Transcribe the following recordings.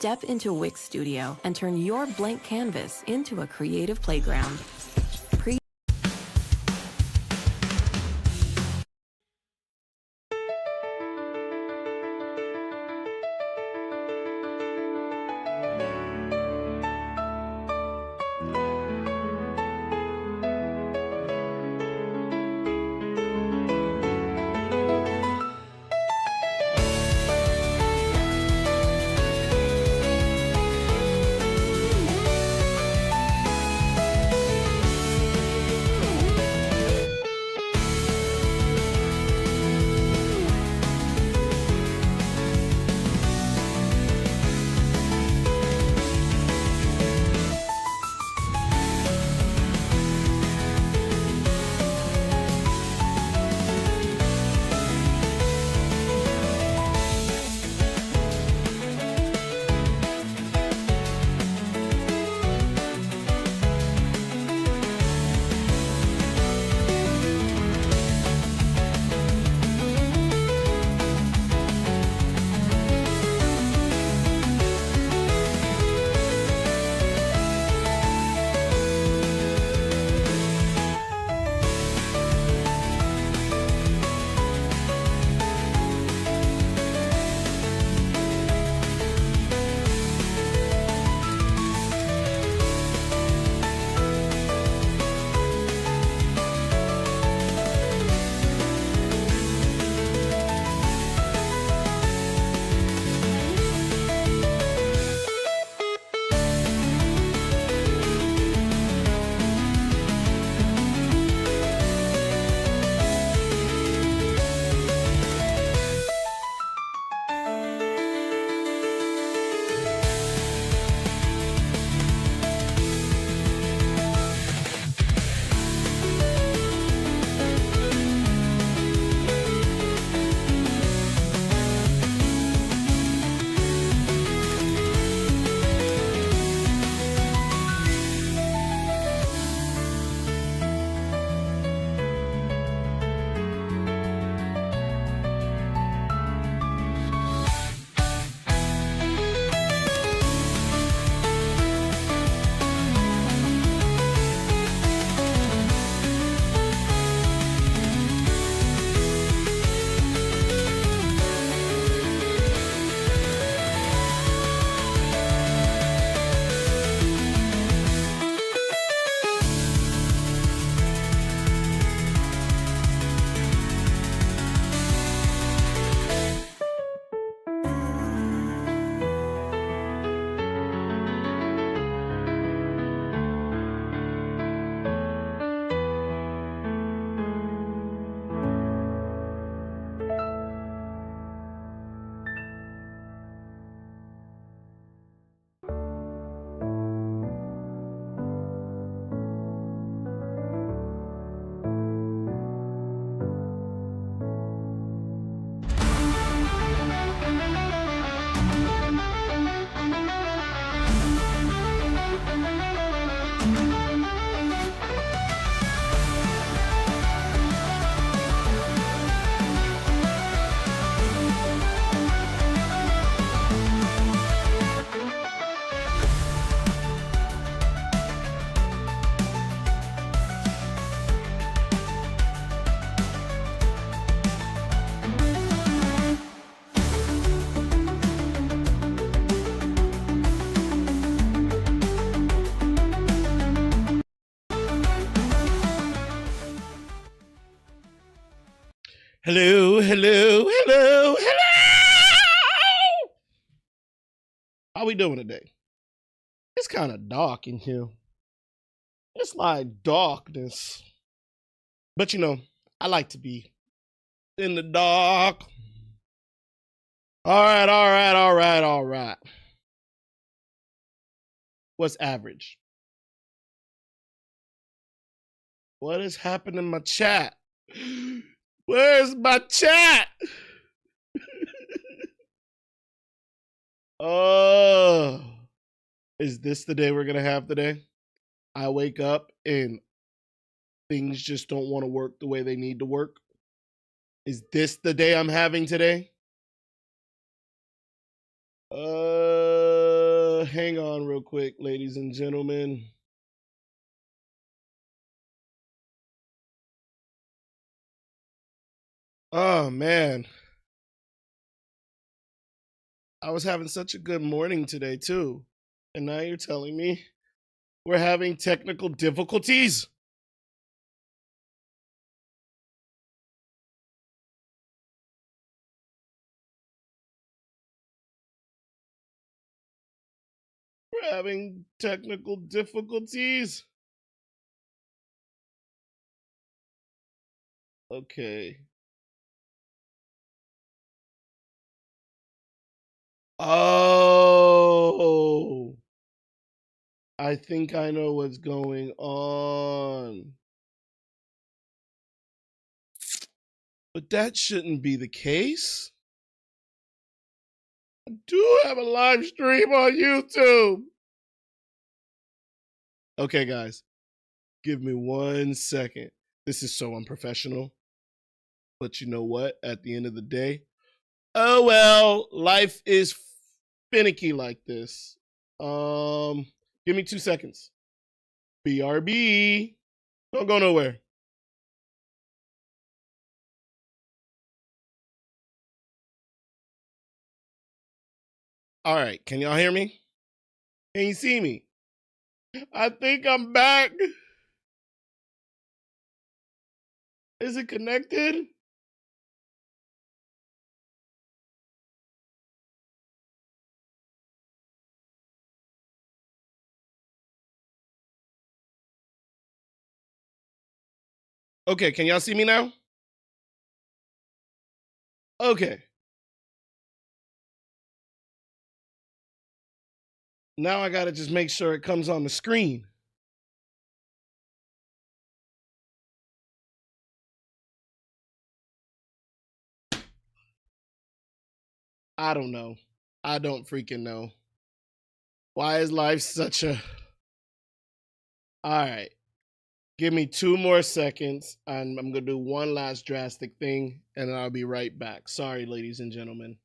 Step into Wick Studio and turn your blank canvas into a creative playground. Hello, hello, hello, hello. How we doing today? It's kind of dark in here. It's like darkness. But you know, I like to be in the dark. All right, all right, all right, all right. What's average? What has happened in my chat? Where's my chat? Oh, is this the day we're gonna have today? I wake up and things just don't want to work the way they need to work. Is this the day I'm having today? Hang on real quick, ladies and gentlemen. Oh man. I was having such a good morning today too. And now you're telling me we're having technical difficulties? We're having technical difficulties. Okay. Oh, I think I know what's going on. But that shouldn't be the case. I do have a live stream on YouTube. Okay, guys, give me 1 second. This is so unprofessional. But you know what? At the end of the day, oh well, life is finicky like this. Give me 2 seconds. BRB. Don't go nowhere. All right, can y'all hear me? Can you see me? I think I'm back. Is it connected? Okay, can y'all see me now? Okay. Now I gotta just make sure it comes on the screen. I don't know. I don't freaking know. Why is life such a... All right. Give me 2 more seconds, and I'm going to do one last drastic thing, and then I'll be right back. Sorry, ladies and gentlemen.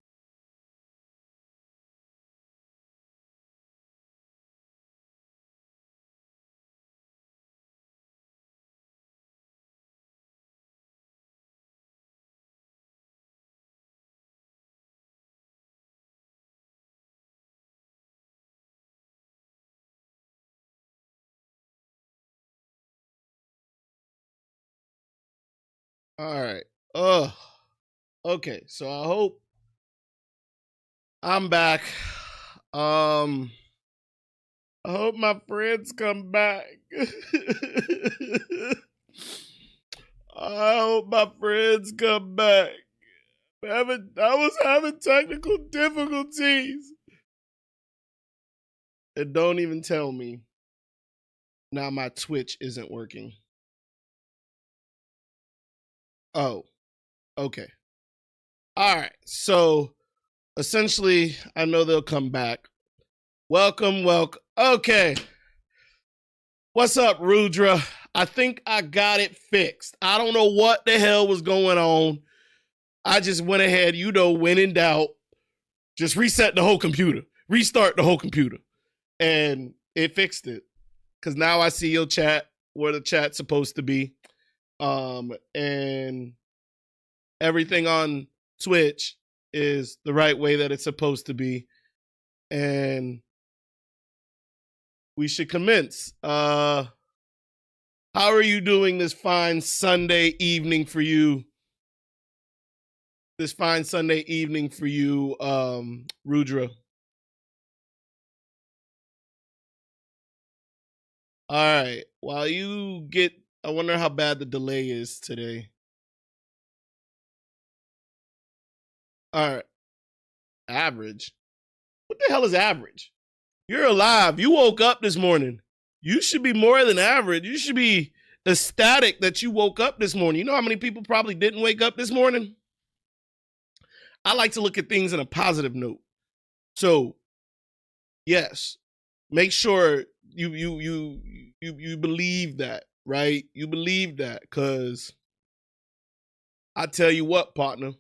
All right. Okay, so I hope I'm back. I hope my friends come back. I hope my friends come back. I was having technical difficulties. And don't even tell me now my Twitch isn't working. Oh, okay. All right. So essentially, I know they'll come back. Welcome. Okay. What's up, Rudra? I think I got it fixed. I don't know what the hell was going on. I just went ahead, when in doubt, just reset the whole computer, restart the whole computer, and it fixed it. Because now I see your chat where the chat's supposed to be. And everything on Twitch is the right way that it's supposed to be. And we should commence. How are you doing this fine Sunday evening for you? Rudra. All right. While you get, I wonder how bad the delay is today. All right. Average. What the hell is average? You're alive. You woke up this morning. You should be more than average. You should be ecstatic that you woke up this morning. You know how many people probably didn't wake up this morning? I like to look at things in a positive note. So, yes, make sure you believe that, right? You believe that, because I tell you what, partner,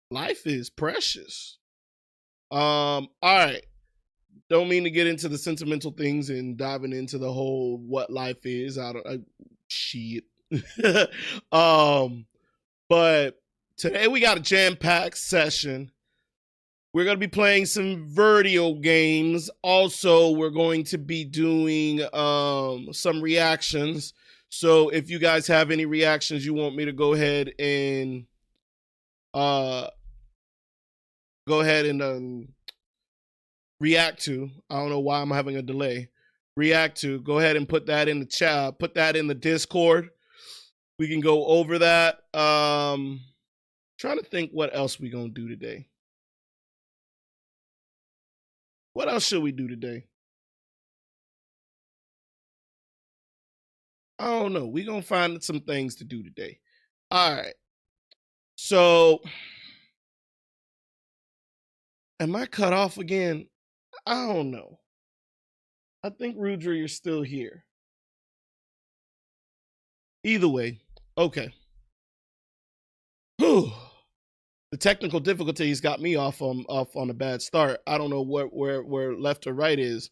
life is precious. All right. don't mean to get into the sentimental things and diving into the whole what life is. Shit. But today we got a jam-packed session. We're going to be playing some video games. Also, we're going to be doing some reactions. So if you guys have any reactions you want me to go ahead and react to, I don't know why I'm having a delay. React to, go ahead and put that in the chat, put that in the Discord. We can go over that. Trying to think what else we gonna do today. What else should we do today? I don't know. We're gonna find some things to do today. All right. So, am I cut off again? I don't know. I think Rudra, you're still here. Either way, okay. Whew. The technical difficulties got me off on a bad start. I don't know where left or right is.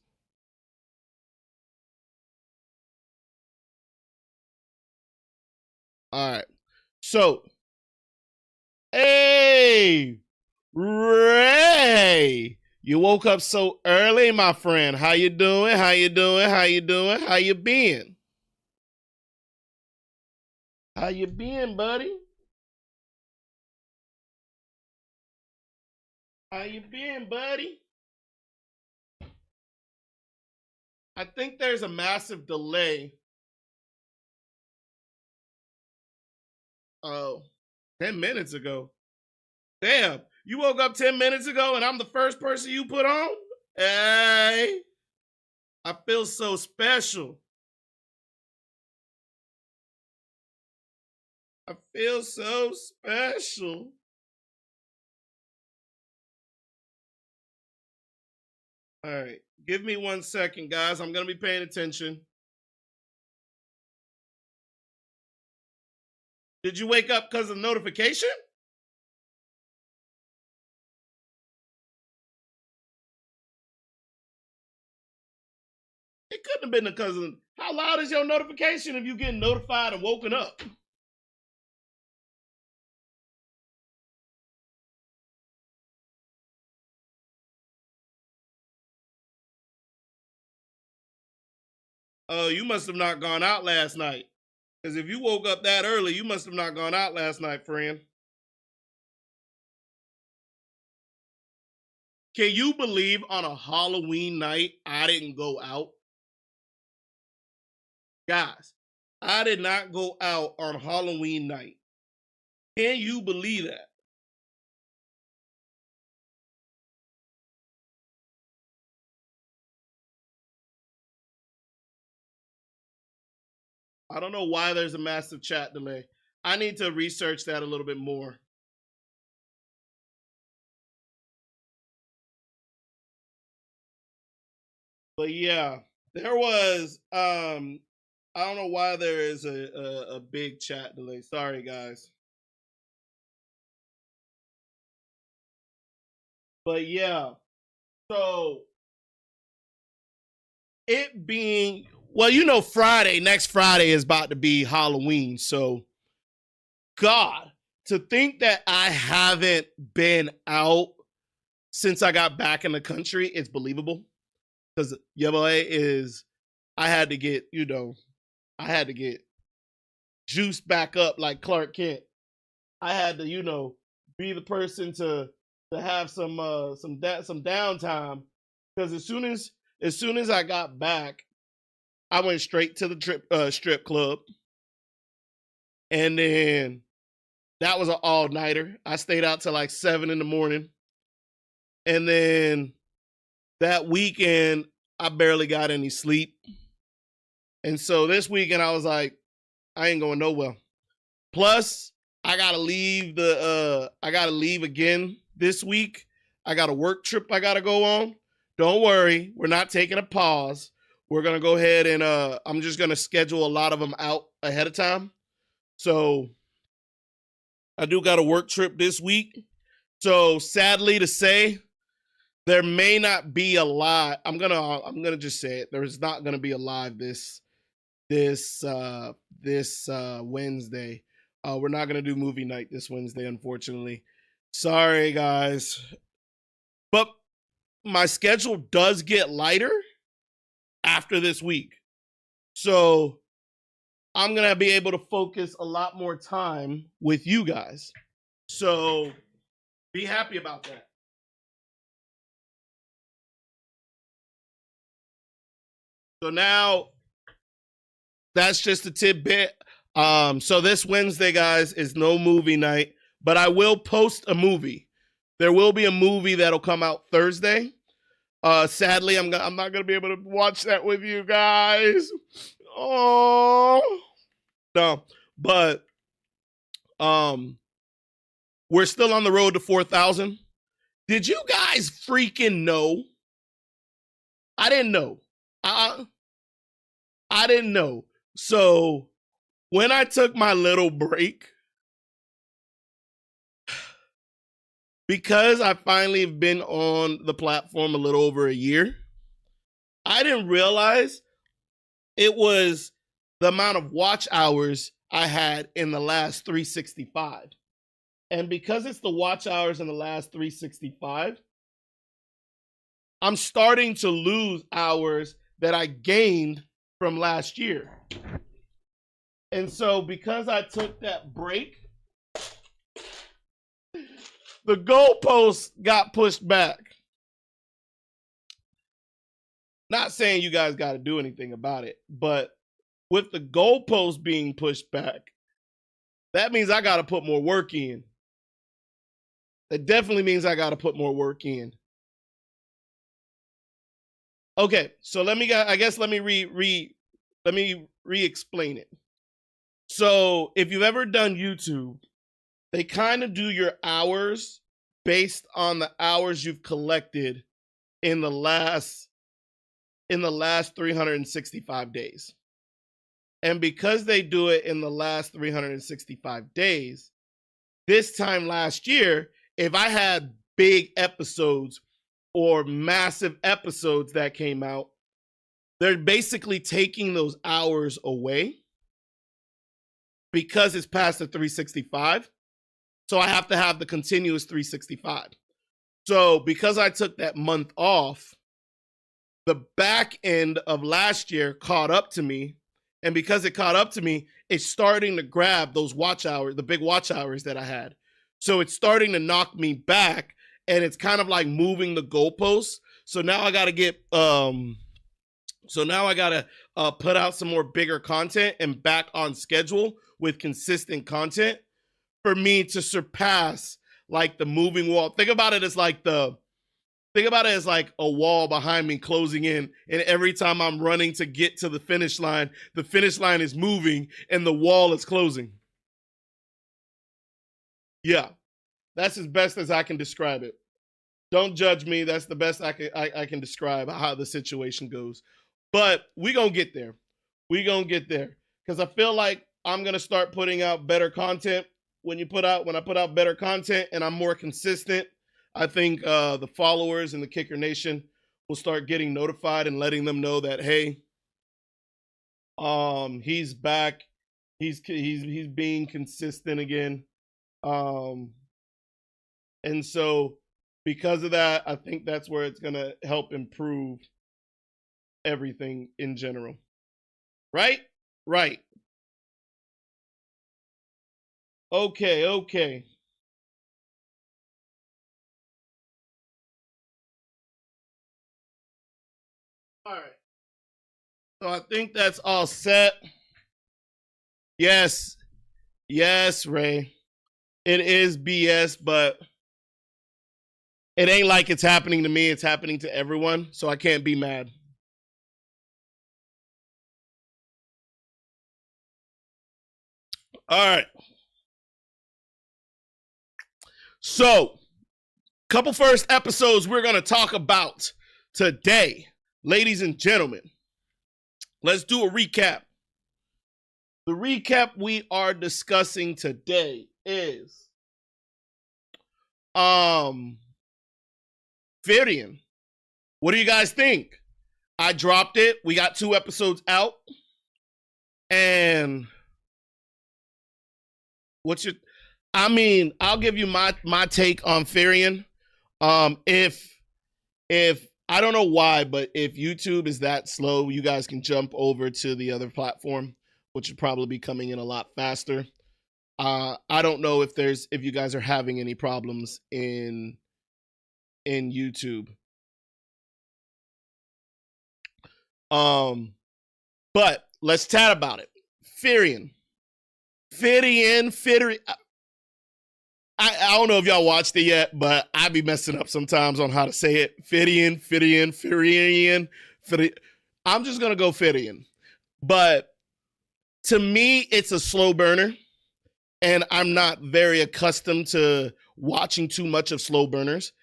All right. So, hey, Ray, you woke up so early, my friend. How you doing? How you doing? How you doing? How you been? How you been, buddy? How you been, buddy? I think there's a massive delay. Oh, 10 minutes ago. Damn, you woke up 10 minutes ago and I'm the first person you put on? Hey, I feel so special. I feel so special. All right, give me 1 second, guys. I'm going to be paying attention. Did you wake up because of the notification? It couldn't have been because of, how loud is your notification if you getting notified and woken up? Oh, you must have not gone out last night. Because if you woke up that early, you must have not gone out last night, friend. Can you believe on a Halloween night, I didn't go out? Guys, I did not go out on Halloween night. Can you believe that? I don't know why there's a massive chat delay. I need to research that a little bit more. But yeah, there was, I don't know why there is a big chat delay. Sorry, guys. But yeah, so it being, well, you know, next Friday is about to be Halloween. So, God, to think that I haven't been out since I got back in the country, it's believable. Because, yeah, boy, I had to get, juice back up like Clark Kent. I had to, be the person to have some downtime. Because as soon as I got back, I went straight to the strip club. And then that was an all-nighter. I stayed out till like 7 in the morning. And then that weekend, I barely got any sleep. And so this weekend, I was like, I ain't going nowhere. Plus, I gotta leave again this week. I got a work trip I gotta go on. Don't worry, we're not taking a pause. We're gonna go ahead and I'm just gonna schedule a lot of them out ahead of time. So I do got a work trip this week. So sadly to say, there may not be a live. I'm gonna just say it. There's not gonna be a live this Wednesday. We're not gonna do movie night this Wednesday, unfortunately. Sorry, guys. But my schedule does get lighter after this week. So I'm going to be able to focus a lot more time with you guys. So be happy about that. So now that's just a tidbit. So this Wednesday, guys, is no movie night, but I will post a movie. There will be a movie that'll come out Thursday. Sadly, I'm not going to be able to watch that with you guys. Oh, no, but we're still on the road to 4,000. Did you guys freaking know? I didn't know. I didn't know. So when I took my little break, because I finally have been on the platform a little over a year, I didn't realize it was the amount of watch hours I had in the last 365. And because it's the watch hours in the last 365, I'm starting to lose hours that I gained from last year. And so because I took that break, the goalposts got pushed back. Not saying you guys got to do anything about it, but with the goalposts being pushed back, that means I got to put more work in. It definitely means I got to put more work in. Okay, so let me re-explain it. So if you've ever done YouTube, they kind of do your hours based on the hours you've collected in the last 365 days. And because they do it in the last 365 days, this time last year, if I had big episodes or massive episodes that came out, they're basically taking those hours away because it's past the 365. So I have to have the continuous 365. So because I took that month off, the back end of last year caught up to me. And because it caught up to me, it's starting to grab those watch hours, the big watch hours that I had. So it's starting to knock me back, and it's kind of like moving the goalposts. So now I got to put out some more bigger content and back on schedule with consistent content for me to surpass like the moving wall. Think about it as like a wall behind me closing in, and every time I'm running to get to the finish line is moving and the wall is closing. Yeah, that's as best as I can describe it. Don't judge me. That's the best I can describe how the situation goes. But we gonna get there. Because I feel like I'm gonna start putting out better content. When I put out better content and I'm more consistent, I think the followers in the Kicker Nation will start getting notified and letting them know that, hey, he's back. He's being consistent again. And so because of that, I think that's where it's gonna help improve everything in general. Right? Right. Okay. All right. So I think that's all set. Yes, Ray. It is BS, but it ain't like it's happening to me. It's happening to everyone, so I can't be mad. All right. So, couple first episodes we're going to talk about today, ladies and gentlemen. Let's do a recap. The recap we are discussing today is Firion. What do you guys think? I dropped it. We got 2 episodes out. And I'll give you my take on Firion. If I don't know why, but if YouTube is that slow, you guys can jump over to the other platform, which would probably be coming in a lot faster. I don't know if you guys are having any problems in YouTube. But let's chat about it. Firion. I don't know if y'all watched it yet, but I be messing up sometimes on how to say it. Firion. I'm just gonna go Firion. But to me, it's a slow burner, and I'm not very accustomed to watching too much of slow burners.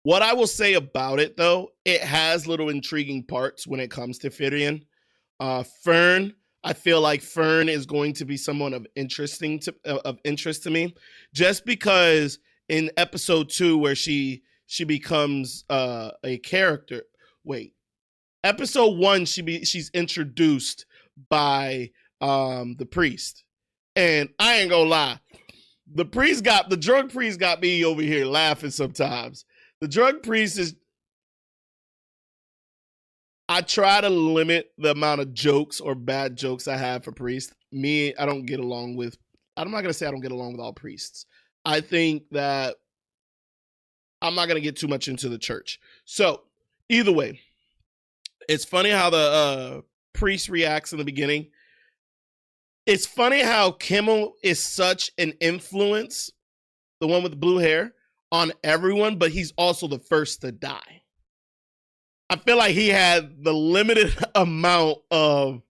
What I will say about it, though, it has little intriguing parts when it comes to Firion. Fern, I feel like Fern is going to be someone of interest to me, just because in episode 2 where she becomes a character. Wait, episode 1 she's introduced by the priest, and I ain't gonna lie, the drug priest got me over here laughing sometimes. The drug priest is. I try to limit the amount of jokes or bad jokes I have for priests. I don't get along with. I'm not gonna say I don't get along with all priests. I think that I'm not gonna get too much into the church. So either way, it's funny how the priest reacts in the beginning. It's funny how Kimmel is such an influence, the one with the blue hair, on everyone, but he's also the first to die. I feel like he had the limited amount of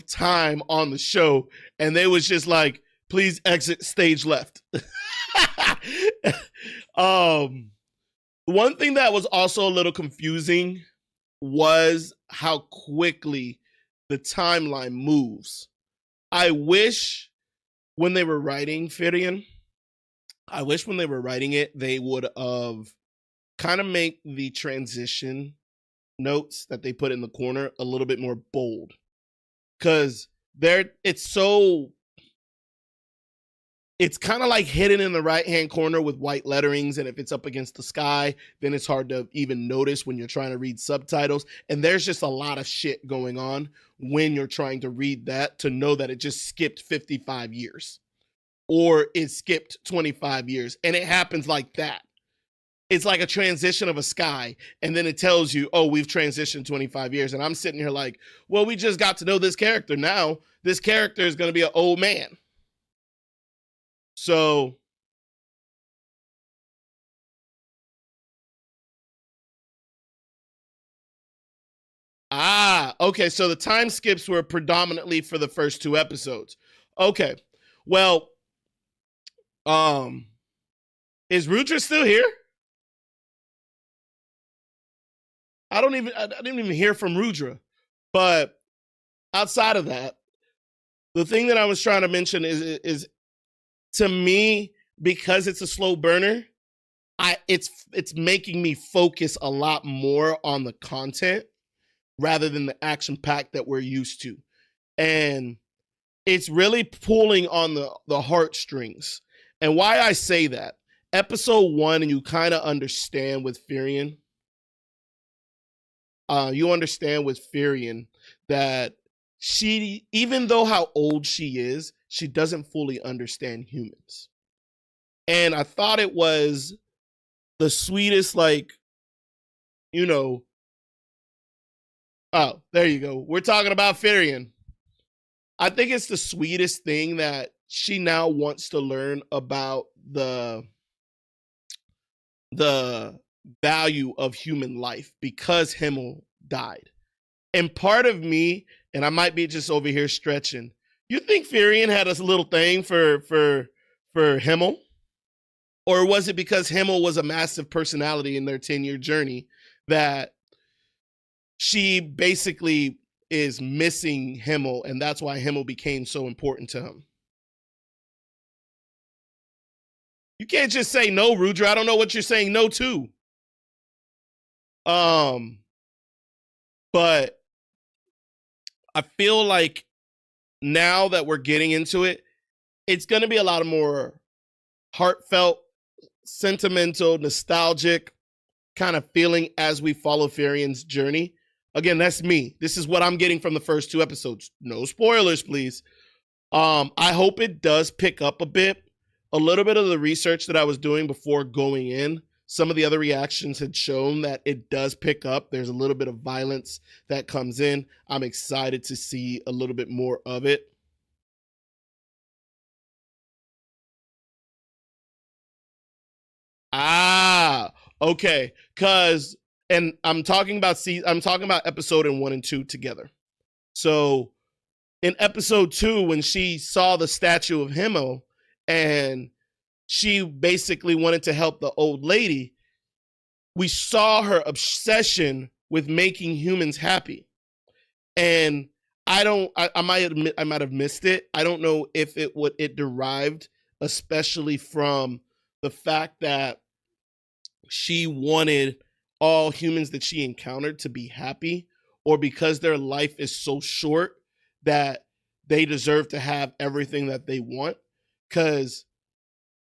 time on the show, and they was just like, please exit stage left. One thing that was also a little confusing was how quickly the timeline moves. I wish when they were writing Firion, they would have kind of make the transition notes that they put in the corner a little bit more bold, because it's kind of like hidden in the right hand corner with white letterings, and if it's up against the sky, then it's hard to even notice when you're trying to read subtitles. And there's just a lot of shit going on when you're trying to read that, to know that it just skipped 55 years or it skipped 25 years, and it happens like that. It's like a transition of a sky, and then it tells you, oh, we've transitioned 25 years. And I'm sitting here like, well, we just got to know this character. Now this character is going to be an old man. So okay. So the time skips were predominantly for the first 2 episodes. Okay. Well, is Rudra still here? I didn't even hear from Rudra. But outside of that, the thing that I was trying to mention is to me, because it's a slow burner, it's making me focus a lot more on the content rather than the action pack that we're used to. And it's really pulling on the heartstrings. And why I say that, episode 1, and you kind of understand with Firion, that she, even though how old she is, she doesn't fully understand humans. And I thought it was the sweetest, like, oh, there you go. We're talking about Firion. I think it's the sweetest thing that she now wants to learn about the value of human life because Himmel died. And part of me, and I might be just over here stretching, you think Firion had a little thing for Himmel? Or was it because Himmel was a massive personality in their 10-year journey that she basically is missing Himmel, and that's why Himmel became so important to him? You can't just say no, Rudra. I don't know what you're saying no to. But I feel like now that we're getting into it, it's going to be a lot of more heartfelt, sentimental, nostalgic kind of feeling as we follow Firian's journey. Again, that's me. This is what I'm getting from the first 2 episodes. No spoilers, please. I hope it does pick up a bit. A little bit of the research that I was doing before going in, some of the other reactions had shown that it does pick up. There's a little bit of violence that comes in. I'm excited to see a little bit more of it. Okay. And I'm talking about episode 1 and 2 together. So in episode 2, when she saw the statue of Himmel and she basically wanted to help the old lady, we saw her obsession with making humans happy. And I might have missed it. I don't know if it derived especially from the fact that she wanted all humans that she encountered to be happy, or because their life is so short that they deserve to have everything that they want. Because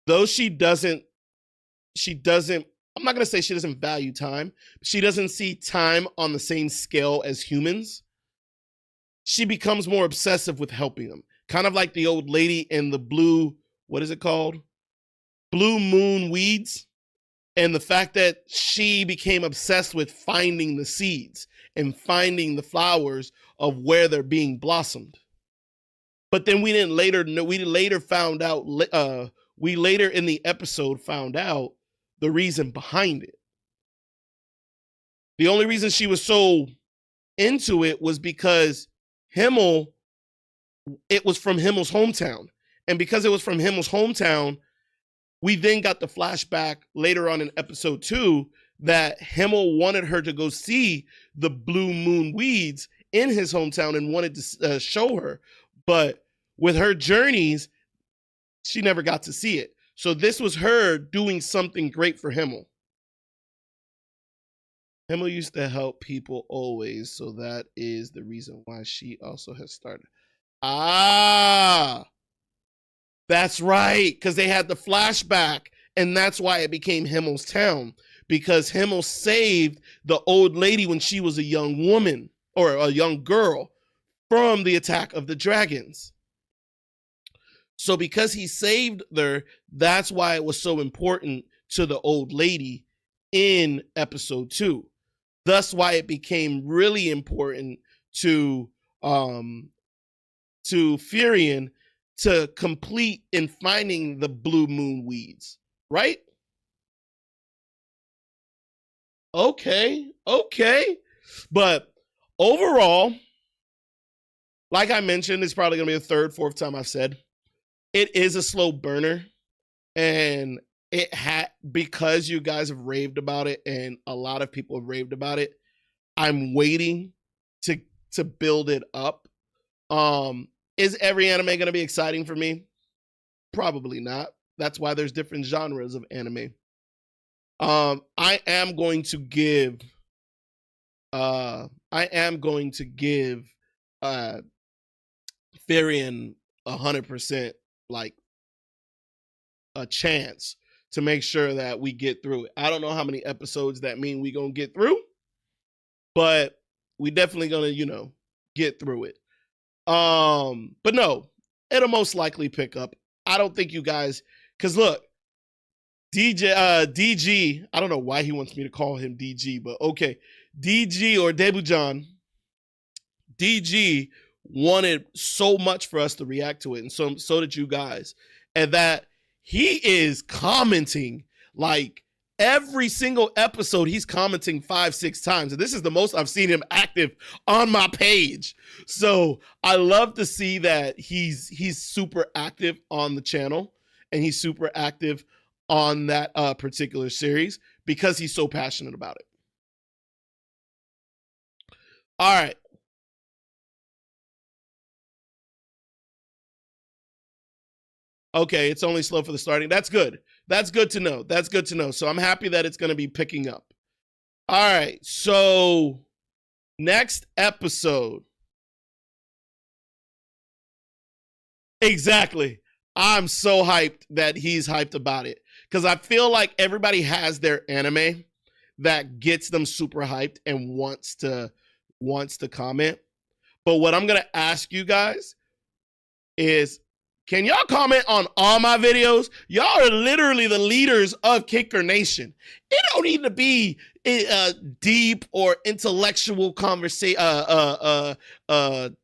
though she doesn't, I'm not going to say she doesn't value time, but she doesn't see time on the same scale as humans. She becomes more obsessive with helping them. Kind of like the old lady in the blue, what is it called? Blue moon weeds. And the fact that she became obsessed with finding the seeds and finding the flowers of where they're being blossomed. But then we later in the episode found out the reason behind it. The only reason she was so into it was because it was from Himmel's hometown. And because it was from Himmel's hometown, we then got the flashback later on in episode 2 that Himmel wanted her to go see the blue moon weeds in his hometown and wanted to show her. But with her journeys, she never got to see it. So this was her doing something great for Himmel. Himmel used to help people always, so that is the reason why she also has started. That's right, because they had the flashback, and that's why it became Himmel's town, because Himmel saved the old lady when she was a young woman, or a young girl, from the attack of the dragons. So because he saved her, that's why it was so important to the old lady in episode 2. Thus why it became really important to Firian to complete in finding the blue moon weeds, right? Okay. But overall, like I mentioned, it's probably gonna be the 3rd, 4th time I've said, it is a slow burner, and because you guys have raved about it and a lot of people have raved about it, I'm waiting to build it up. Is every anime going to be exciting for me? Probably not. That's why there's different genres of anime. I am going to give Firian 100% like a chance to make sure that we get through it. I don't know how many episodes that mean we gonna get through, but we definitely gonna, get through it. But no, it'll most likely pick up. I don't think you guys, because look, DG, I don't know why he wants me to call him DG, but okay. DG or Debujan, DG wanted so much for us to react to it, and so did you guys. And that he is commenting like every single episode, he's commenting 5-6 times. And this is the most I've seen him active on my page. So I love to see that he's super active on the channel, and he's super active on that particular series because he's so passionate about it. All right. Okay, it's only slow for the starting. That's good. That's good to know. That's good to know. So I'm happy that it's going to be picking up. All right. So next episode. Exactly. I'm so hyped that he's hyped about it because I feel like everybody has their anime that gets them super hyped and wants to comment. But what I'm going to ask you guys is, can y'all comment on all my videos? Y'all are literally the leaders of Kicker Nation. It don't need to be deep or intellectual conversation,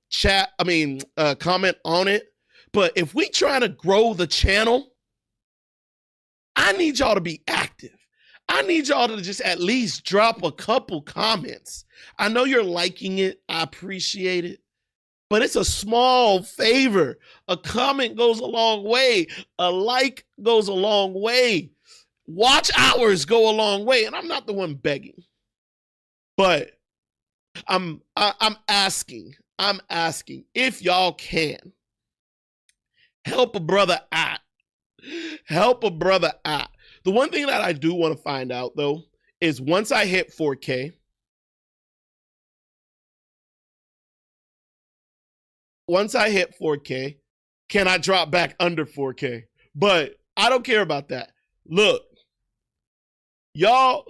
chat. I mean, comment on it. But if we trying to grow the channel, I need y'all to be active. I need y'all to just at least drop a couple comments. I know you're liking it. I appreciate it. But it's a small favor. A comment goes a long way. A like goes a long way. Watch hours go a long way. And I'm not the one begging. But I'm asking if y'all can help a brother out. Help a brother out. The one thing that I do want to find out, though, is once I hit 4K, can I drop back under 4K? But I don't care about that. Look, y'all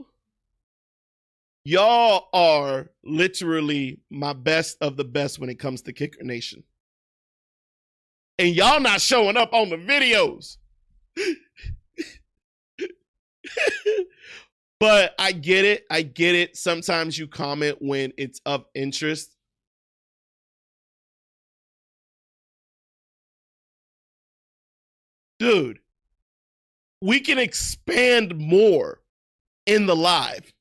are literally my best of the best when it comes to Kicker Nation. And y'all not showing up on the videos. But I get it. Sometimes you comment when it's of interest. Dude, we can expand more in the live.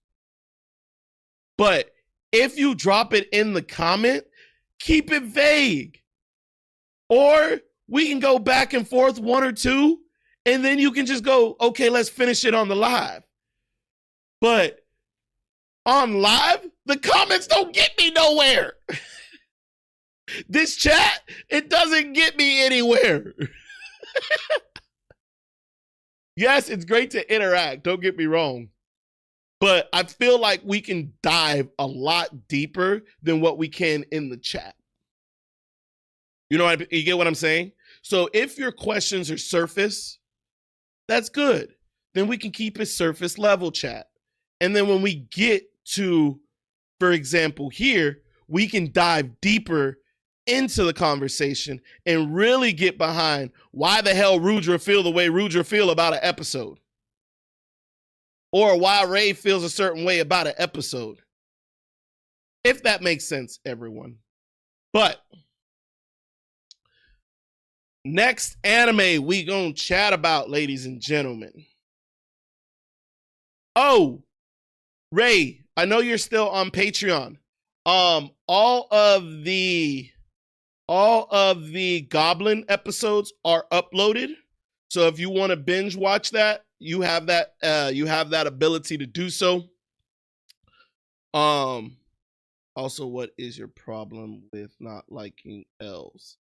But if you drop it in the comment, keep it vague. Or we can go back and forth one or two, and then you can just go, okay, let's finish it on the live. But on live, the comments don't get me nowhere. This chat, it doesn't get me anywhere. Yes, it's great to interact. Don't get me wrong. But I feel like we can dive a lot deeper than what we can in the chat. You know, you get what I'm saying? So if your questions are surface, that's good. Then we can keep it surface level chat. And then when we get to, for example, here, we can dive deeper into the conversation and really get behind why the hell Rudra feel the way Rudra feel about an episode. Or why Ray feels a certain way about an episode. If that makes sense, everyone. But next anime we gonna chat about, ladies and gentlemen. Oh, Ray, I know you're still on Patreon. All of the Goblin episodes are uploaded. So if you want to binge watch that, you have that ability to do so. Also, what is your problem with not liking elves?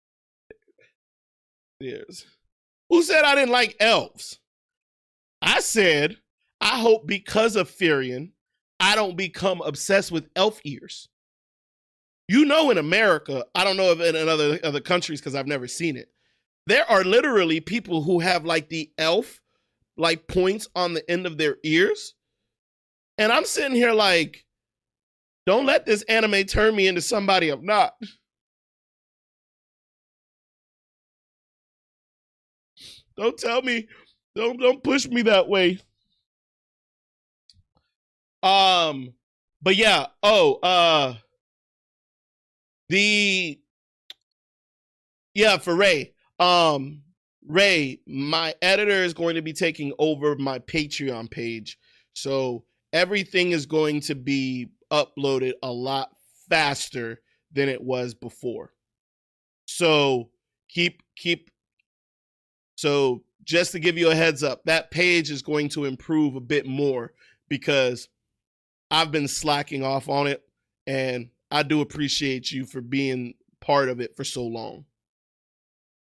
Yes. Who said I didn't like elves? I said I hope because of Firion, I don't become obsessed with elf ears. You know, in America, I don't know if in other countries because I've never seen it. There are literally people who have like the elf like points on the end of their ears. And I'm sitting here like, don't let this anime turn me into somebody I'm not. Don't tell me, don't push me that way. But yeah, for Ray. Ray, my editor is going to be taking over my Patreon page. So everything is going to be uploaded a lot faster than it was before. So so just to give you a heads up, that page is going to improve a bit more because I've been slacking off on it, and I do appreciate you for being part of it for so long.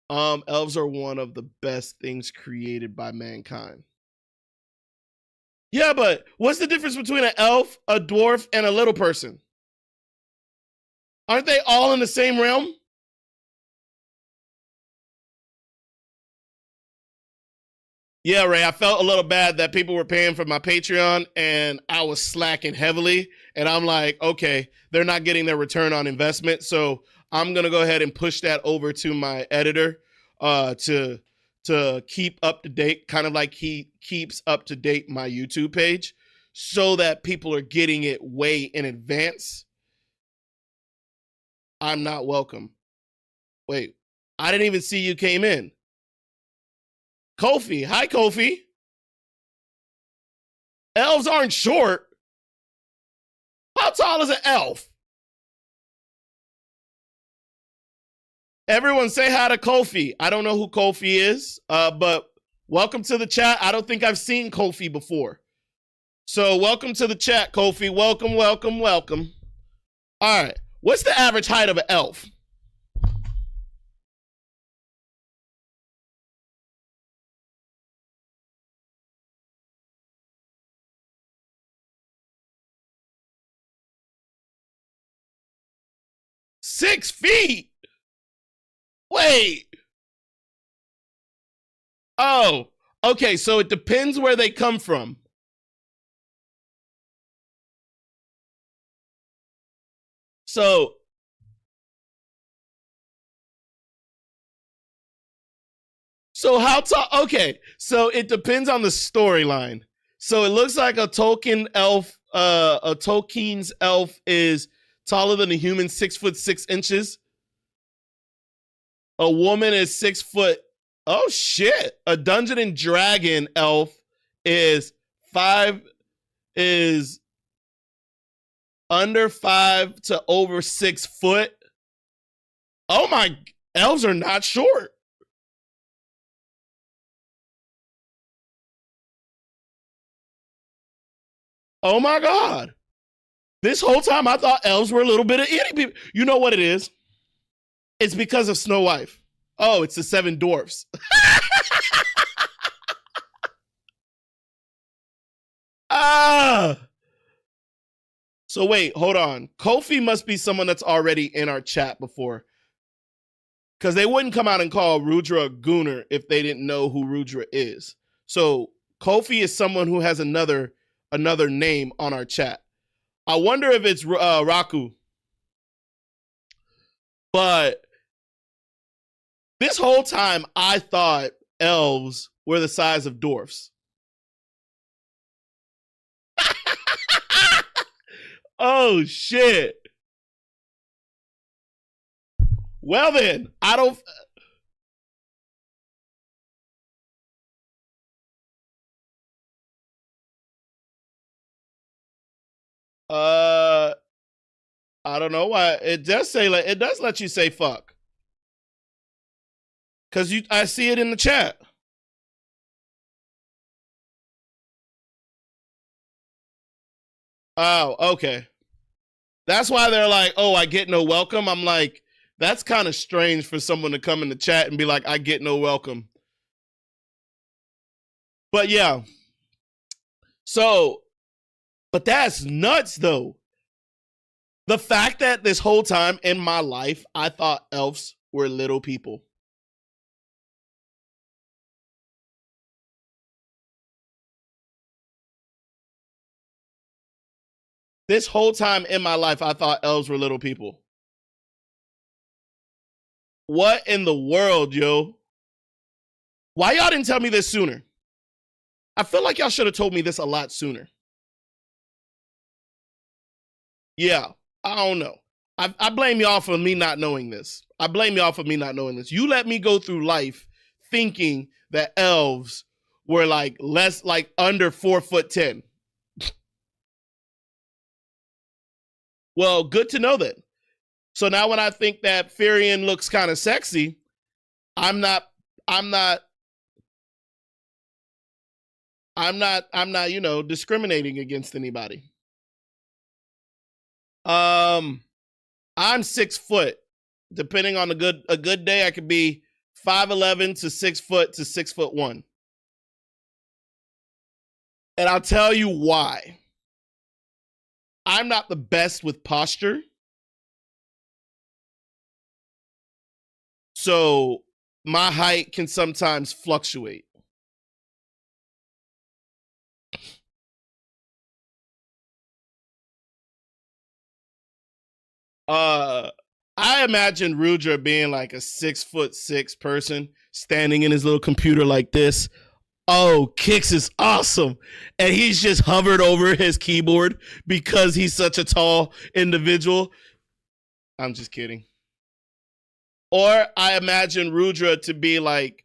Elves are one of the best things created by mankind. Yeah, but what's the difference between an elf, a dwarf, and a little person? Aren't they all in the same realm? Yeah, Ray, I felt a little bad that people were paying for my Patreon and I was slacking heavily. And I'm like, okay, they're not getting their return on investment. So I'm going to go ahead and push that over to my editor to keep up to date, kind of like he keeps up to date my YouTube page so that people are getting it way in advance. I'm not welcome. Wait, I didn't even see you came in. Kofi. Hi, Kofi. Elves aren't short. How tall is an elf? Everyone say hi to Kofi. I don't know who Kofi is, but welcome to the chat. I don't think I've seen Kofi before. So welcome to the chat, Kofi. Welcome, welcome, welcome. All right. What's the average height of an elf? $6 feet. Wait. Oh, okay. So it depends where they come from. So how tall? Okay, so it depends on the storyline. So it looks like a Tolkien elf, a Tolkien's elf is taller than a human, 6'6". A woman is 6 foot. Oh shit! A Dungeon and Dragon elf is is under 5 to over 6 foot. Oh my! Elves are not short. Oh my God. This whole time I thought elves were a little bit of itty people. You know what it is? It's because of Snow White. Oh, it's the 7 dwarfs. Ah. So wait, hold on. Kofi must be someone that's already in our chat before. Because they wouldn't come out and call Rudra a gooner if they didn't know who Rudra is. So Kofi is someone who has another name on our chat. I wonder if it's Raku. But this whole time, I thought elves were the size of dwarfs. Oh, shit. Well, then, I don't... I don't know why. It does say, like, it does let you say fuck. Because I see it in the chat. Oh, okay. That's why they're like, oh, I get no welcome. I'm like, that's kind of strange for someone to come in the chat and be like, I get no welcome. But yeah. So, but that's nuts though. The fact that this whole time in my life, I thought elves were little people. This whole time in my life, I thought elves were little people. What in the world, yo? Why y'all didn't tell me this sooner? I feel like y'all should have told me this a lot sooner. Yeah, I don't know. I blame y'all for me not knowing this. I blame y'all for me not knowing this. You let me go through life thinking that elves were like less, like under 4'10". Well, good to know that. So now when I think that Firion looks kind of sexy, I'm not, you know, discriminating against anybody. I'm 6 foot. Depending on a good day, I could be 5'11" to 6 foot to 6'1". And I'll tell you why. I'm not the best with posture. So my height can sometimes fluctuate. I imagine Rudra being like a 6'6" person standing in his little computer like this. Oh, Kicks is awesome. And he's just hovered over his keyboard because he's such a tall individual. I'm just kidding. Or I imagine Rudra to be like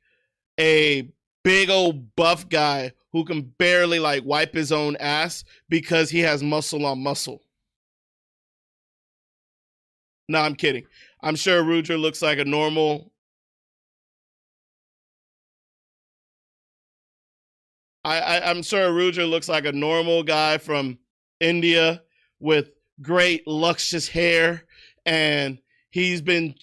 a big old buff guy who can barely like wipe his own ass because he has muscle on muscle. No, I'm kidding. I'm sure Rudra looks like a normal. I'm sure Rudra looks like a normal guy from India with great luscious hair, and he's been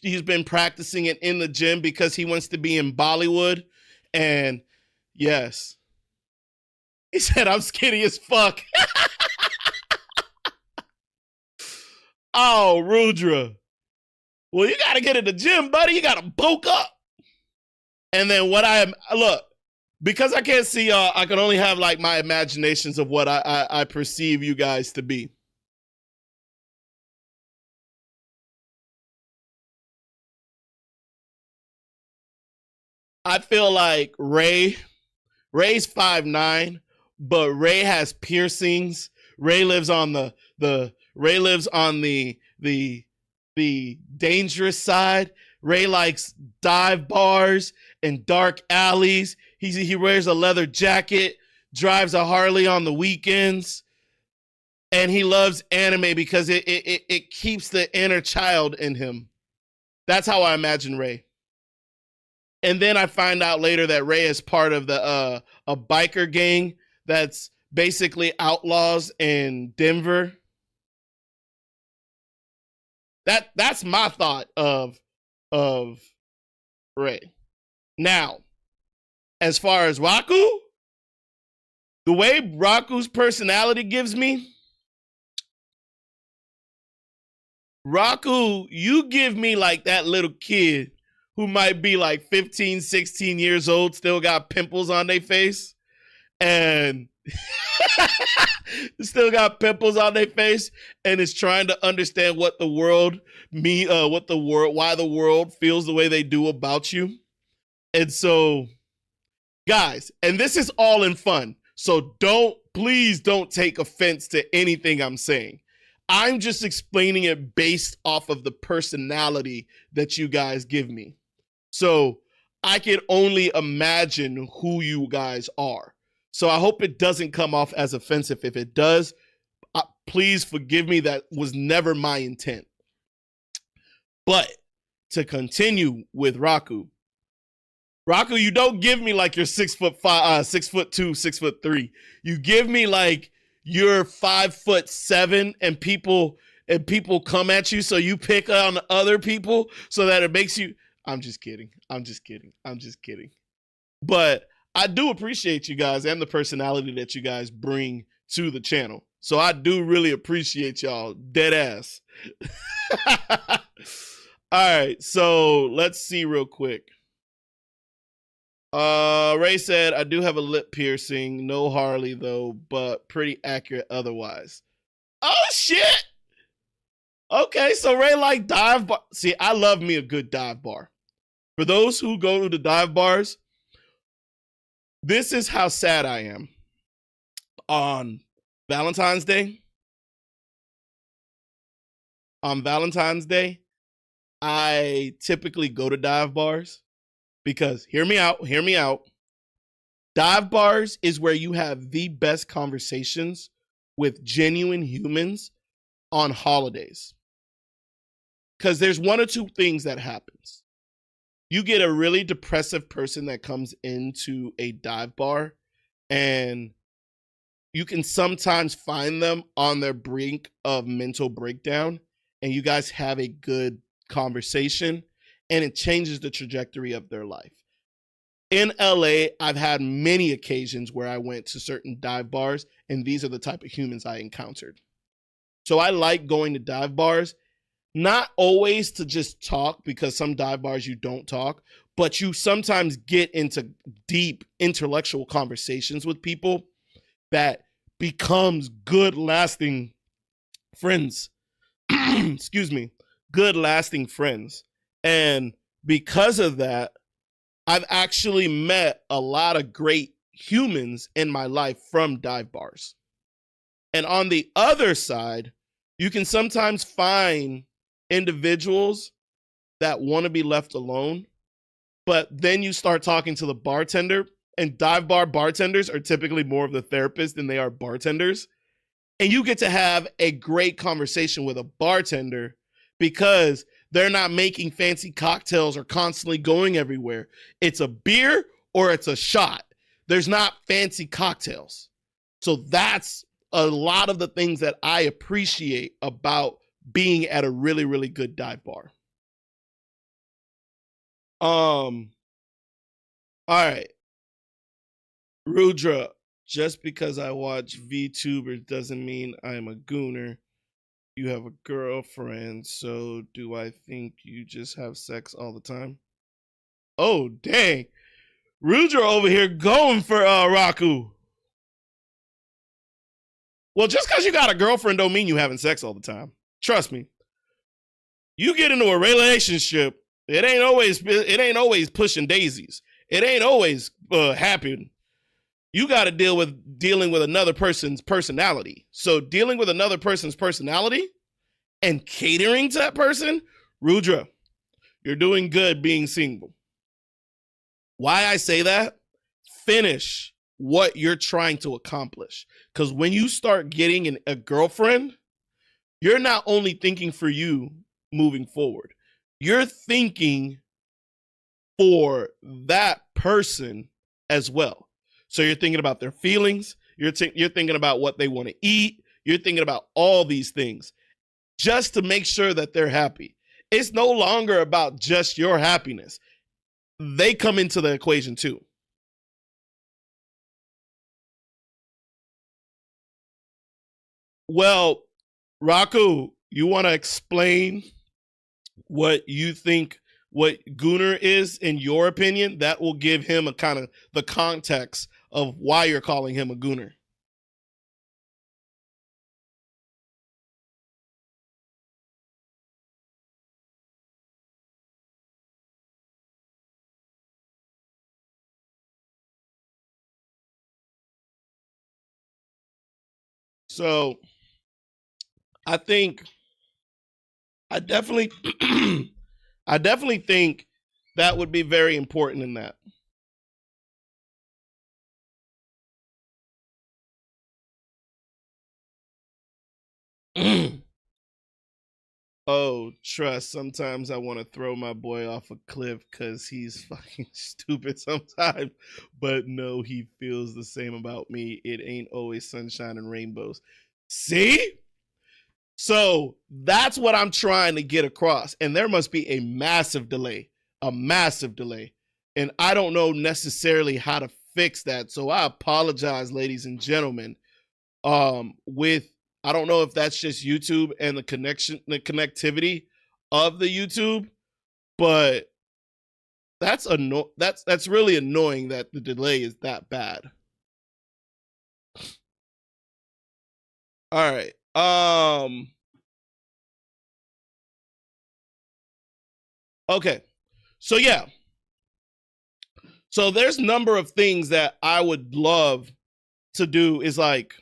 practicing it in the gym because he wants to be in Bollywood. And yes, he said I'm skinny as fuck. Oh, Rudra. Well, you got to get in the gym, buddy. You got to bulk up. And then what I am, look, because I can't see y'all, I can only have like my imaginations of what I perceive you guys to be. I feel like Ray's 5'9", but Ray has piercings. Ray lives on the dangerous side. Ray likes dive bars and dark alleys. He wears a leather jacket, drives a Harley on the weekends, and he loves anime because it keeps the inner child in him. That's how I imagine Ray. And then I find out later that Ray is part of a biker gang that's basically outlaws in Denver. That's my thought of Ray. Now, as far as Raku, the way Raku's personality gives me, Raku, you give me like that little kid who might be like 15, 16 years old, still got pimples on their face, and still got pimples on their face, and is trying to understand what the world why the world feels the way they do about you. And so, guys, and this is all in fun, so please don't take offense to anything I'm saying. I'm just explaining it based off of the personality that you guys give me. So I can only imagine who you guys are. So I hope it doesn't come off as offensive. If it does, please forgive me. That was never my intent. But to continue with Raku, you don't give me like you're 6'5", 6'2", 6'3". You give me like you're 5'7", and people come at you, so you pick on other people so that it makes you. I'm just kidding. But I do appreciate you guys and the personality that you guys bring to the channel. So I do really appreciate y'all. Dead ass. All right. So let's see real quick. Ray said, I do have a lip piercing. No Harley, though, but pretty accurate otherwise. Oh, shit. Okay, so Ray like dive bar. See, I love me a good dive bar. For those who go to the dive bars, this is how sad I am. On Valentine's Day, I typically go to dive bars because, hear me out. Dive bars is where you have the best conversations with genuine humans on holidays. Because there's one or two things that happens. You get a really depressive person that comes into a dive bar, and you can sometimes find them on their brink of mental breakdown, and you guys have a good conversation, and it changes the trajectory of their life. in LA, I've had many occasions where I went to certain dive bars, and these are the type of humans I encountered. So I like going to dive bars, not always to just talk, because some dive bars you don't talk, but you sometimes get into deep intellectual conversations with people that becomes good lasting friends. Excuse me. Good lasting friends. And because of that, I've actually met a lot of great humans in my life from dive bars. And on the other side, you can sometimes find individuals that want to be left alone, but then you start talking to the bartender, and dive bar bartenders are typically more of the therapist than they are bartenders. And you get to have a great conversation with a bartender because they're not making fancy cocktails or constantly going everywhere. It's a beer or it's a shot. There's not fancy cocktails. So that's a lot of the things that I appreciate about being at a really, really good dive bar. All right. Rudra, just because I watch VTubers doesn't mean I'm a gooner. You have a girlfriend, so do I think you just have sex all the time? Oh, dang. Rudra over here going for Raku. Well, just because you got a girlfriend don't mean you having sex all the time. Trust me. You get into a relationship, it ain't always pushing daisies. It ain't always happy. You got to dealing with another person's personality. So dealing with another person's personality and catering to that person, Rudra, you're doing good being single. Why I say that? Finish what you're trying to accomplish. Because when you start getting a girlfriend, you're not only thinking for you moving forward, you're thinking for that person as well. So you're thinking about their feelings. You're thinking about what they want to eat. You're thinking about all these things just to make sure that they're happy. It's no longer about just your happiness. They come into the equation too. Well, Raku, you want to explain what you think what Gooner is in your opinion? That will give him a kind of the context of why you're calling him a Gooner. So I think I definitely I definitely think that would be very important in that. Oh, trust. Sometimes I want to throw my boy off a cliff because he's fucking stupid sometimes. But no, he feels the same about me. It ain't always sunshine and rainbows. See? So that's what I'm trying to get across. And there must be a massive delay. A massive delay. And I don't know necessarily how to fix that. So I apologize, ladies and gentlemen. With I don't know if that's just YouTube and the connectivity of the YouTube, but that's really annoying that the delay is that bad. All right. Okay. So yeah. So there's a number of things that I would love to do is like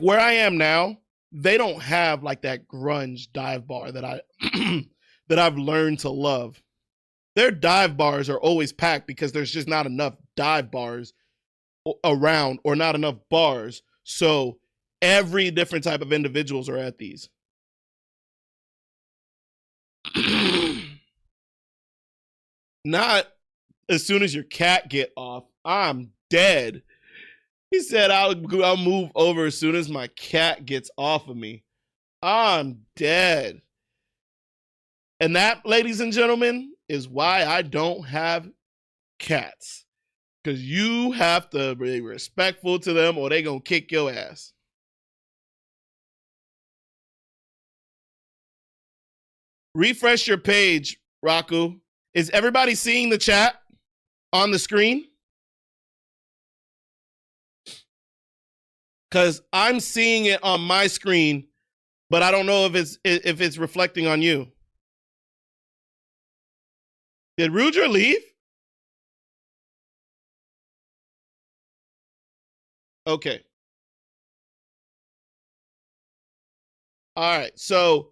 where I am now, they don't have like that grunge dive bar that that I've learned to love. Their dive bars are always packed because there's just not enough dive bars around or not enough bars. So every different type of individuals are at these. Not as soon as your cat get off, I'm dead. He said, I'll move over as soon as my cat gets off of me. I'm dead. And that, ladies and gentlemen, is why I don't have cats. Because you have to be respectful to them or they going to kick your ass. Refresh your page, Raku. Is everybody seeing the chat on the screen? Because I'm seeing it on my screen, but I don't know if it's reflecting on you. Did Rudra leave? Okay. All right. So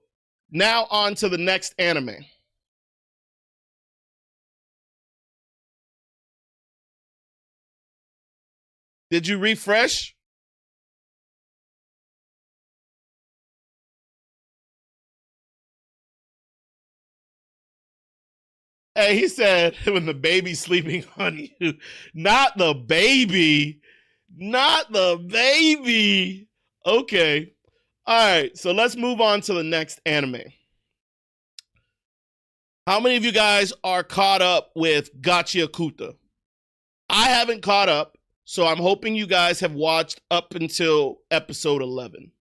now on to the next anime. Did you refresh? Hey, he said when the baby's sleeping on you. Not the baby. Not the baby. Okay. All right. So let's move on to the next anime. How many of you guys are caught up with Gachiakuta? I haven't caught up, so I'm hoping you guys have watched up until episode 11.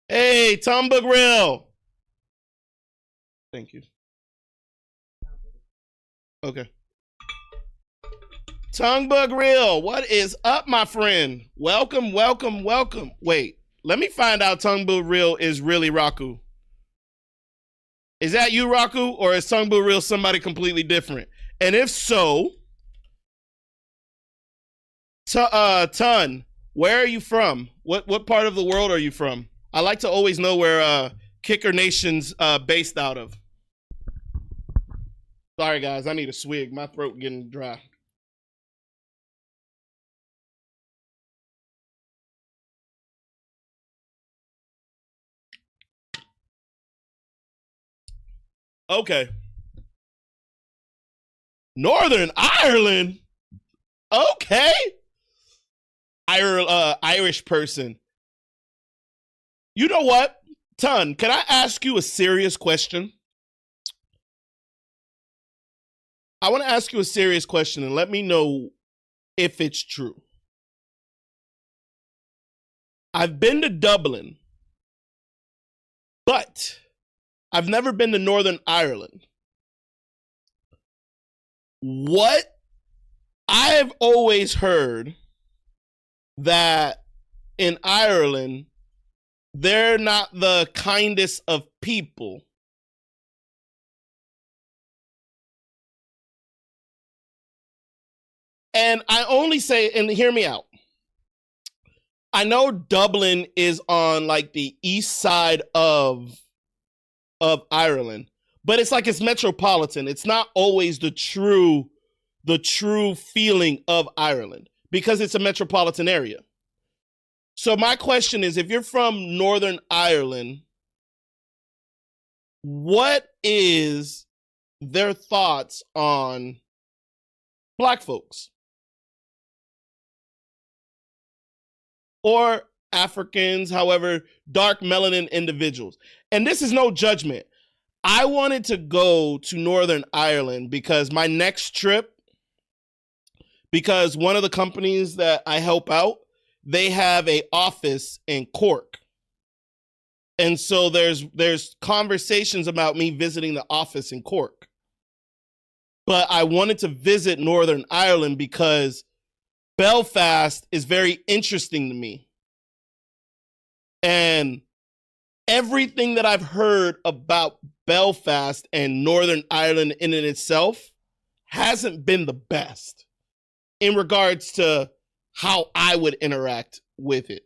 Hey, Tumba Grill. Thank you. Okay. Tongue Grill, what is up, my friend? Welcome, welcome, welcome. Wait, let me find out Tongue Grill is really Raku. Is that you, Raku, or is Tongue Grill somebody completely different? And if so, Ton, where are you from? What part of the world are you from? I like to always know where Kicker Nation's based out of. Sorry, guys, I need a swig. My throat getting dry. Okay. Northern Ireland? Okay. Irish person. You know what? Ton, can I ask you a serious question? I want to ask you a serious question and let me know if it's true. I've been to Dublin, but I've never been to Northern Ireland. What I've always heard that in Ireland, they're not the kindest of people. And I only say, and hear me out. I know Dublin is on like the east side of Ireland, but it's like it's metropolitan. It's not always the true feeling of Ireland because it's a metropolitan area. So my question is, if you're from Northern Ireland, what is their thoughts on Black folks? Or Africans, however, dark melanin individuals. And this is no judgment. I wanted to go to Northern Ireland because my next trip, because one of the companies that I help out, they have an office in Cork. And so there's conversations about me visiting the office in Cork. But I wanted to visit Northern Ireland because Belfast is very interesting to me. And everything that I've heard about Belfast and Northern Ireland in and itself hasn't been the best in regards to how I would interact with it.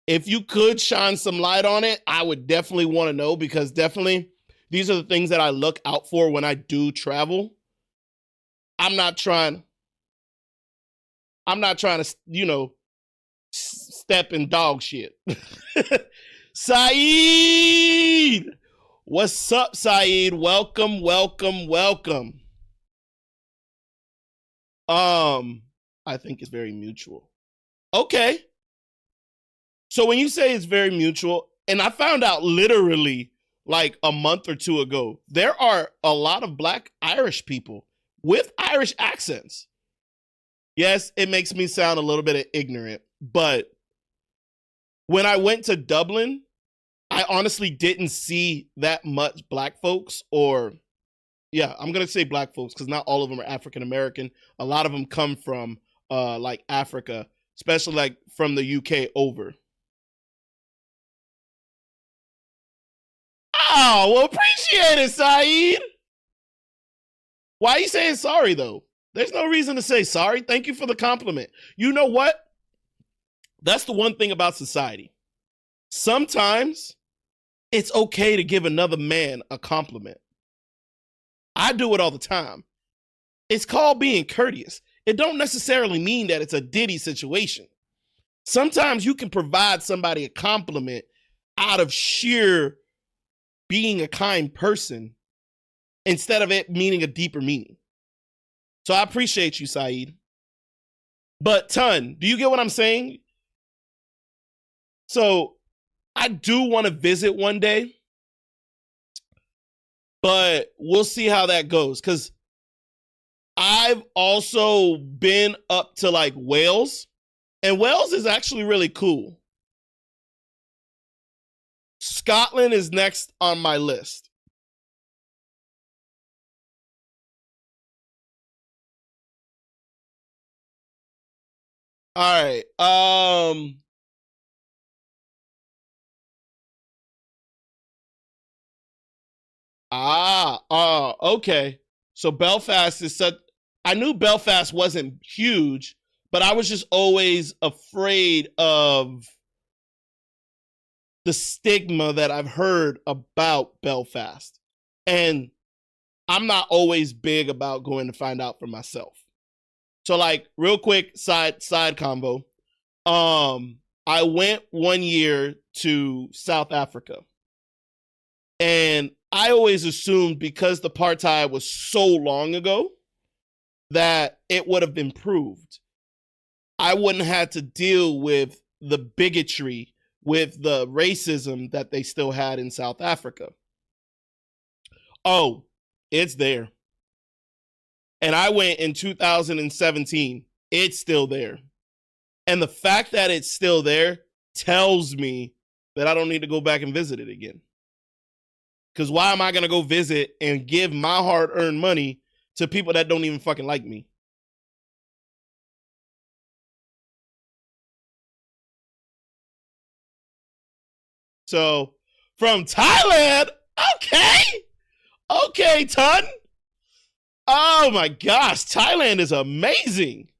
If you could shine some light on it, I would definitely want to know, because definitely these are the things that I look out for when I do travel. I'm not trying to, step in dog shit. Saeed! What's up, Saeed? Welcome, welcome, welcome. I think it's very mutual. Okay. So when you say it's very mutual, and I found out literally like a month or two ago, there are a lot of Black Irish people with Irish accents. Yes, it makes me sound a little bit ignorant, but when I went to Dublin, I honestly didn't see that much Black folks, or yeah, I'm going to say Black folks because not all of them are African American. A lot of them come from like Africa, especially like from the UK over. Oh, well, appreciate it, Saeed. Why are you saying sorry, though? There's no reason to say sorry. Thank you for the compliment. You know what? That's the one thing about society. Sometimes it's okay to give another man a compliment. I do it all the time. It's called being courteous. It don't necessarily mean that it's a Diddy situation. Sometimes you can provide somebody a compliment out of sheer being a kind person instead of it meaning a deeper meaning. So I appreciate you, Saeed. But Ton, do you get what I'm saying? So I do want to visit one day, but we'll see how that goes. Because I've also been up to like Wales, and Wales is actually really cool. Scotland is next on my list. All right. Okay. So Belfast is such. I knew Belfast wasn't huge, but I was just always afraid of the stigma that I've heard about Belfast. And I'm not always big about going to find out for myself. So like real quick side convo. I went 1 year to South Africa. And I always assumed because the apartheid was so long ago that it would have improved. I wouldn't have to deal with the bigotry, with the racism that they still had in South Africa. Oh, it's there. And I went in 2017. It's still there. And the fact that it's still there tells me that I don't need to go back and visit it again. Because why am I going to go visit and give my hard-earned money to people that don't even fucking like me? So, from Thailand, okay, Ton. Oh my gosh, Thailand is amazing.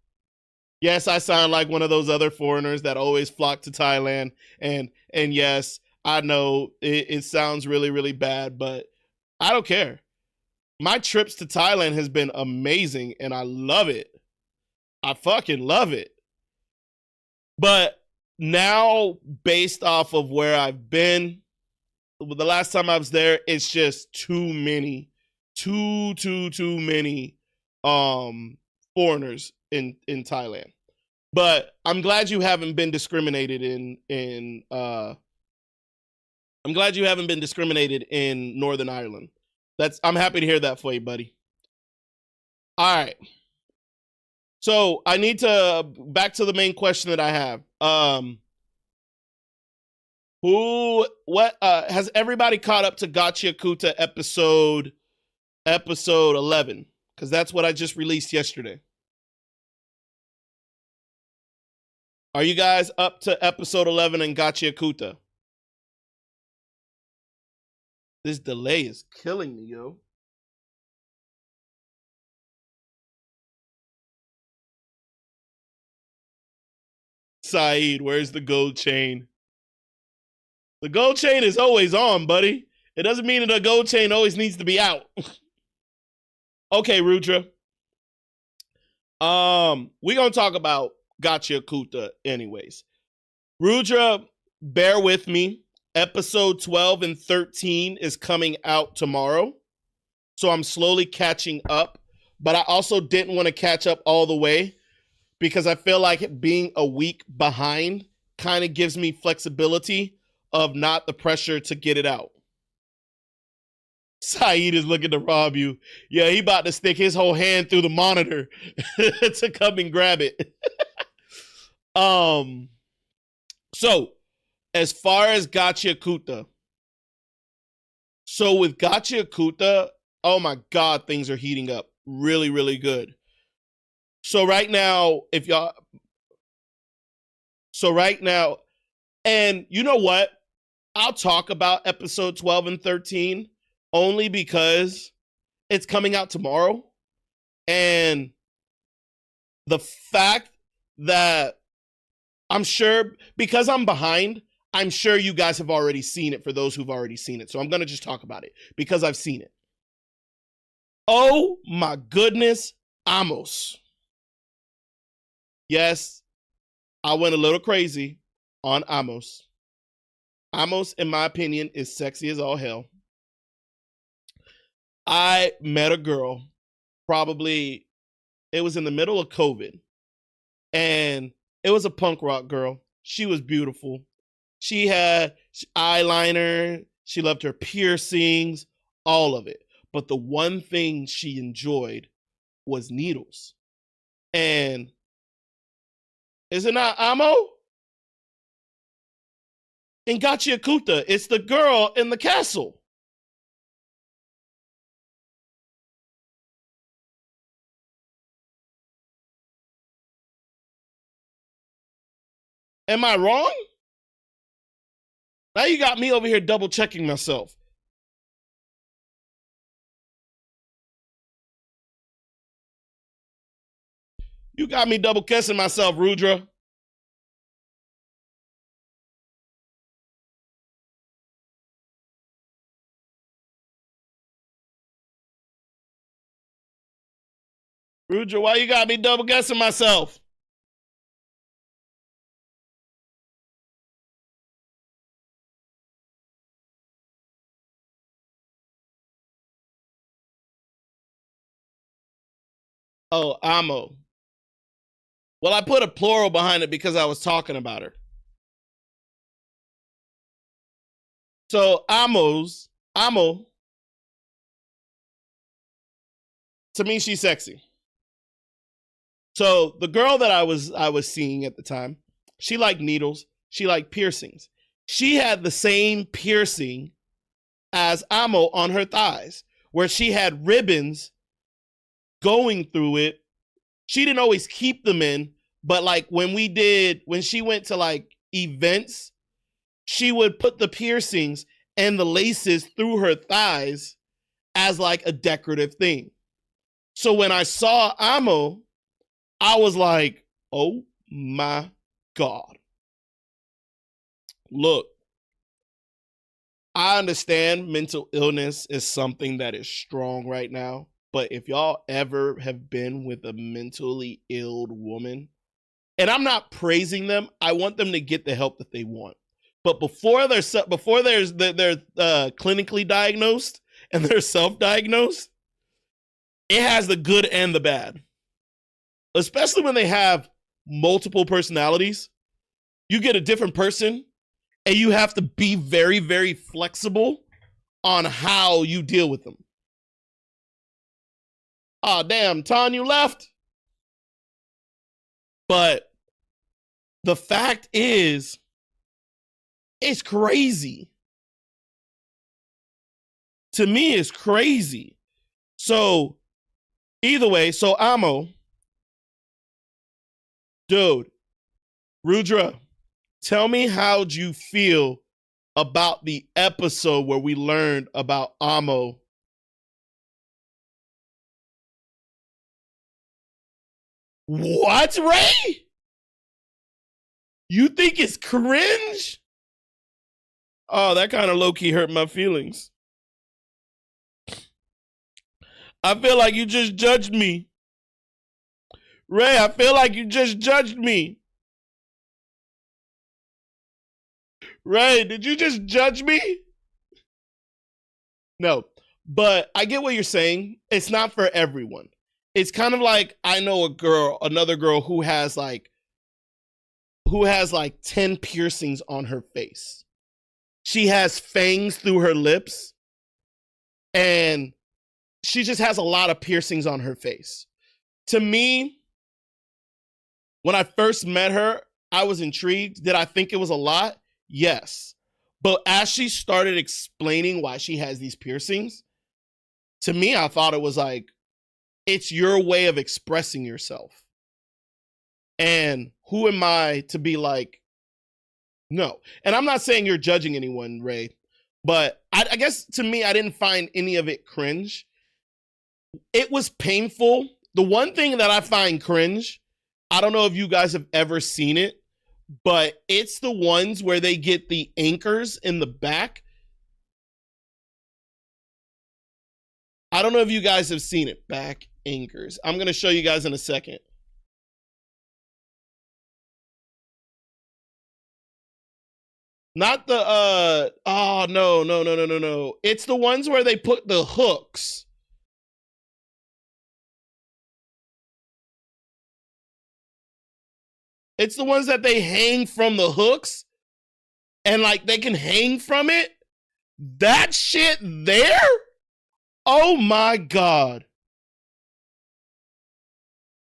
Yes, I sound like one of those other foreigners that always flock to Thailand, and yes, I know it sounds really, really bad, but I don't care. My trips to Thailand has been amazing, and I love it. I fucking love it. But now, based off of where I've been, the last time I was there, it's just too many foreigners in Thailand. But I'm glad you haven't been discriminated in I'm glad you haven't been discriminated in Northern Ireland. I'm happy to hear that for you, buddy. All right. So I need to back to the main question that I have. Has everybody caught up to Gachiakuta episode 11? Because that's what I just released yesterday. Are you guys up to episode 11 in Gachiakuta? This delay is killing me, yo. Saeed, where's the gold chain? The gold chain is always on, buddy. It doesn't mean that the gold chain always needs to be out. Okay, Rudra. We're gonna talk about Gachiakuta anyways. Rudra, bear with me. Episode 12 and 13 is coming out tomorrow. So I'm slowly catching up. But I also didn't want to catch up all the way because I feel like being a week behind kind of gives me flexibility of not the pressure to get it out. Saeed is looking to rob you. Yeah, he about to stick his whole hand through the monitor to come and grab it. So as far as Gachiakuta, so with Gachiakuta, oh my God, things are heating up really, really good. So right now, and you know what? I'll talk about episode 12 and 13 only because it's coming out tomorrow. And the fact that I'm sure, because I'm behind, I'm sure you guys have already seen it for those who've already seen it. So I'm going to just talk about it because I've seen it. Oh my goodness, Amos. Yes, I went a little crazy on Amos. Amos, in my opinion, is sexy as all hell. I met a girl, probably, it was in the middle of COVID, and it was a punk rock girl. She was beautiful. She had eyeliner. She loved her piercings, all of it. But the one thing she enjoyed was needles. And is it not Amo? In Gachiakuta, it's the girl in the castle. Am I wrong? Now you got me over here double checking myself. You got me double guessing myself, Rudra. Rudra, why you got me double guessing myself? Oh, Amo. Well, I put a plural behind it because I was talking about her. So Amo, to me, she's sexy. So the girl that I was seeing at the time, she liked needles. She liked piercings. She had the same piercing as Amo on her thighs, where she had ribbons going through it. She didn't always keep them in, but like when she went to like events, she would put the piercings and the laces through her thighs as like a decorative thing. So when I saw Amo, I was like, oh my God. Look, I understand mental illness is something that is strong right now, but if y'all ever have been with a mentally ill woman, and I'm not praising them, I want them to get the help that they want. But before they're clinically diagnosed and they're self-diagnosed, it has the good and the bad. Especially when they have multiple personalities. You get a different person and you have to be very, very flexible on how you deal with them. Oh, damn, Ton, you left? But the fact is, it's crazy. To me, it's crazy. So, either way, so Amo, dude, Rudra, tell me how'd you feel about the episode where we learned about Amo? What, Ray? You think it's cringe? Oh, that kind of low-key hurt my feelings. I feel like you just judged me. Ray, I feel like you just judged me. Ray, did you just judge me? No, but I get what you're saying. It's not for everyone. It's kind of like I know another girl who has like who has like 10 piercings on her face. She has fangs through her lips, and she just has a lot of piercings on her face. To me, when I first met her, I was intrigued. Did I think it was a lot? Yes. But as she started explaining why she has these piercings, to me, I thought it was like, it's your way of expressing yourself. And who am I to be like, no. And I'm not saying you're judging anyone, Ray, but I guess to me, I didn't find any of it cringe. It was painful. The one thing that I find cringe, I don't know if you guys have ever seen it, but it's the ones where they get the anchors in the back. I don't know if you guys have seen it. Back anchors. I'm going to show you guys in a second. Not the, oh, no. It's the ones where they put the hooks. It's the ones that they hang from the hooks and like they can hang from it. That shit there? Oh my God.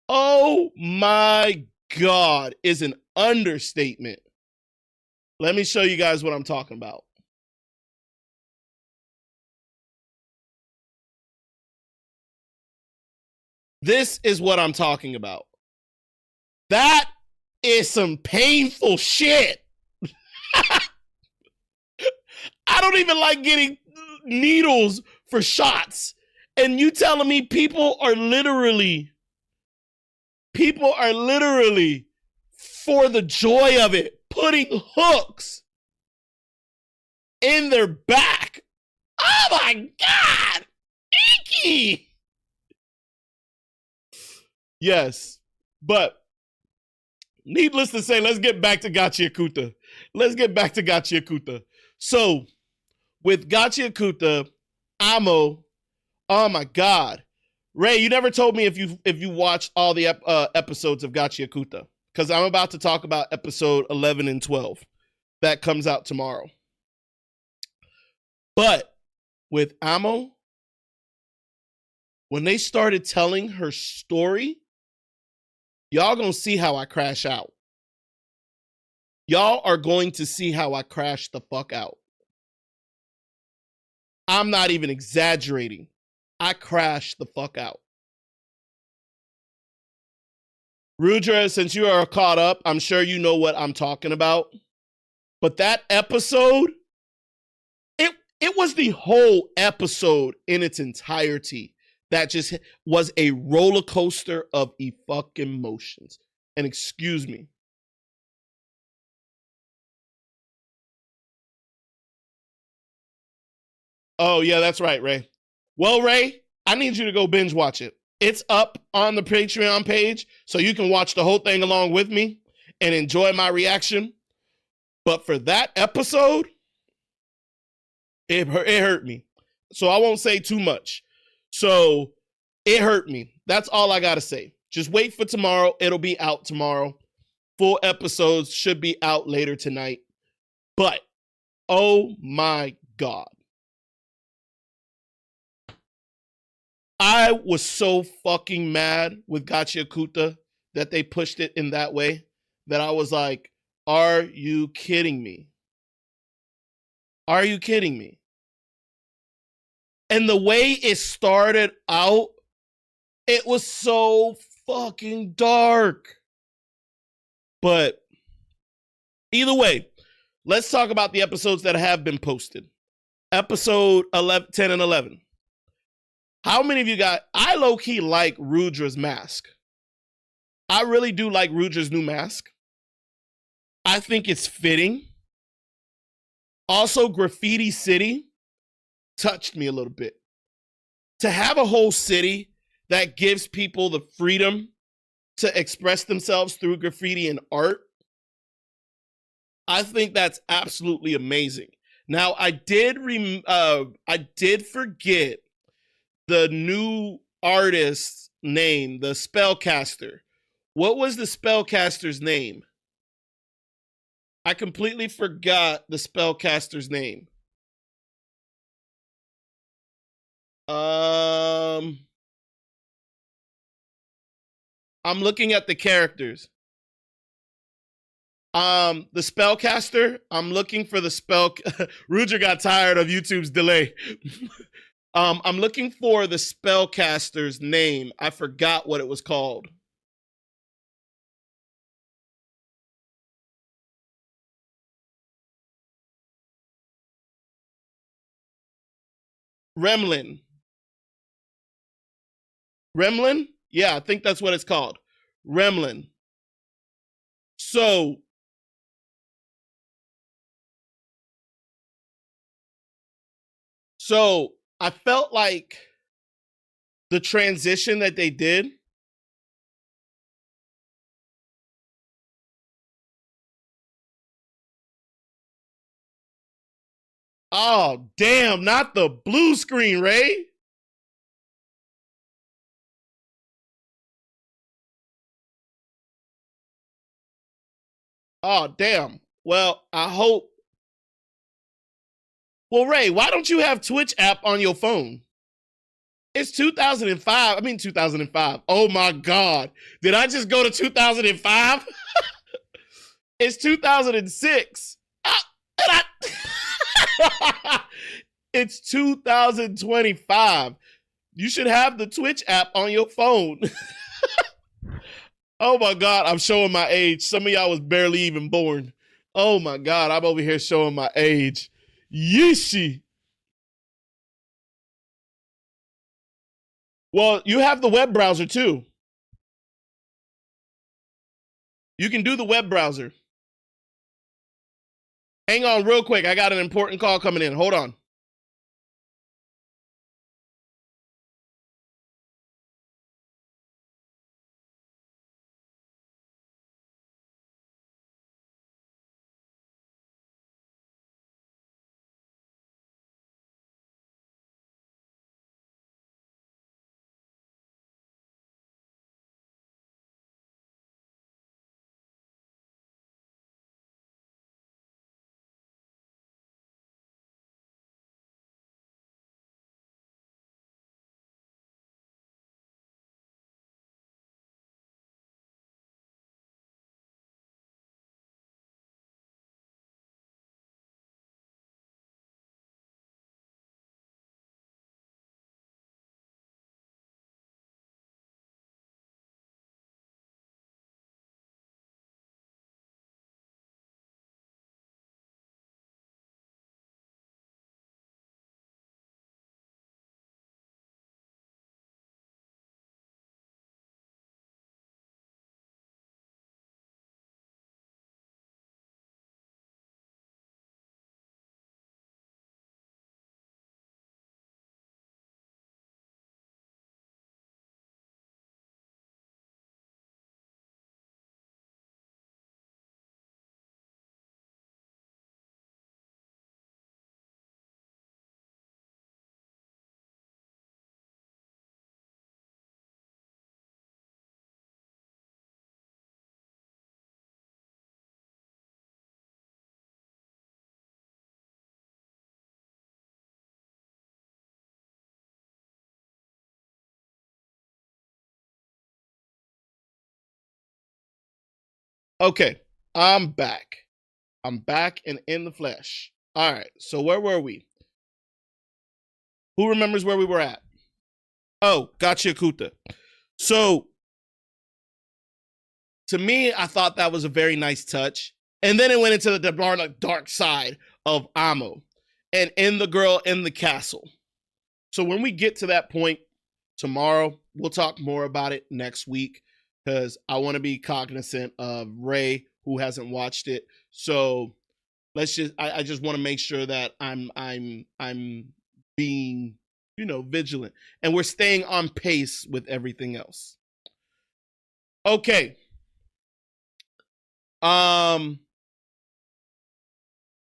Oh my God is an understatement. Let me show you guys what I'm talking about. This is what I'm talking about. That is some painful shit. I don't even like getting needles for shots. And you telling me people are literally, for the joy of it, putting hooks in their back. Oh my God. Icky. Yes. But needless to say, let's get back to Gachiakuta. So, with Gachiakuta, Amo, oh my God. Ray, you never told me if you watched all the episodes of Gachiakuta, because I'm about to talk about episode 11 and 12. That comes out tomorrow. But with Amo, when they started telling her story, y'all gonna see how I crash out. Y'all are going to see how I crash the fuck out. I'm not even exaggerating. I crashed the fuck out. Rudra, since you are caught up, I'm sure you know what I'm talking about. But that episode, it was the whole episode in its entirety that just was a roller coaster of fucking emotions. And excuse me. Oh, yeah, that's right, Ray. Well, Ray, I need you to go binge watch it. It's up on the Patreon page, so you can watch the whole thing along with me and enjoy my reaction. But for that episode, it hurt me. So I won't say too much. So it hurt me. That's all I got to say. Just wait for tomorrow. It'll be out tomorrow. Full episodes should be out later tonight. But, oh my God. I was so fucking mad with Gachiakuta that they pushed it in that way that I was like, are you kidding me? Are you kidding me? And the way it started out, it was so fucking dark. But either way, let's talk about the episodes that have been posted. Episode 11, 10 and 11. How many of you I low-key like Rudra's mask. I really do like Rudra's new mask. I think it's fitting. Also, Graffiti City touched me a little bit. To have a whole city that gives people the freedom to express themselves through graffiti and art, I think that's absolutely amazing. Now, I did forget the new artist's name, the spellcaster. What was the spellcaster's name? I completely forgot the spellcaster's name. I'm looking at the characters. The spellcaster. I'm looking for the spell. Ruger got tired of YouTube's delay. I'm looking for the spellcaster's name. I forgot what it was called. Remlin. Remlin? Yeah, I think that's what it's called. Remlin. So I felt like the transition that they did. Oh, damn, not the blue screen, Ray. Oh, damn. Well, I hope. Well, Ray, why don't you have Twitch app on your phone? It's 2005. I mean, 2005. Oh my God. Did I just go to 2005? It's 2006. It's 2025. You should have the Twitch app on your phone. Oh my God, I'm showing my age. Some of y'all was barely even born. Oh my God, I'm over here showing my age. Yeeshi. Well, you have the web browser too. You can do the web browser. Hang on real quick. I got an important call coming in. Hold on. Okay, I'm back. I'm back and in the flesh. All right, so where were we? Who remembers where we were at? Oh, Gachiakuta. So, to me, I thought that was a very nice touch. And then it went into the dark side of Amo and in the girl in the castle. So when we get to that point tomorrow, we'll talk more about it next week because I want to be cognizant of Ray who hasn't watched it. So I just want to make sure that I'm being, vigilant and we're staying on pace with everything else. Okay.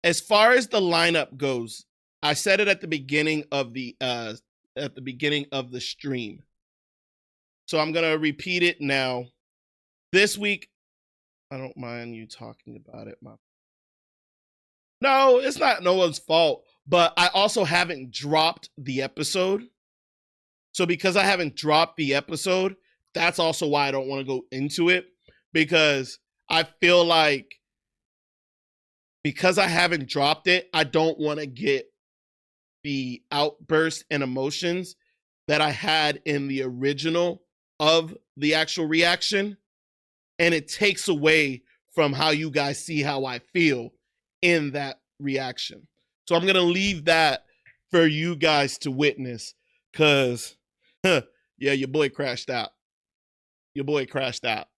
As far as the lineup goes, I said it at the beginning of the stream. So I'm gonna repeat it now. This week, I don't mind you talking about it, No, it's not no one's fault, but I also haven't dropped the episode. So because I haven't dropped the episode, that's also why I don't want to go into it, because I feel like because I haven't dropped it, I don't want to get the outburst and emotions that I had in the original of the actual reaction. And it takes away from how you guys see how I feel in that reaction. So I'm going to leave that for you guys to witness, because, yeah, your boy crashed out. Your boy crashed out.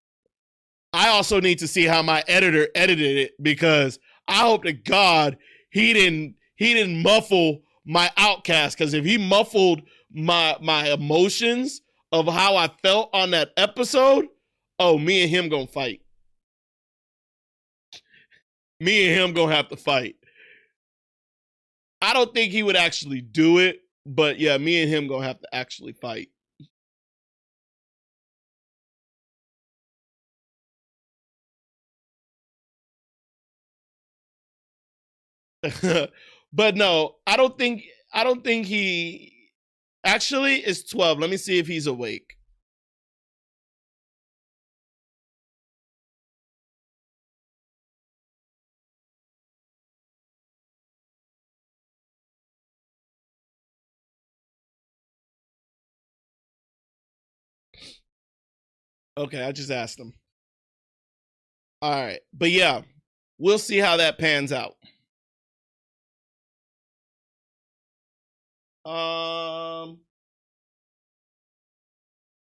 I also need to see how my editor edited it, because I hope to God he didn't muffle my outcast, because if he muffled my emotions of how I felt on that episode, oh, me and him gonna fight. Me and him gonna have to fight. I don't think he would actually do it, but yeah, me and him gonna have to actually fight. But no, I don't think he actually is 12. Let me see if he's awake. Okay, I just asked him. All right. But yeah, we'll see how that pans out. Um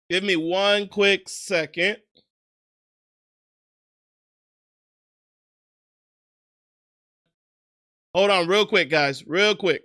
Give me one quick second. Hold on real quick, guys. Real quick.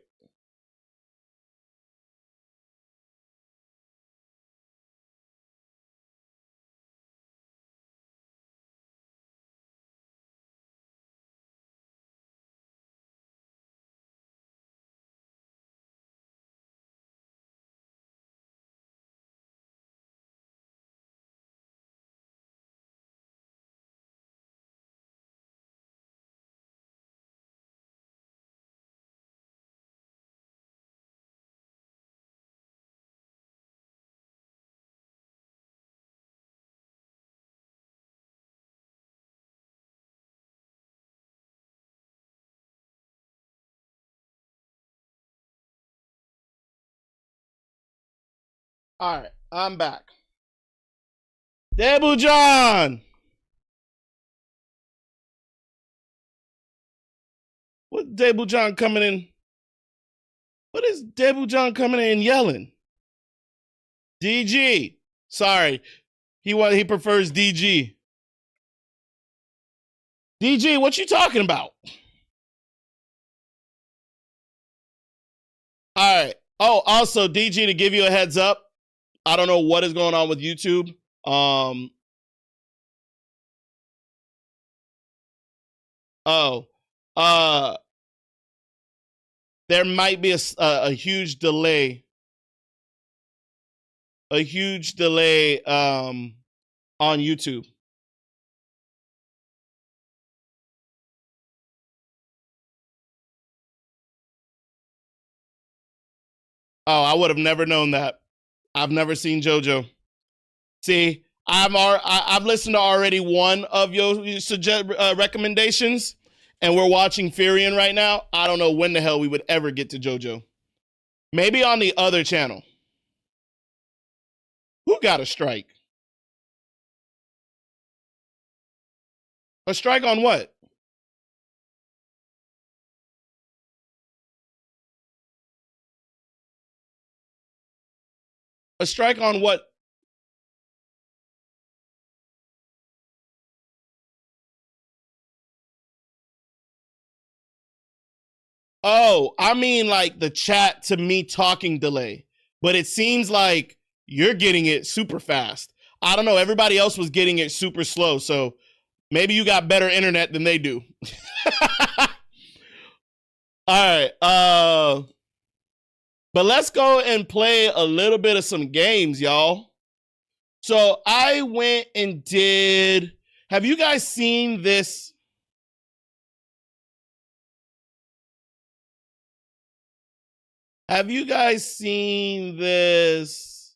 All right, I'm back. Debu John. What Debu John coming in? What is Debu John coming in yelling? DG. Sorry. He prefers DG. DG, what you talking about? All right. Oh, also DG, to give you a heads up, I don't know what is going on with YouTube. Oh, uh, there might be a huge delay, on YouTube. Oh, I would have never known that. I've never seen JoJo. See, I've listened to already one of your recommendations, and we're watching Furion right now. I don't know when the hell we would ever get to JoJo. Maybe on the other channel. Who got a strike? A strike on what? A strike on what? Oh, I mean like the chat to me talking delay. But it seems like you're getting it super fast. I don't know. Everybody else was getting it super slow. So maybe you got better internet than they do. All right. But let's go and play a little bit of some games, y'all. So I went and did. Have you guys seen this? Have you guys seen this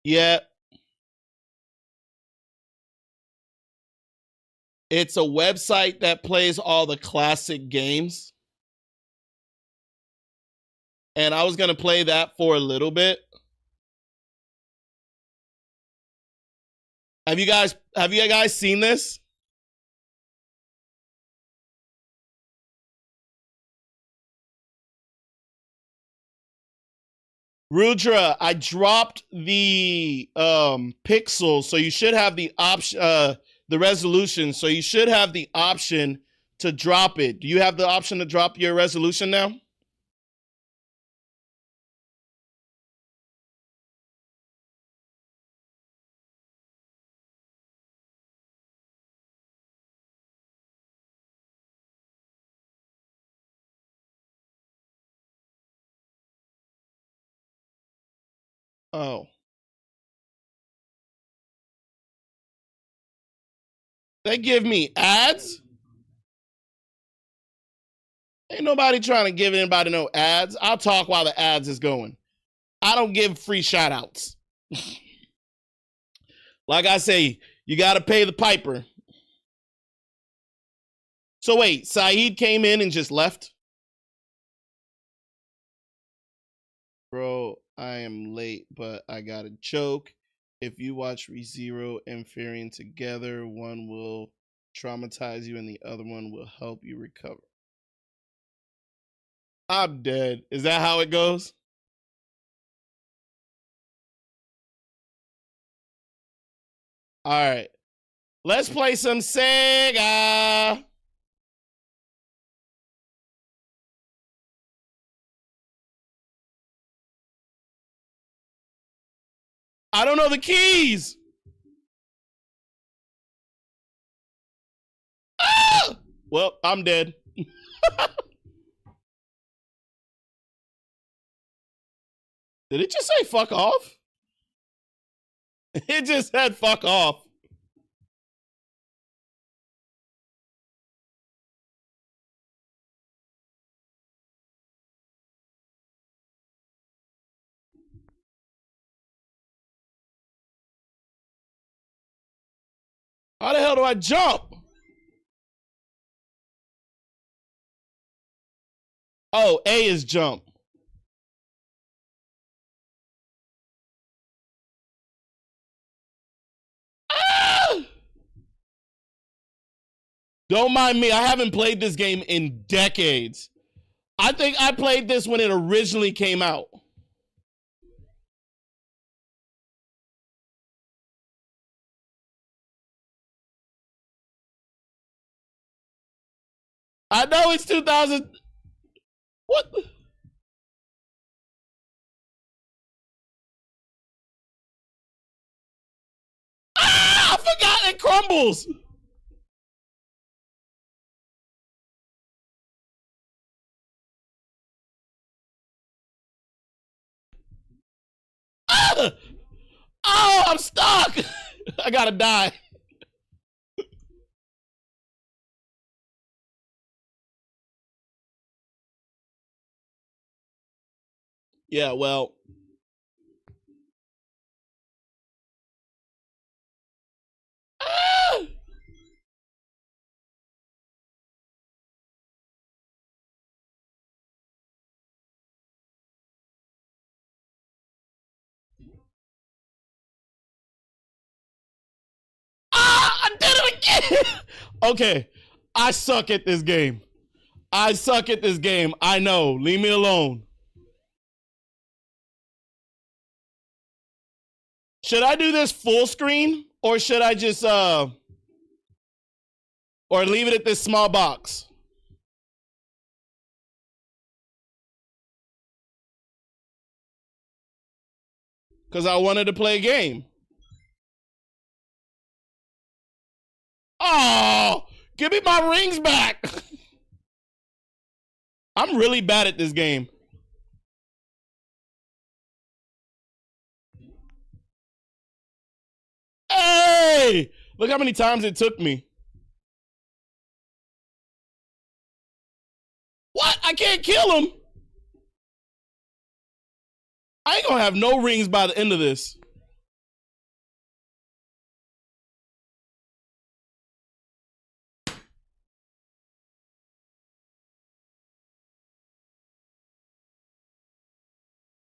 yet? It's a website that plays all the classic games. And I was going to play that for a little bit. Have you guys seen this? Rudra, I dropped the pixels, so you should have the option, the resolution, so you should have the option to drop it. Do you have the option to drop your resolution now? Oh. They give me ads? Ain't nobody trying to give anybody no ads. I'll talk while the ads is going. I don't give free shout outs. Like I say, you got to pay the piper. So wait, Saeed came in and just left? Bro, I am late, but I got a joke. If you watch ReZero and Farian together, one will traumatize you and the other one will help you recover. I'm dead. Is that how it goes? All right. Let's play some Sega. I don't know the keys. Ah! Well, I'm dead. Did it just say fuck off? It just said fuck off. How the hell do I jump? Oh, A is jump. Ah! Don't mind me. I haven't played this game in decades. I think I played this when it originally came out. I know it's 2000. What? Ah! I forgot it crumbles. Ah! Oh, I'm stuck. I gotta die. Yeah, well. Ah! Ah! I did it again. Okay, I suck at this game. I suck at this game. I know. Leave me alone. Should I do this full screen or should I just or leave it at this small box? Cuz I wanted to play a game. Oh, give me my rings back. I'm really bad at this game. Hey, look how many times it took me. What? I can't kill him. I ain't gonna have no rings by the end of this.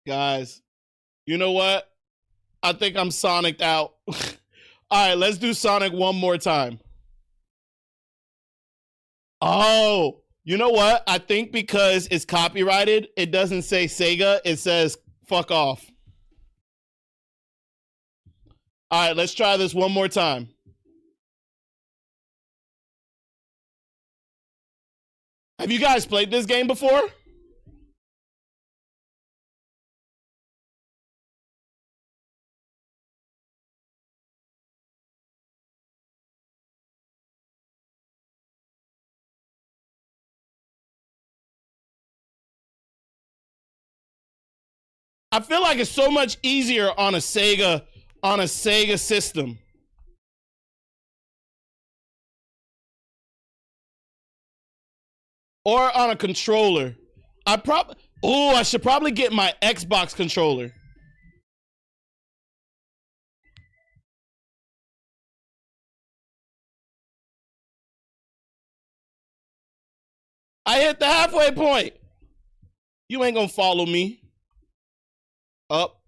Guys, you know what? I think I'm Sonic out. All right, let's do Sonic one more time. Oh, you know what? I think because it's copyrighted, it doesn't say Sega, it says fuck off. All right, let's try this one more time. Have you guys played this game before? I feel like it's so much easier on a Sega system. Or on a controller. I should probably get my Xbox controller. I hit the halfway point. You ain't gonna follow me. Up.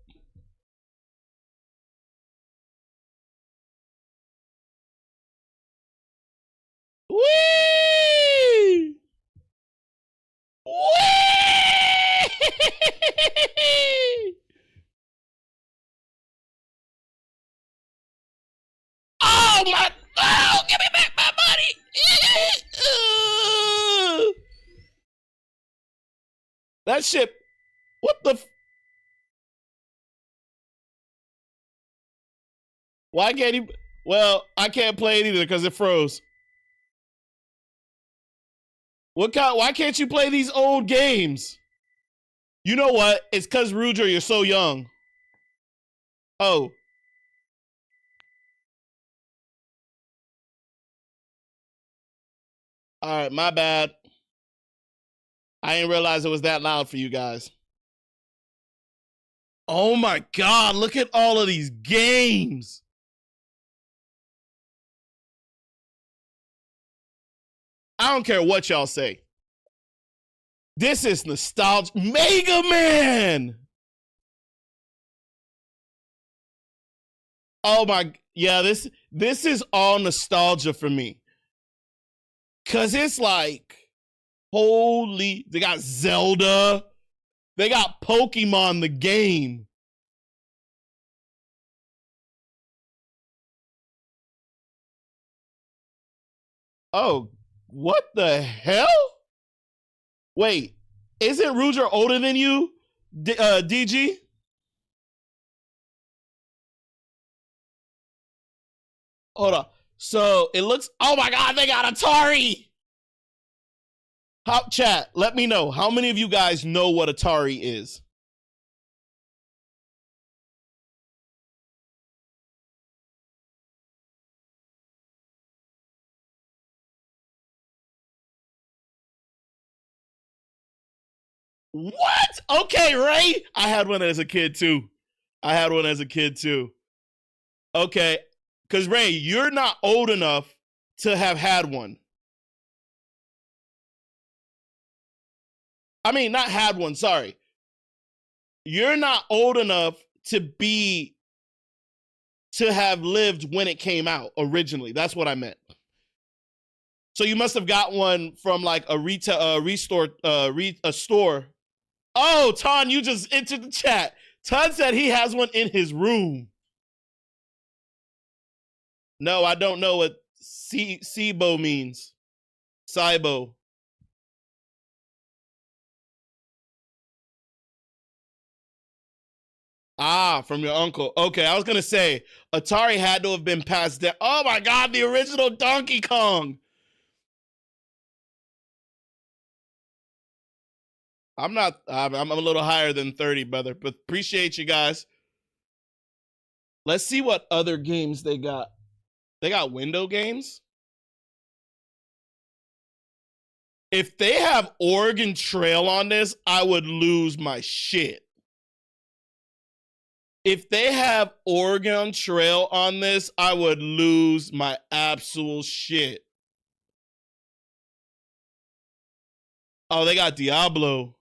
Whee! Whee! Oh my! Oh, give me back my money! That shit. What the? Why can't he? Well, I can't play it either because it froze. Why can't you play these old games? You know what? It's because Ruger, you're so young. Oh. All right, my bad. I didn't realize it was that loud for you guys. Oh my God, look at all of these games. I don't care what y'all say. This is nostalgia. Mega Man! Oh my, yeah, this is all nostalgia for me. Cause it's like, holy, they got Zelda. They got Pokemon the game. Oh, what the hell? Wait, isn't Ruger older than you, DG? Hold on. So it looks, oh my God, they got Atari. Chat, let me know. How many of you guys know what Atari is? What? Okay, Ray. I had one as a kid too. Okay. Because Ray, you're not old enough to have had one. I mean, not had one, sorry. You're not old enough to have lived when it came out originally. That's what I meant. So you must have got one from like a store. Oh, Ton, you just entered the chat. Ton said he has one in his room. No, I don't know what SIBO means. SIBO. Ah, from your uncle. Okay, I was going to say, Atari had to have been passed down. Oh my God, the original Donkey Kong. I'm a little higher than 30, brother, but appreciate you guys. Let's see what other games they got. They got window games. If they have Oregon Trail on this, I would lose my shit. If they have Oregon Trail on this, I would lose my absolute shit. Oh, they got Diablo.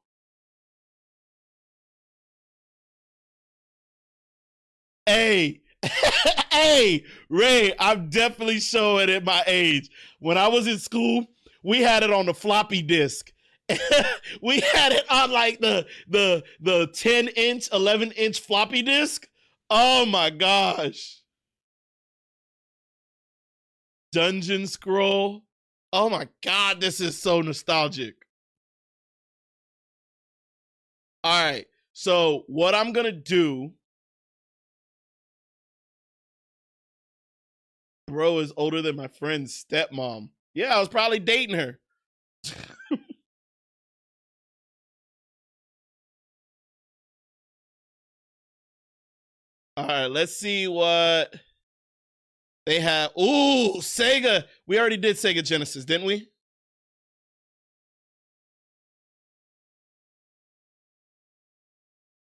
Hey, hey, Ray, I'm definitely showing at my age. When I was in school, we had it on the floppy disk. We had it on like the 10-inch, 11-inch floppy disk. Oh my gosh. Dungeon Scroll. Oh my god, this is so nostalgic. All right. So what I'm gonna do, bro, is older than my friend's stepmom. Yeah, I was probably dating her. All right, let's see what they have. Ooh, Sega. We already did Sega Genesis, didn't we?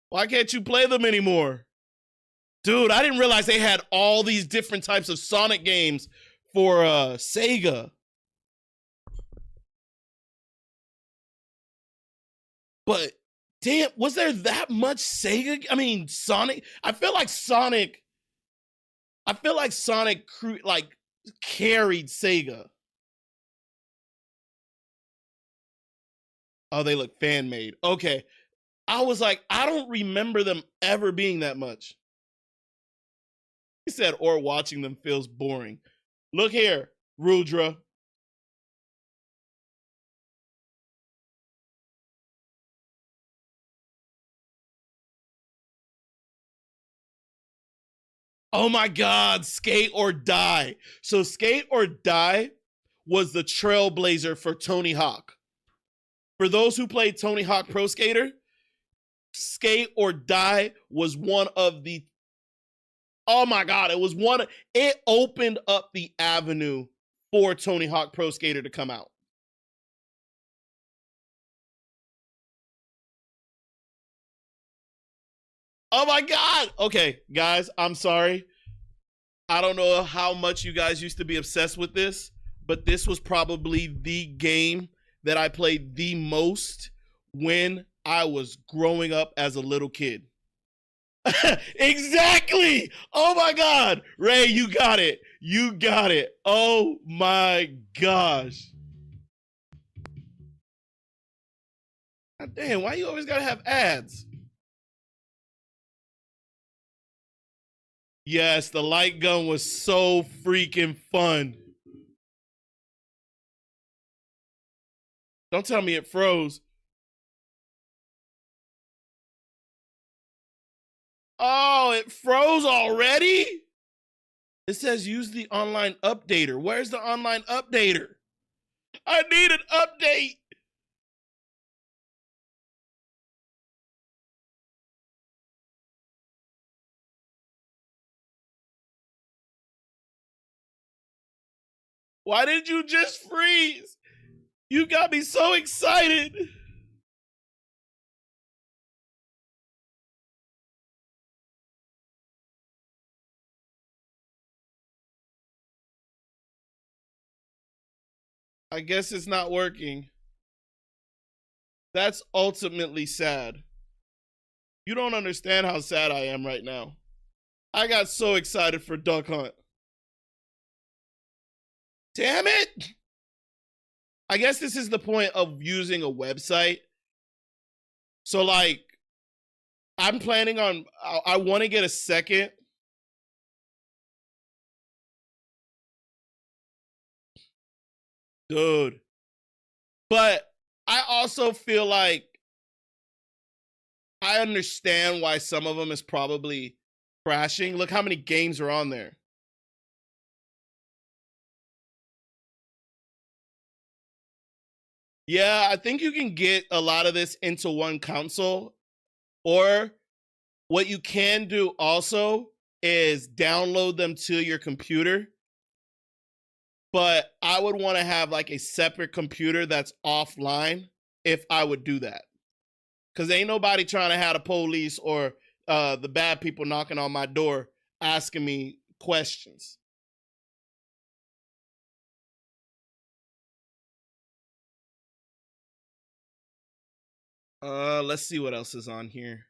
Why can't you play them anymore? Dude, I didn't realize they had all these different types of Sonic games for Sega. But damn, was there that much Sega? I mean, Sonic. I feel like Sonic like carried Sega. Oh, they look fan made. Okay. I was like, I don't remember them ever being that much. He said, or watching them feels boring. Look here, Rudra. Oh my God, Skate or Die. So Skate or Die was the trailblazer for Tony Hawk. For those who played Tony Hawk Pro Skater, Skate or Die was one of the, oh my God, it opened up the avenue for Tony Hawk Pro Skater to come out. Oh my God. Okay, guys, I'm sorry. I don't know how much you guys used to be obsessed with this, but this was probably the game that I played the most when I was growing up as a little kid. Exactly. Oh my God. Ray, you got it. You got it. Oh my gosh. God damn, why you always gotta have ads? Yes, the light gun was so freaking fun. Don't tell me it froze. Oh, it froze already? It says use the online updater. Where's the online updater? I need an update. Why did you just freeze? You got me so excited. I guess it's not working. That's ultimately sad. You don't understand how sad I am right now. I got so excited for Duck Hunt. Damn it! I guess this is the point of using a website. So, like, I'm planning on, I want to get a second. Dude. But I also feel like I understand why some of them is probably crashing. Look how many games are on there. Yeah, I think you can get a lot of this into one console. Or what you can do also is download them to your computer. But I would want to have like a separate computer that's offline if I would do that. Because ain't nobody trying to have the police or the bad people knocking on my door asking me questions. Let's see what else is on here.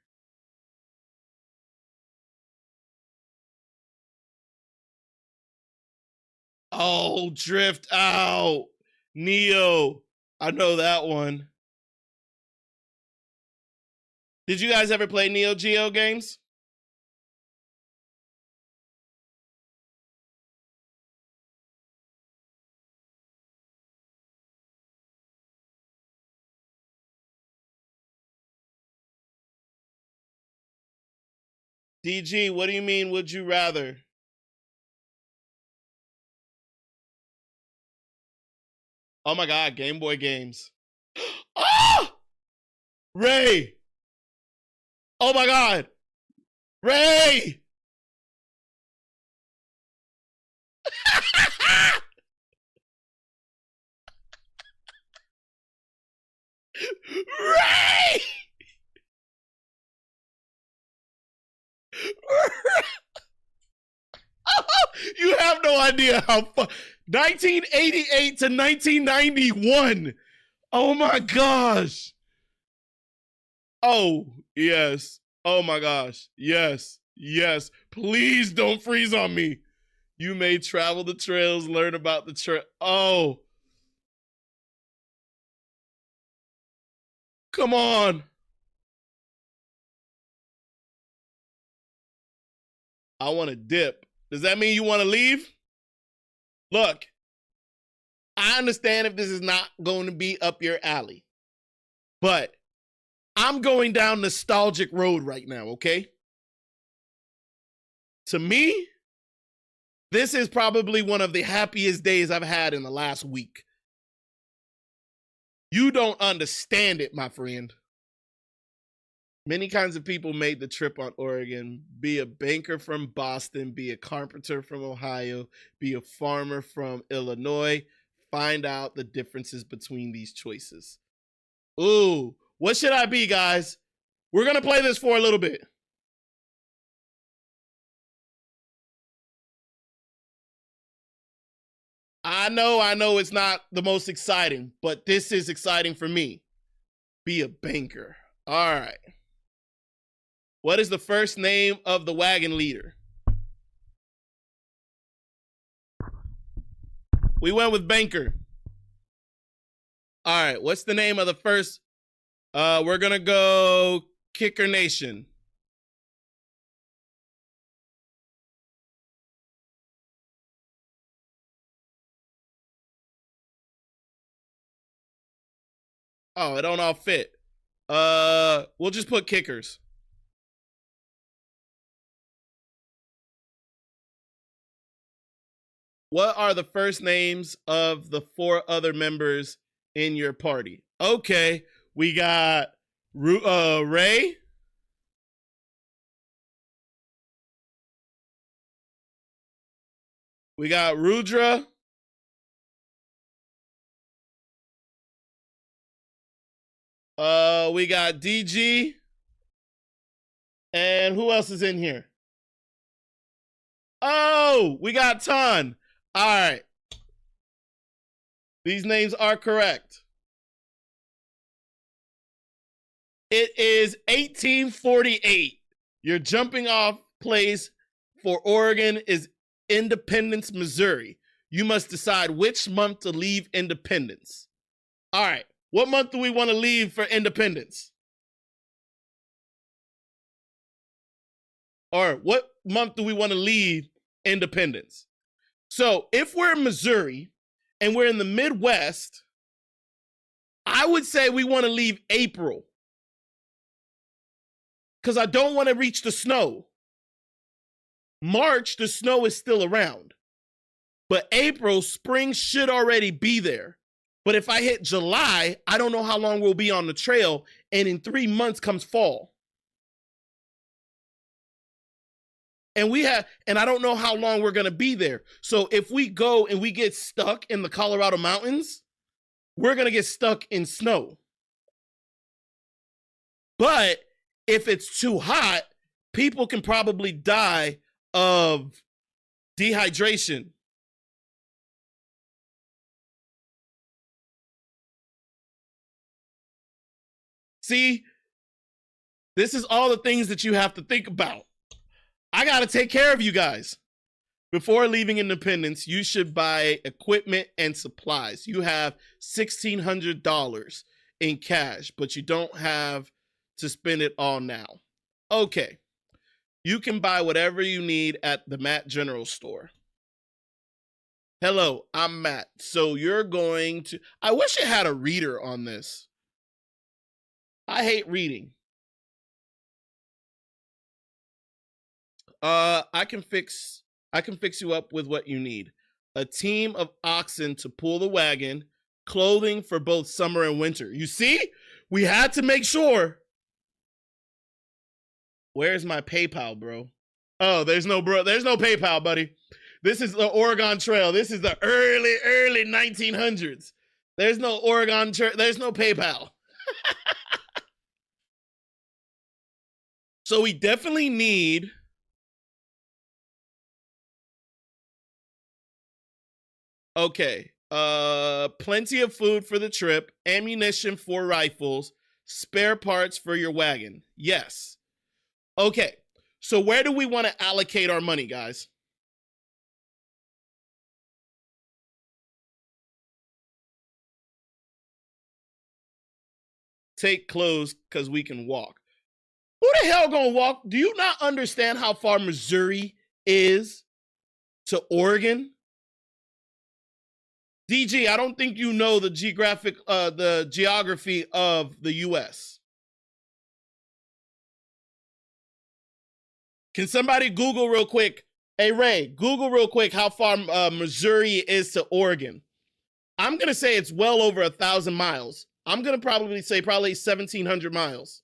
Oh, Drift Out. Neo. I know that one. Did you guys ever play Neo Geo games? DG, what do you mean, would you rather? Oh my God, Game Boy games. Ah! Ray! Oh my God! Ray! Ray! You have no idea how 1988 to 1991. Oh my gosh. Oh, yes. Oh my gosh. Yes. Yes. Please don't freeze on me. You may travel the trails, learn about the trail. Oh. Come on. I want to dip. Does that mean you want to leave? Look, I understand if this is not going to be up your alley, but I'm going down nostalgic road right now, okay? To me, this is probably one of the happiest days I've had in the last week. You don't understand it, my friend. Many kinds of people made the trip on Oregon. Be a banker from Boston, be a carpenter from Ohio, be a farmer from Illinois. Find out the differences between these choices. Ooh, what should I be, guys? We're going to play this for a little bit. I know it's not the most exciting, but this is exciting for me. Be a banker. All right. What is the first name of the wagon leader? We went with banker. All right. What's the name of the first? We're going to go Kicker Nation. Oh, it don't all fit. We'll just put kickers. What are the first names of the 4 other members in your party? Okay, we got Ray. We got Rudra. We got DG. And who else is in here? Oh, we got Ton. All right. These names are correct. It is 1848. Your jumping off place for Oregon is Independence, Missouri. You must decide which month to leave Independence. All right. What month do we want to leave for Independence? Or what month do we want to leave Independence? So if we're in Missouri and we're in the Midwest, I would say we want to leave April. Because I don't want to reach the snow. March, the snow is still around. But April, spring should already be there. But if I hit July, I don't know how long we'll be on the trail. And in 3 months comes fall. And I don't know how long we're going to be there. So if we go and we get stuck in the Colorado mountains, we're going to get stuck in snow. But if it's too hot, people can probably die of dehydration. See, this is all the things that you have to think about. I got to take care of you guys. Before leaving Independence, you should buy equipment and supplies. You have $1,600 in cash, but you don't have to spend it all now. Okay. You can buy whatever you need at the Matt General Store. Hello, I'm Matt. So you're going to... I wish it had a reader on this. I hate reading. I can fix you up with what you need. A team of oxen to pull the wagon, clothing for both summer and winter. You see? We had to make sure. Where's my PayPal, bro? Oh, there's no PayPal, buddy. This is the Oregon Trail. This is the early 1900s. There's no Oregon Trail. There's no PayPal. So we definitely need... Okay, plenty of food for the trip, ammunition for rifles, spare parts for your wagon. Yes. Okay, so where do we want to allocate our money, guys? Take clothes because we can walk. Who the hell gonna walk? Do you not understand how far Missouri is to Oregon? DG, I don't think you know the geography of the U.S. Can somebody Google real quick? Hey, Ray, Google real quick how far Missouri is to Oregon. I'm going to say it's well over 1,000 miles. I'm going to probably say 1,700 miles.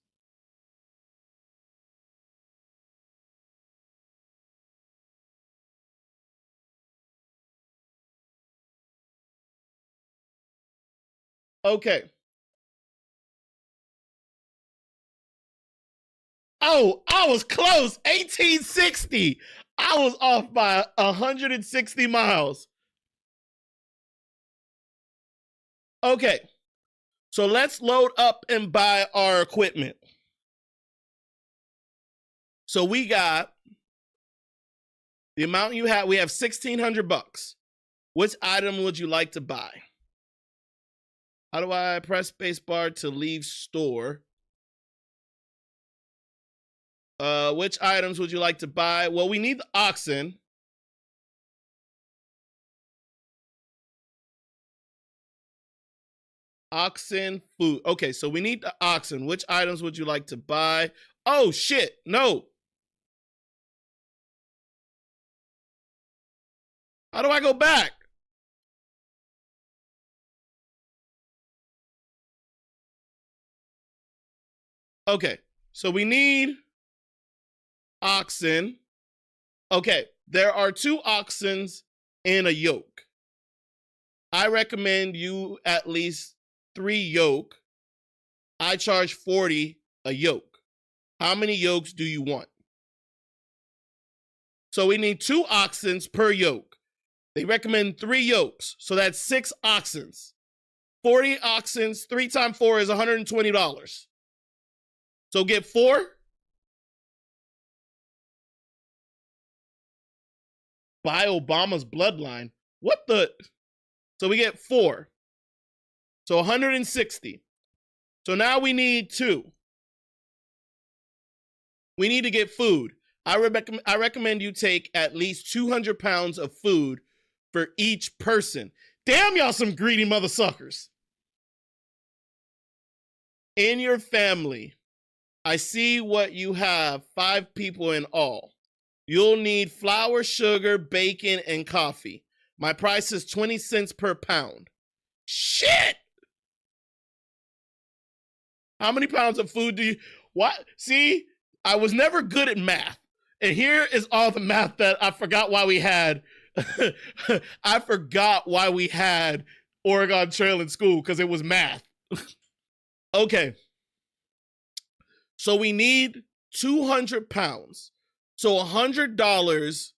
Okay. Oh, I was close. 1860. I was off by 160 miles. Okay. So let's load up and buy our equipment. So we got the amount you have. We have $1,600. Which item would you like to buy? How do I press spacebar to leave store? Which items would you like to buy? Well, we need the oxen. Oxen, food. Okay, so we need the oxen. Which items would you like to buy? Oh, shit. No. How do I go back? Okay, so we need oxen. Okay, there are 2 oxens in a yoke. I recommend you at least 3 yoke. I charge 40 a yoke. How many yokes do you want? So we need 2 oxens per yoke. They recommend 3 yokes, so that's 6 oxens. 40 oxens, 3 times 4 is $120. So get 4. Buy Obama's bloodline. What the? So we get 4. So 160. So now we need 2. We need to get food. I recommend you take at least 200 pounds of food for each person. Damn, y'all some greedy mother suckers. In your family, I see what you have, 5 people in all. You'll need flour, sugar, bacon, and coffee. My price is 20 cents per pound. Shit! How many pounds of food do you... What? See, I was never good at math. And here is all the math that I forgot why we had. I forgot why we had Oregon Trail in school, because it was math. Okay. So we need 200 pounds. So $100.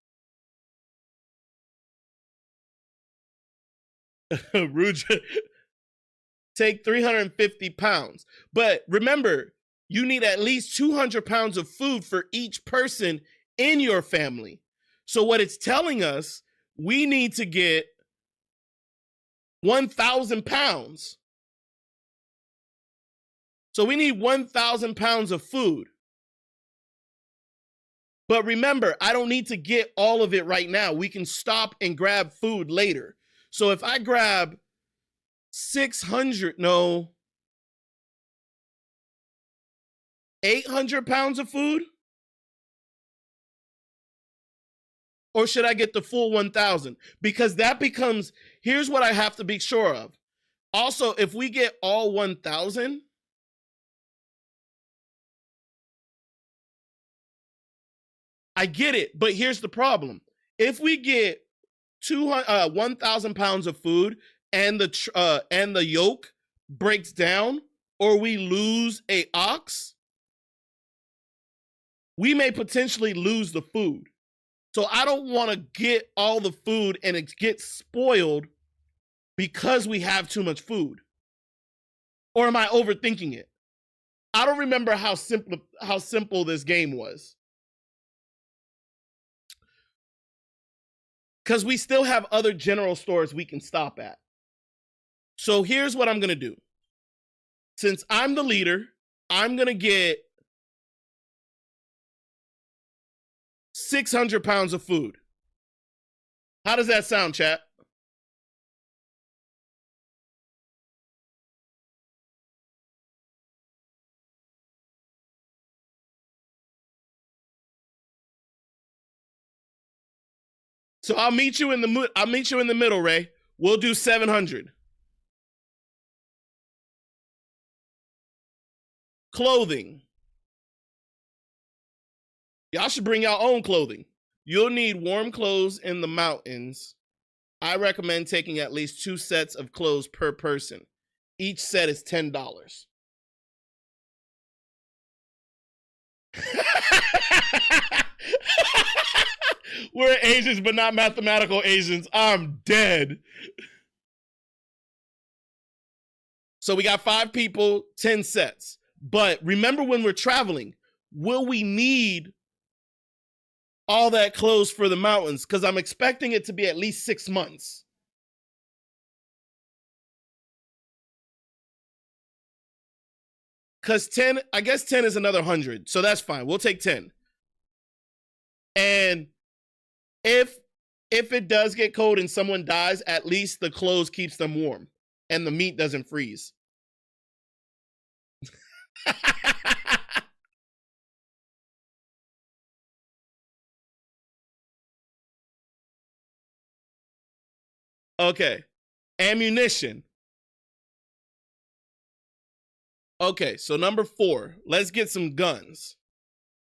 Ruja, take 350 pounds. But remember, you need at least 200 pounds of food for each person in your family. So what it's telling us, we need to get 1,000 pounds. So we need 1,000 pounds of food. But remember, I don't need to get all of it right now. We can stop and grab food later. So if I grab 800 pounds of food, or should I get the full 1,000? Because that becomes, here's what I have to be sure of. Also, if we get all 1,000, I get it, but here's the problem. If we get 1,000 pounds of food and the yolk breaks down, or we lose a ox, we may potentially lose the food. So I don't want to get all the food and it gets spoiled because we have too much food. Or am I overthinking it? I don't remember how simple this game was. Because we still have other general stores we can stop at. So here's what I'm going to do. Since I'm the leader, I'm going to get 600 pounds of food. How does that sound, chat? So I'll meet you in the middle, Ray. We'll do 700. Clothing. Y'all should bring your own clothing. You'll need warm clothes in the mountains. I recommend taking at least 2 sets of clothes per person. Each set is $10. We're Asians, but not mathematical Asians. I'm dead. So we got 5 people, 10 sets. But remember, when we're traveling, will we need all that clothes for the mountains? Because I'm expecting it to be at least 6 months. Because 10, I guess 10 is another 100. So that's fine. We'll take 10. And if it does get cold and someone dies, at least the clothes keeps them warm and the meat doesn't freeze. Okay. Ammunition. Okay, so number 4, let's get some guns.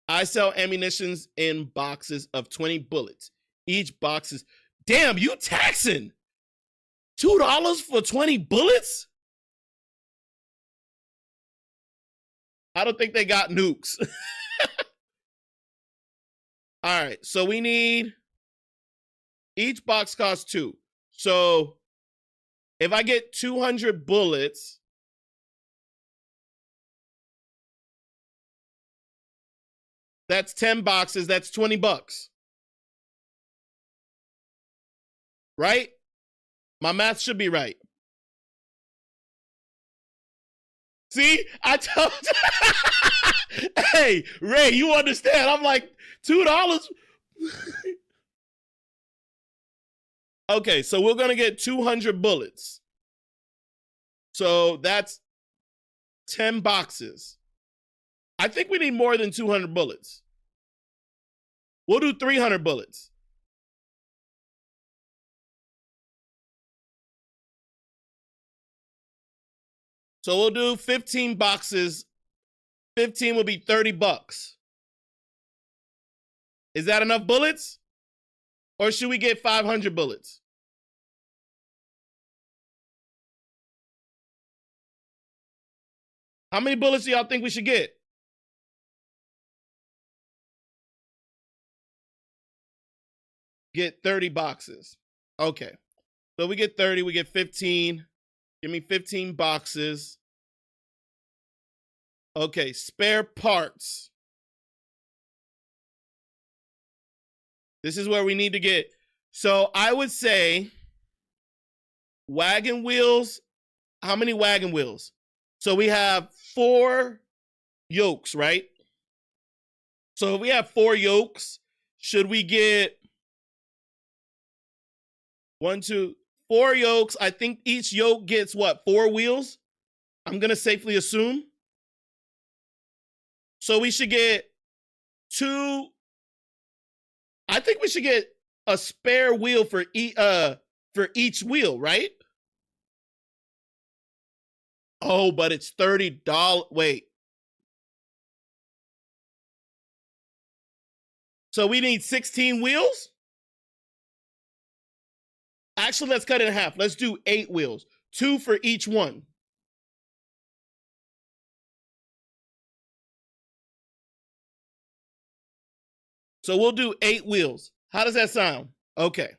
I sell ammunitions in boxes of 20 bullets. Each box is, damn, you taxing $2 for 20 bullets? I don't think they got nukes. All right, so we need, each box costs 2. So if I get 200 bullets, that's 10 boxes, that's $20. Right? My math should be right. See, I told you. Hey, Ray, you understand? I'm like, $2. Okay, so we're going to get 200 bullets. So that's 10 boxes. I think we need more than 200 bullets. We'll do 300 bullets. So we'll do 15 boxes. 15 will be $30. Is that enough bullets? Or should we get 500 bullets? How many bullets do y'all think we should get? get 30 boxes. Okay. So we get 30, we get 15. Give me 15 boxes. Okay, spare parts. This is where we need to get. So I would say wagon wheels. How many wagon wheels? So we have 4 yokes, right? So if we have 4 yokes, should we get 1, 2, 4 yokes? I think each yoke gets what? 4 wheels? I'm going to safely assume. So we should get 2. I think we should get a spare wheel for each wheel, right? Oh, but it's $30. Wait. So we need 16 wheels? Actually, let's cut it in half. Let's do 8 wheels. 2 for each one. So we'll do 8 wheels. How does that sound? Okay.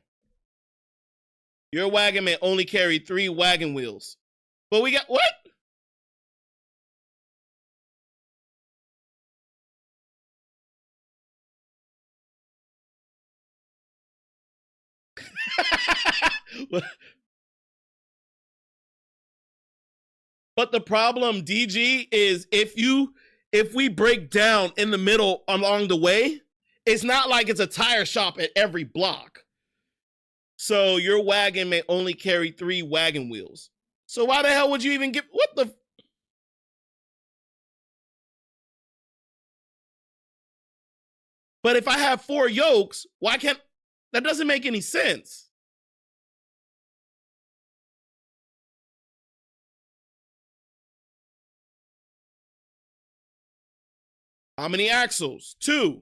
Your wagon may only carry 3 wagon wheels. But we got what? But the problem, DG, is if we break down in the middle along the way, it's not like it's a tire shop at every block. So your wagon may only carry 3 wagon wheels. So why the hell would you even get, what the? But if I have 4 yokes, why can't, that doesn't make any sense. How many axles? 2.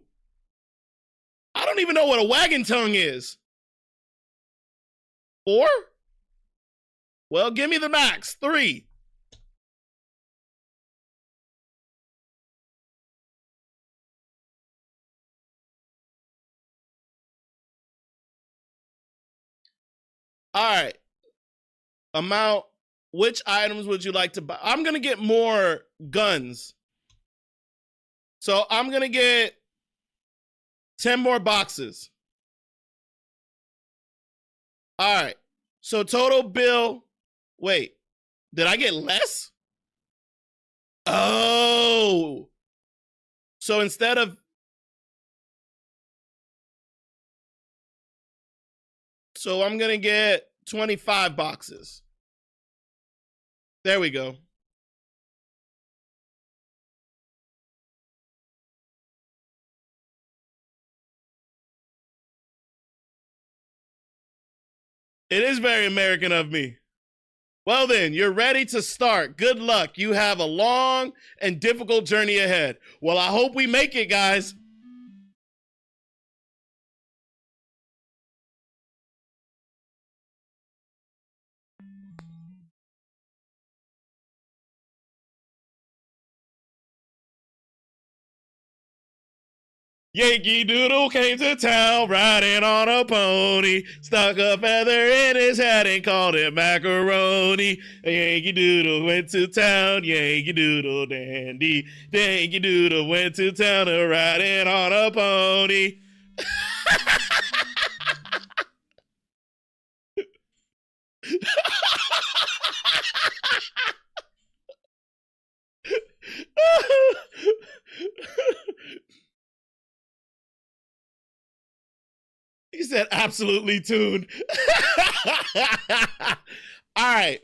I don't even know what a wagon tongue is. 4? Well, give me the max. 3. All right. Amount. Which items would you like to buy? I'm going to get more guns. So I'm going to get 10 more boxes. All right. So total bill. Wait. Did I get less? Oh. So instead of. So I'm going to get 25 boxes. There we go. It is very American of me. Well then, you're ready to start. Good luck. You have a long and difficult journey ahead. Well, I hope we make it, guys. Yankee Doodle came to town riding on a pony, stuck a feather in his hat and called it macaroni. Yankee Doodle went to town, Yankee Doodle dandy. Yankee Doodle went to town riding on a pony. He said, absolutely tuned. All right.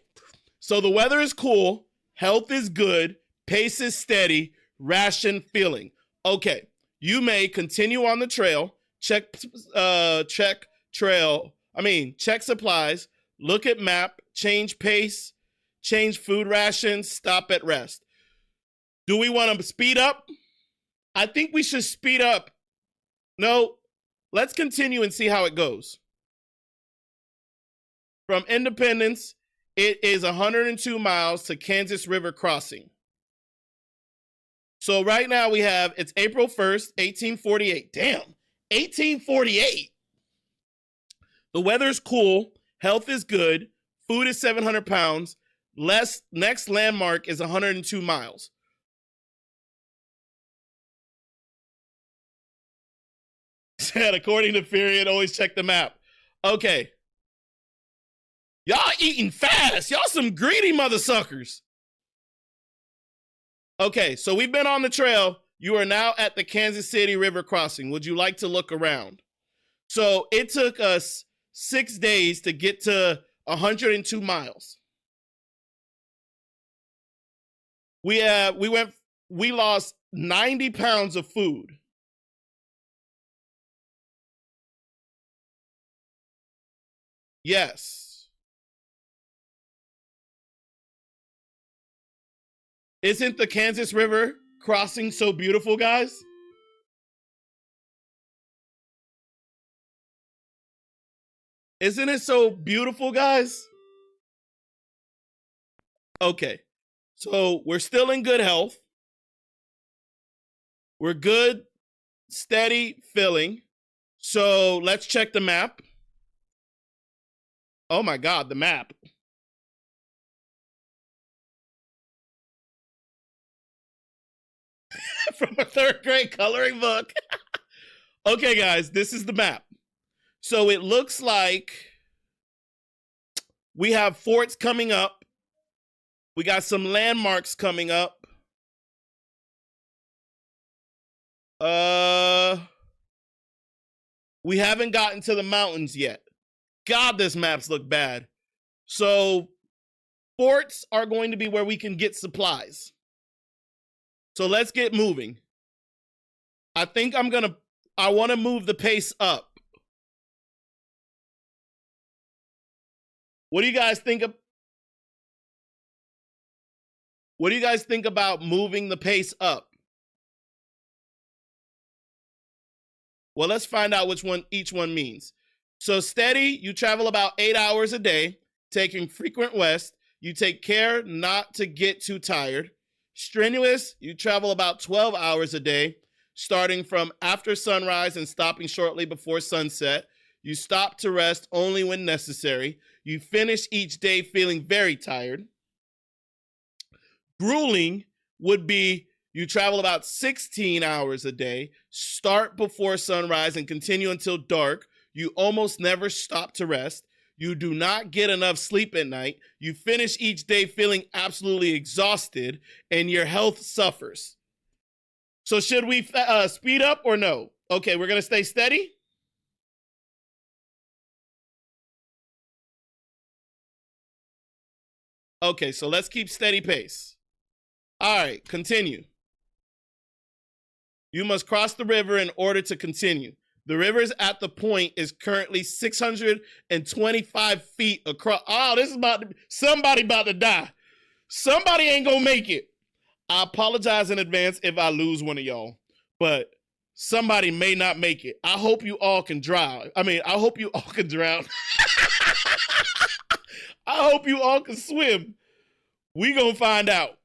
So the weather is cool. Health is good. Pace is steady. Ration filling. Okay. You may continue on the trail. Check supplies. Look at map. Change pace. Change food rations. Stop at rest. Do we want to speed up? I think we should speed up. No. Let's continue and see how it goes. From Independence, it is 102 miles to Kansas River Crossing. So right now we have, it's April 1st, 1848. Damn, 1848. The weather's cool. Health is good. Food is 700 pounds. Next landmark is 102 miles. Said, according to Furion, always check the map. Okay. Y'all eating fast. Y'all some greedy mother suckers. Okay, so we've been on the trail. You are now at the Kansas City River crossing. Would you like to look around? So it took us 6 days to get to 102 miles. We lost 90 pounds of food. Yes. Isn't the Kansas River crossing so beautiful, guys? Isn't it so beautiful, guys? Okay. So we're still in good health. We're good, steady filling. So let's check the map. Oh my God, the map. From a 3rd grade coloring book. Okay, guys, this is the map. So it looks like we have forts coming up. We got some landmarks coming up. We haven't gotten to the mountains yet. God, this maps look bad. So forts are going to be where we can get supplies. So let's get moving. I think I want to move the pace up. What do you guys think of? What do you guys think about moving the pace up? Well, let's find out which one each one means. So steady, you travel about 8 hours a day, taking frequent rest. You take care not to get too tired. Strenuous, you travel about 12 hours a day, starting from after sunrise and stopping shortly before sunset. You stop to rest only when necessary. You finish each day feeling very tired. Grueling would be you travel about 16 hours a day, start before sunrise and continue until dark. You almost never stop to rest. You do not get enough sleep at night. You finish each day feeling absolutely exhausted and your health suffers. So should we speed up or no? Okay, we're going to stay steady. Okay, so let's keep steady pace. All right, continue. You must cross the river in order to continue. The river's at the point is currently 625 feet across. Oh, this is somebody about to die. Somebody ain't gonna make it. I apologize in advance if I lose one of y'all, but somebody may not make it. I hope you all can drown. I hope you all can drown. I hope you all can swim. We gonna find out.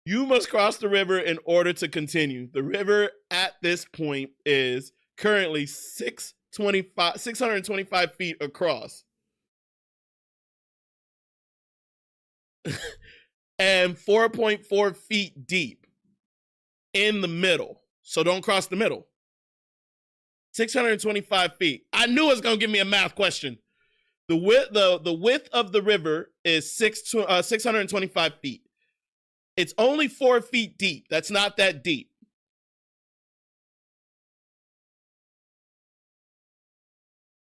You must cross the river in order to continue. The river at this point is currently 625 feet across. And 4.4 feet deep in the middle. So don't cross the middle. 625 feet. I knew it was going to give me a math question. The width of the river is 625 feet. It's only 4 feet deep. That's not that deep.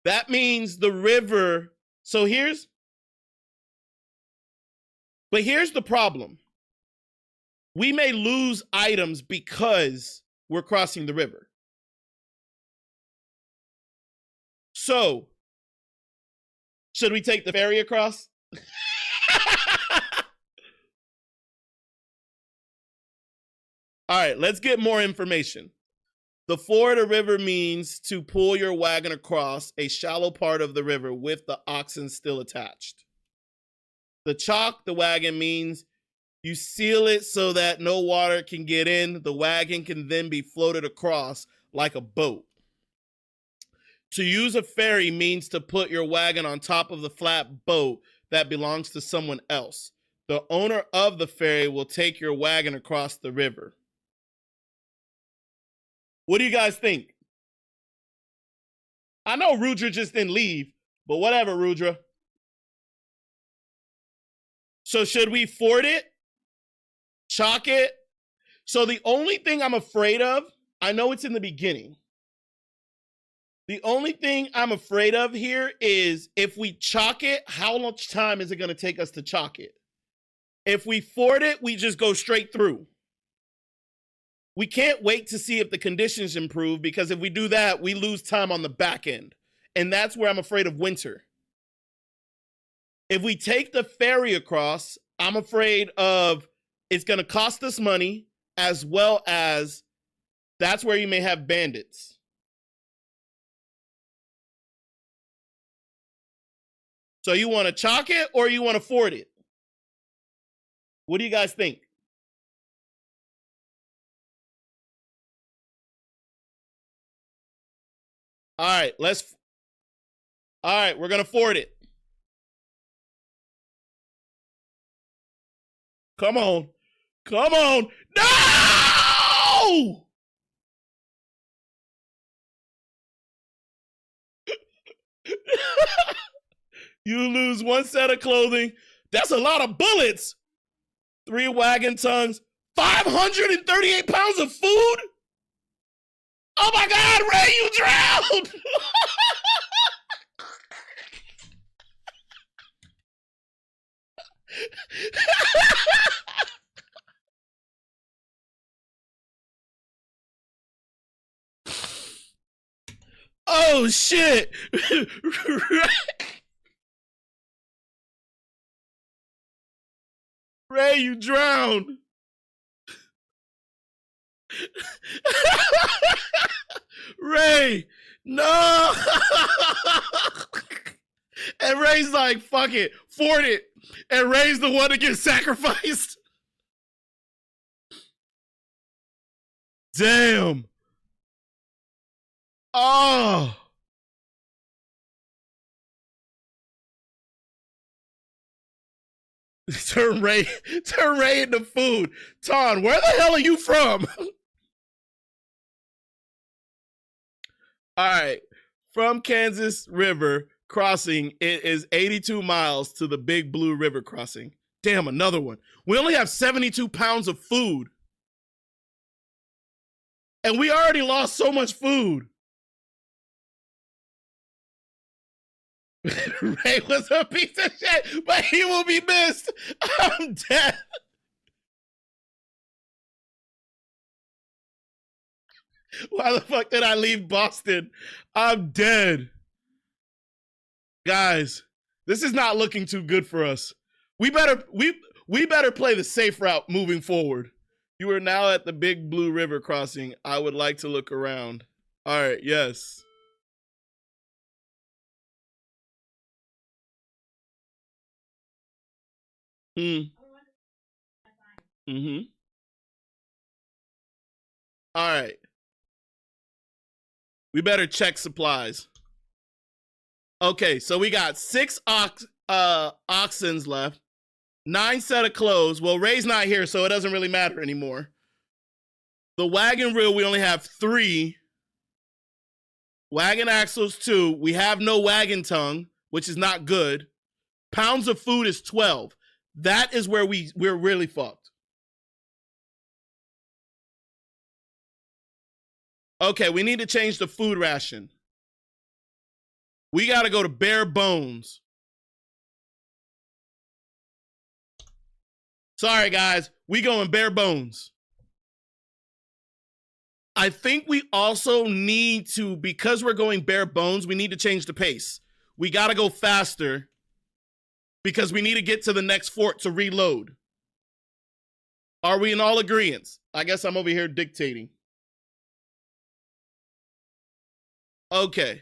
That means the river. So here's the problem. We may lose items because we're crossing the river. So, should we take the ferry across? All right, let's get more information. The ford or river means to pull your wagon across a shallow part of the river with the oxen still attached. The chalk, the wagon, means you seal it so that no water can get in. The wagon can then be floated across like a boat. To use a ferry means to put your wagon on top of the flat boat that belongs to someone else. The owner of the ferry will take your wagon across the river. What do you guys think? I know Rudra just didn't leave, but whatever, Rudra. So should we ford it? Chalk it? So the only thing I'm afraid of, I know it's in the beginning. The only thing I'm afraid of here is if we chalk it, how much time is it going to take us to chalk it? If we ford it, we just go straight through. We can't wait to see if the conditions improve, because if we do that, we lose time on the back end. And that's where I'm afraid of winter. If we take the ferry across, I'm afraid of it's going to cost us money, as well as that's where you may have bandits. So you want to chalk it or you want to ford it? What do you guys think? All right, we're going to ford it. Come on. Come on. No! You lose one set of clothing. That's a lot of bullets. 3 wagon tongues. 538 pounds of food? Oh my God, Ray, you drowned! Oh shit! Ray, you drowned! Ray, no! And Ray's like, fuck it, ford it. And Ray's the one that gets sacrificed. Damn. Oh. Turn Ray into food. Ton, where the hell are you from? All right. From Kansas River crossing, it is 82 miles to the Big Blue River crossing. Damn, another one. We only have 72 pounds of food. And we already lost so much food. Ray was a piece of shit, but he will be missed. I'm dead. Why the fuck did I leave Boston? I'm dead. Guys, this is not looking too good for us. We better play the safe route moving forward. You are now at the Big Blue River crossing. I would like to look around. All right, yes. Mm-hmm. All right. We better check supplies. Okay, so we got 6 oxens left, 9 set of clothes. Well, Ray's not here, so it doesn't really matter anymore. The wagon wheel, we only have 3. Wagon axles, 2. We have no wagon tongue, which is not good. Pounds of food is 12. That is where we're really fucked. Okay, we need to change the food ration. We got to go to bare bones. Sorry, guys. We going bare bones. I think we also need to, because we're going bare bones, we need to change the pace. We got to go faster because we need to get to the next fort to reload. Are we in all agreement? I guess I'm over here dictating. Okay.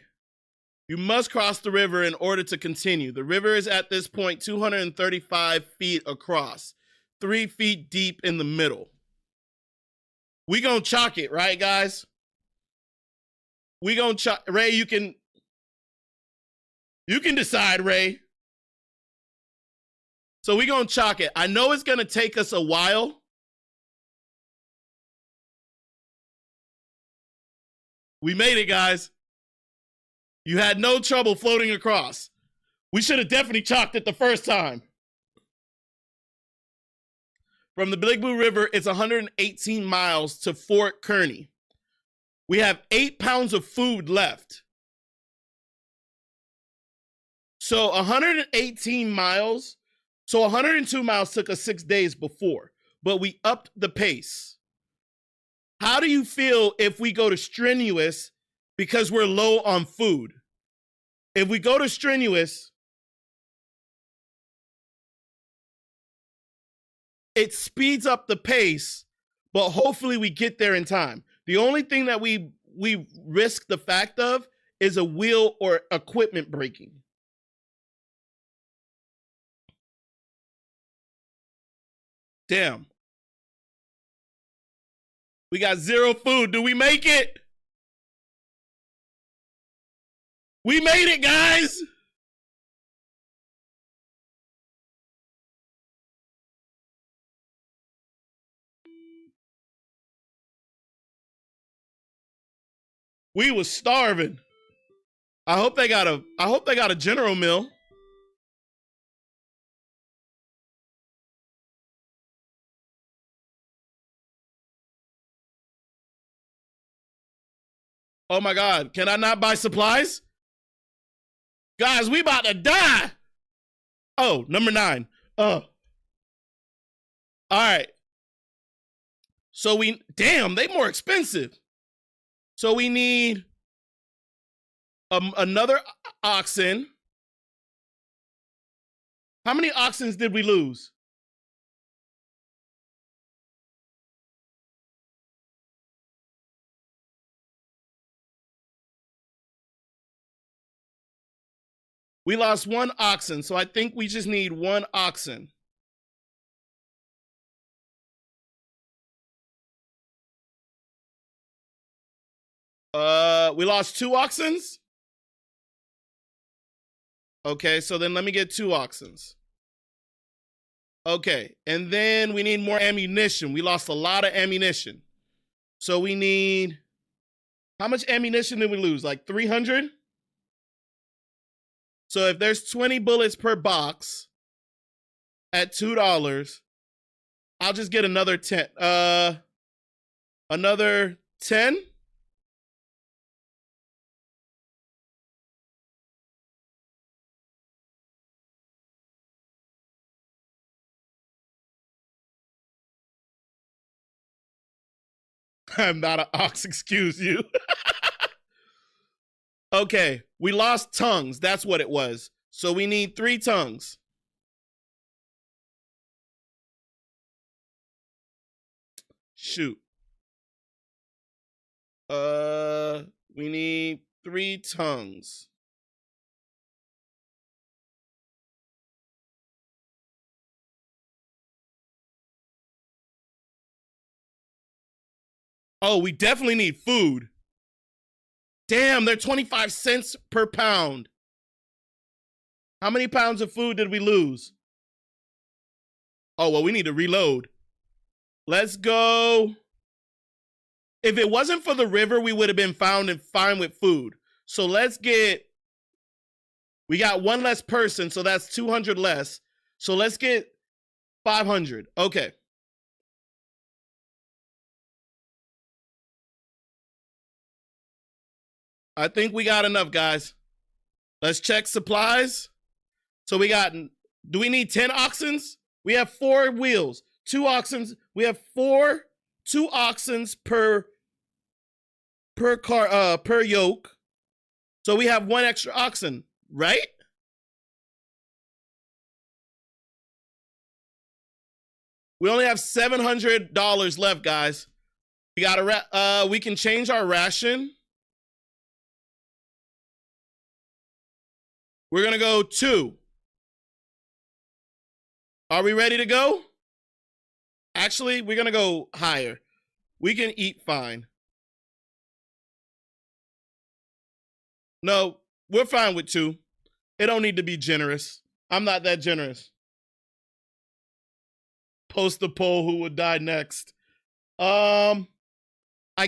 You must cross the river in order to continue. The river is at this point 235 feet across, 3 feet deep in the middle. We gonna chalk it, right, guys? We gonna chalk. Ray, you can You can decide, Ray. So we gonna chalk it. I know it's gonna take us a while. We made it, guys. You had no trouble floating across. We should have definitely chalked it the first time. From the Big Blue River, it's 118 miles to Fort Kearney. We have 8 pounds of food left. So 118 miles. So 102 miles took us 6 days before, but we upped the pace. How do you feel if we go to strenuous because we're low on food? If we go to strenuous, it speeds up the pace, but hopefully we get there in time. The only thing that we risk the fact of is a wheel or equipment breaking. Damn. We got 0 food. Do we make it? We made it, guys. We was starving. I hope they got a General Mill. Oh my God, can I not buy supplies? Guys, we about to die. Oh, number 9. All right. So damn, they more expensive. So we need another oxen. How many oxens did we lose? We lost 1 oxen, so I think we just need 1 oxen. We lost 2 oxens? Okay, so then let me get 2 oxens. Okay, and then we need more ammunition. We lost a lot of ammunition. So we need, how much ammunition did we lose? Like 300? So if there's 20 bullets per box at $2, I'll just get another 10. Another 10? I'm not an ox, excuse you. Okay, we lost tongues. That's what it was. So we need 3 tongues. Shoot. We need 3 tongues. Oh, we definitely need food. Damn, they're 25 cents per pound. How many pounds of food did we lose? Oh, well, we need to reload. Let's go. If it wasn't for the river, we would have been found and fine with food. So let's get, we got 1 less person, so that's 200 less. So let's get 500. Okay. I think we got enough, guys. Let's check supplies. So we got, do we need 10 oxens? We have 4 wheels, 2 oxens. We have 2 oxens per car, per yoke. So we have 1 extra oxen, right? We only have $700 left, guys. We got we can change our ration. We're gonna go 2. Are we ready to go? Actually, we're gonna go higher. We can eat fine. No, we're fine with 2. It don't need to be generous. I'm not that generous. Post the poll who would die next. I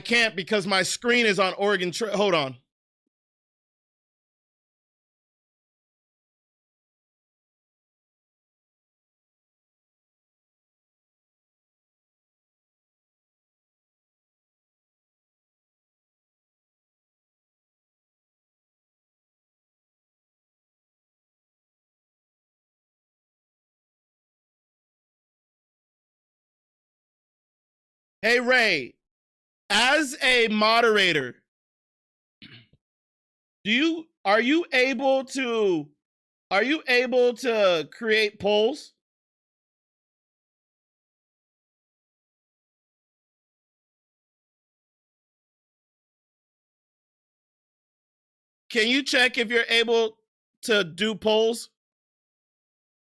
can't because my screen is on Oregon Trail. Hold on. Hey, Ray, as a moderator, are you able to create polls? Can you check if you're able to do polls?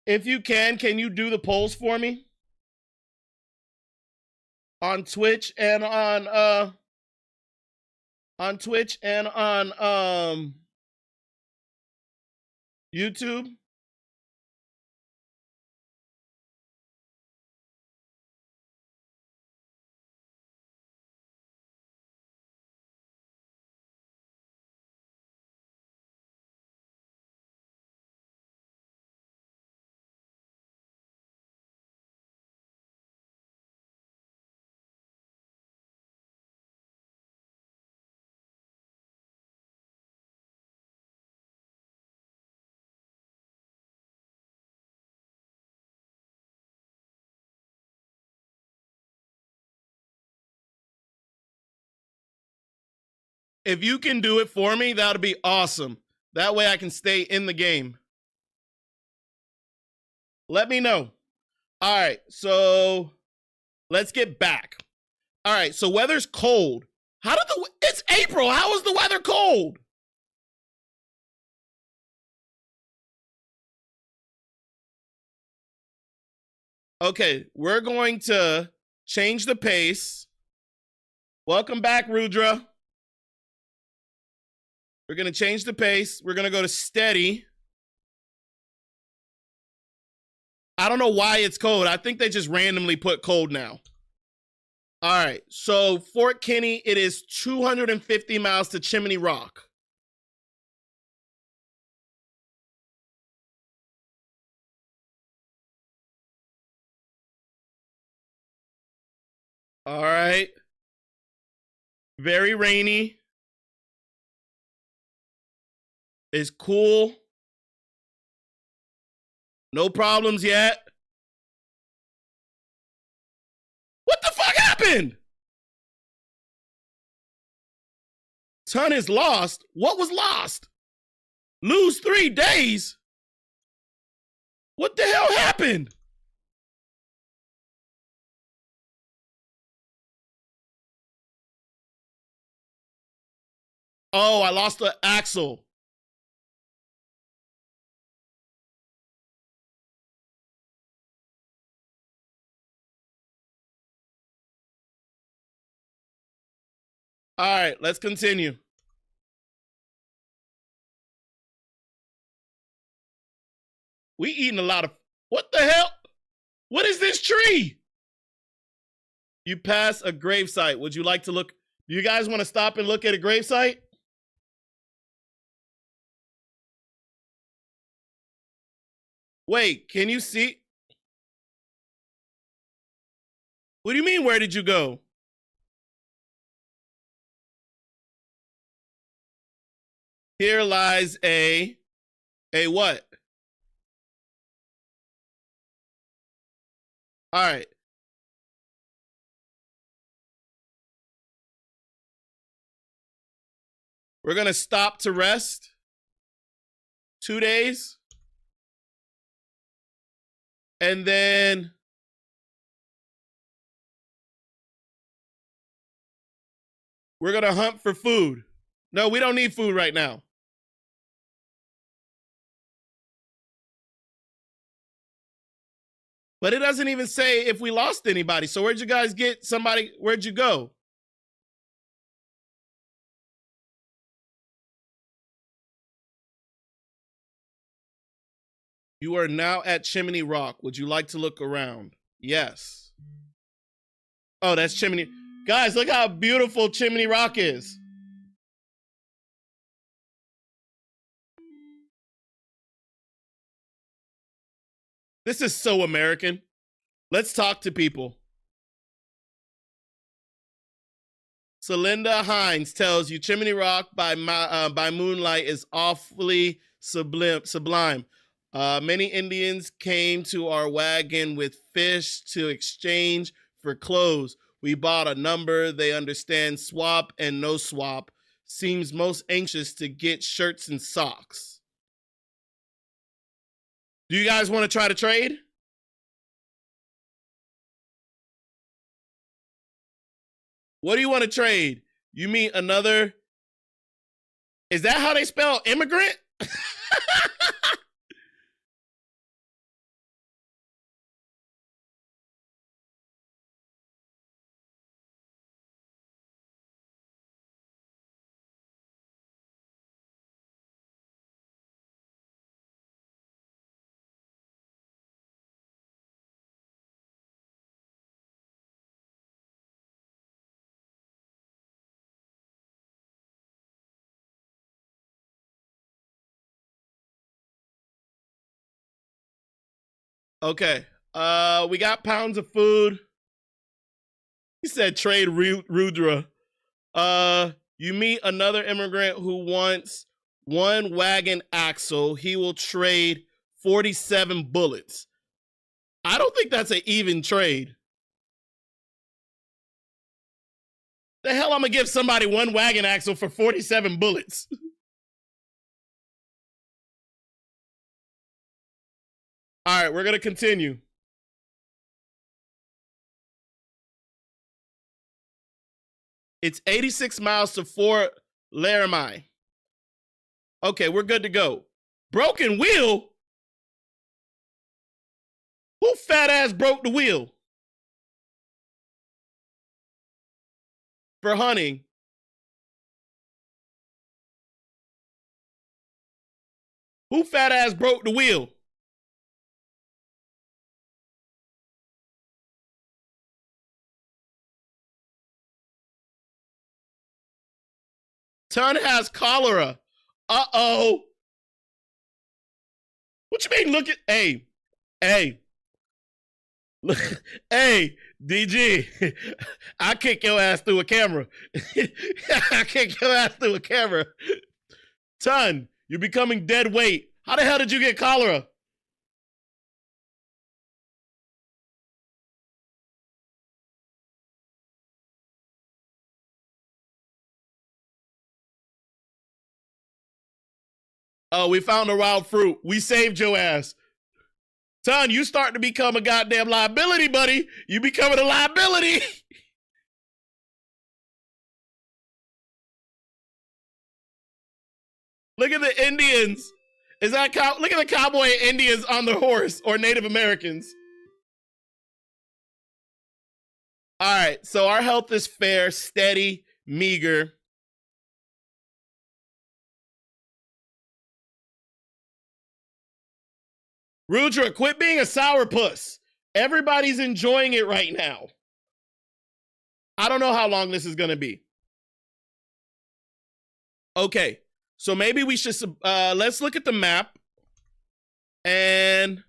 If you can you do the polls for me? On Twitch and on YouTube? If you can do it for me, that'll be awesome. That way I can stay in the game. Let me know. All right, so let's get back. All right, so weather's cold. It's April. How is the weather cold? Okay, we're going to change the pace. Welcome back, Rudra. We're going to change the pace. We're going to go to steady. I don't know why it's cold. I think they just randomly put cold now. All right, so Fort Kinney, it is 250 miles to Chimney Rock. All right. Very rainy. It's cool. No problems yet. What the fuck happened? Ton is lost. What was lost? Lose 3 days? What the hell happened? Oh, I lost the axle. All right, let's continue. We eating a lot of... What the hell? What is this tree? You pass a gravesite. Would you like to look... Do you guys want to stop and look at a gravesite? Wait, can you see? What do you mean, where did you go? Here lies a what? All right. We're going to stop to rest. 2 days. And then we're going to hunt for food. No, we don't need food right now. But it doesn't even say if we lost anybody. So where'd you guys get somebody? Where'd you go? You are now at Chimney Rock. Would you like to look around? Yes. Oh, that's Chimney. Guys, look how beautiful Chimney Rock is. This is so American. Let's talk to people. Celinda Hines tells you Chimney Rock by moonlight is awfully sublime. Many Indians came to our wagon with fish to exchange for clothes. We bought a number. They understand swap and no swap. Seems most anxious to get shirts and socks. Do you guys want to try to trade? What do you want to trade? You meet another... Is that how they spell immigrant? Okay. We got pounds of food. He said trade Rudra. You meet another immigrant who wants one wagon axle. He will trade 47 bullets. I don't think that's an even trade. The hell I'm gonna give somebody one wagon axle for 47 bullets? All right, we're gonna continue. It's 86 miles to Fort Laramie. Okay, we're good to go. Broken wheel? Who fat ass broke the wheel? For hunting. Who fat ass broke the wheel? Ton has cholera. Uh-oh. What you mean look at... Hey. Look, hey, DG. I kick your ass through a camera. I kick your ass through a camera. Ton, you're becoming dead weight. How the hell did you get cholera? Oh, we found the wild fruit. We saved your ass. Ton, you starting to become a goddamn liability, buddy. You becoming a liability. Look at the Indians. Look at the cowboy Indians on the horse, or Native Americans. All right, so our health is fair, steady, meager. Rudra, quit being a sourpuss. Everybody's enjoying it right now. I don't know how long this is going to be. Okay, so maybe we should, let's look at the map. And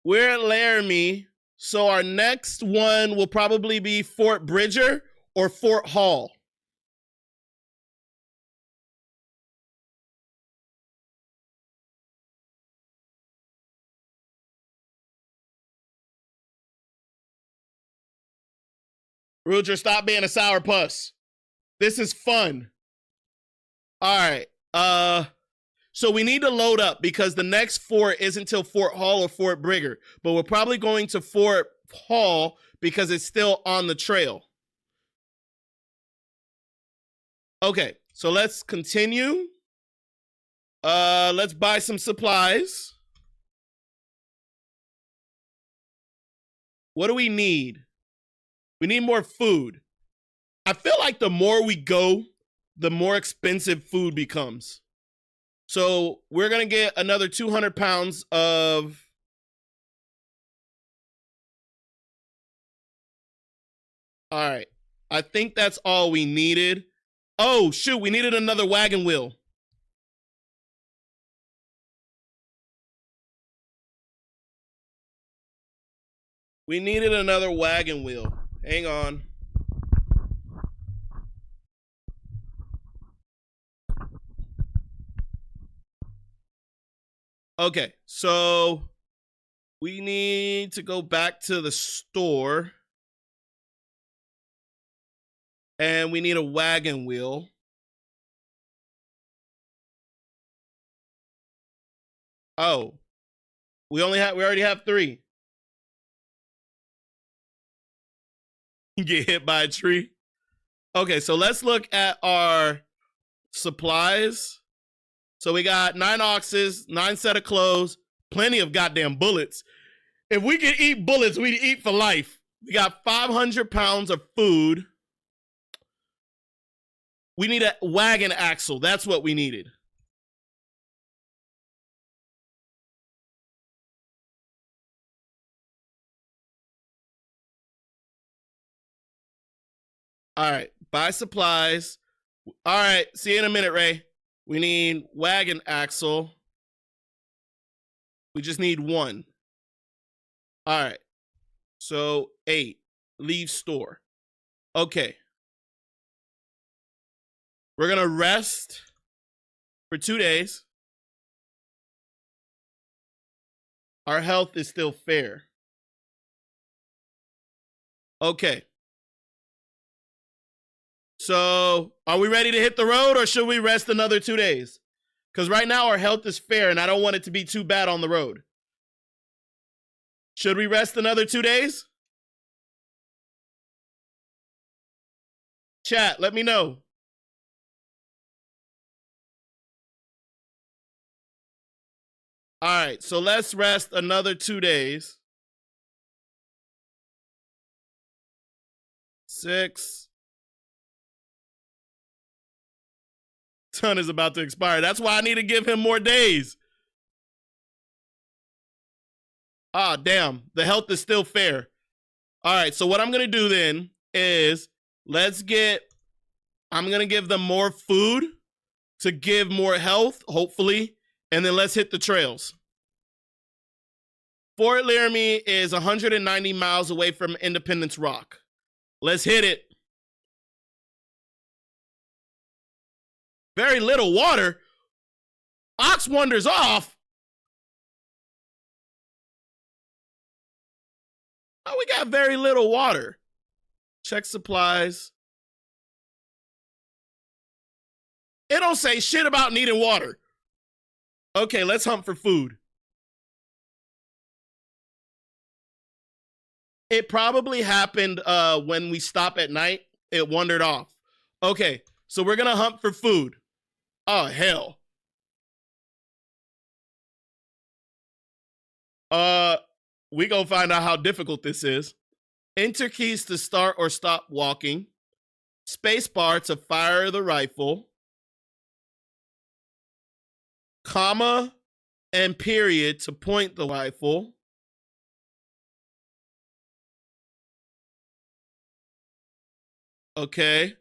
we're at Laramie. So our next one will probably be Fort Bridger or Fort Hall. Rudra, stop being a sourpuss. This is fun. All right. So we need to load up because the next fort isn't until Fort Hall or Fort Bridger, but we're probably going to Fort Hall because it's still on the trail. Okay, so let's continue. Let's buy some supplies. What do we need? We need more food. I feel like the more we go, the more expensive food becomes. So we're going to get another 200 pounds of... All right. I think that's all we needed. Oh, shoot. We needed another wagon wheel. We needed another wagon wheel. Hang on. Okay, so we need to go back to the store. And we need a wagon wheel. Oh. We already have 3. Get hit by a tree. Okay, so let's look at our supplies. So we got 9 oxes, 9 set of clothes, plenty of goddamn bullets. If we could eat bullets, we'd eat for life. We got 500 pounds of food. We need a wagon axle. That's what we needed. All right, buy supplies. All right, see you in a minute, Ray. We need wagon axle. We just need 1. All right, so 8. Leave store. Okay. We're going to rest for 2 days. Our health is still fair. Okay. So, are we ready to hit the road or should we rest another 2 days? Because right now our health is fair and I don't want it to be too bad on the road. Should we rest another 2 days? Chat, let me know. All right, so let's rest another 2 days. 6. Ton is about to expire. That's why I need to give him more days. Ah, damn. The health is still fair. All right, so what I'm going to do then is I'm going to give them more food to give more health, hopefully, and then let's hit the trails. Fort Laramie is 190 miles away from Independence Rock. Let's hit it. Very little water. Ox wanders off. Oh, we got very little water. Check supplies. It don't say shit about needing water. Okay, let's hunt for food. It probably happened when we stop at night. It wandered off. Okay, so we're gonna hunt for food. Oh, hell. We gonna find out how difficult this is. Enter keys to start or stop walking. Spacebar to fire the rifle. Comma and period to point the rifle. Okay.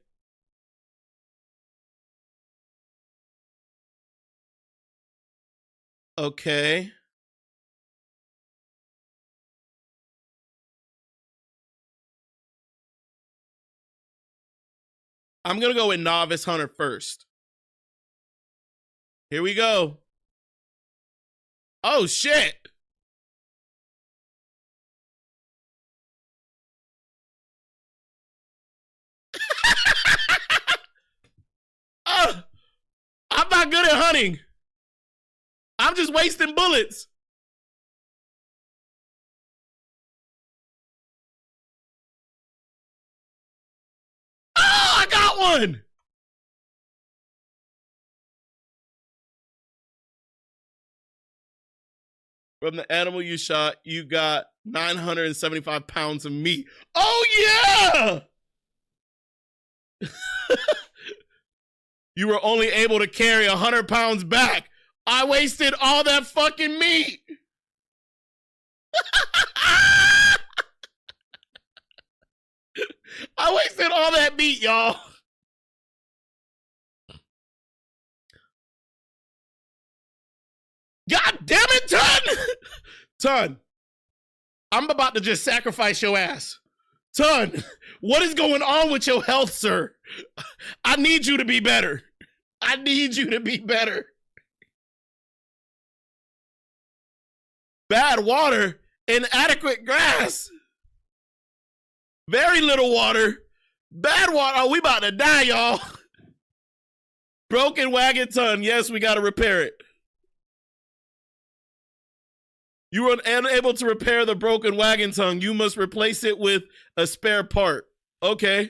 Okay. I'm going to go with Novice Hunter first. Here we go. Oh, shit. I'm not good at hunting. I'm just wasting bullets. Oh, I got one. From the animal you shot, you got 975 pounds of meat. Oh, yeah. You were only able to carry 100 pounds back. I wasted all that fucking meat. I wasted all that meat, y'all. God damn it, Ton! Ton, I'm about to just sacrifice your ass. Ton, what is going on with your health, sir? I need you to be better. I need you to be better. Bad water, inadequate grass. Very little water. Bad water. Oh, we about to die, y'all. Broken wagon tongue. Yes, we got to repair it. You were unable to repair the broken wagon tongue. You must replace it with a spare part. Okay.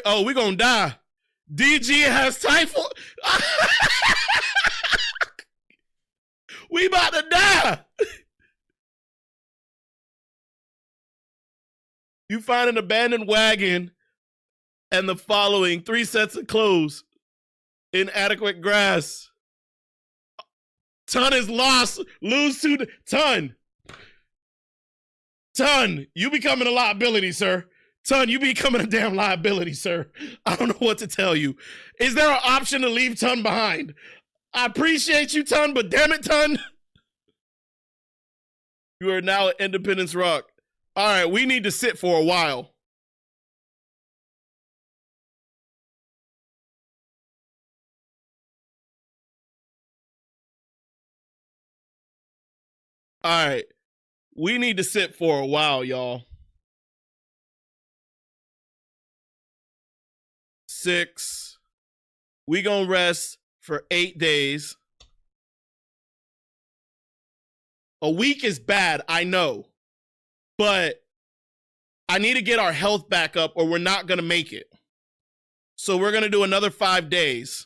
Oh, we gonna die. DG has typhoid. We about to die. You find an abandoned wagon and the following 3 sets of clothes. Inadequate grass. Ton is lost. Lose 2. Ton, you becoming a liability, sir. Ton, you becoming a damn liability, sir. I don't know what to tell you. Is there an option to leave Ton behind? I appreciate you, Ton, but damn it, Ton. You are now at Independence Rock. All right, we need to sit for a while. All right, we need to sit for a while, y'all. 6. We gonna rest for 8 days. A week is bad, I know. But I need to get our health back up or we're not going to make it. So we're going to do another 5 days.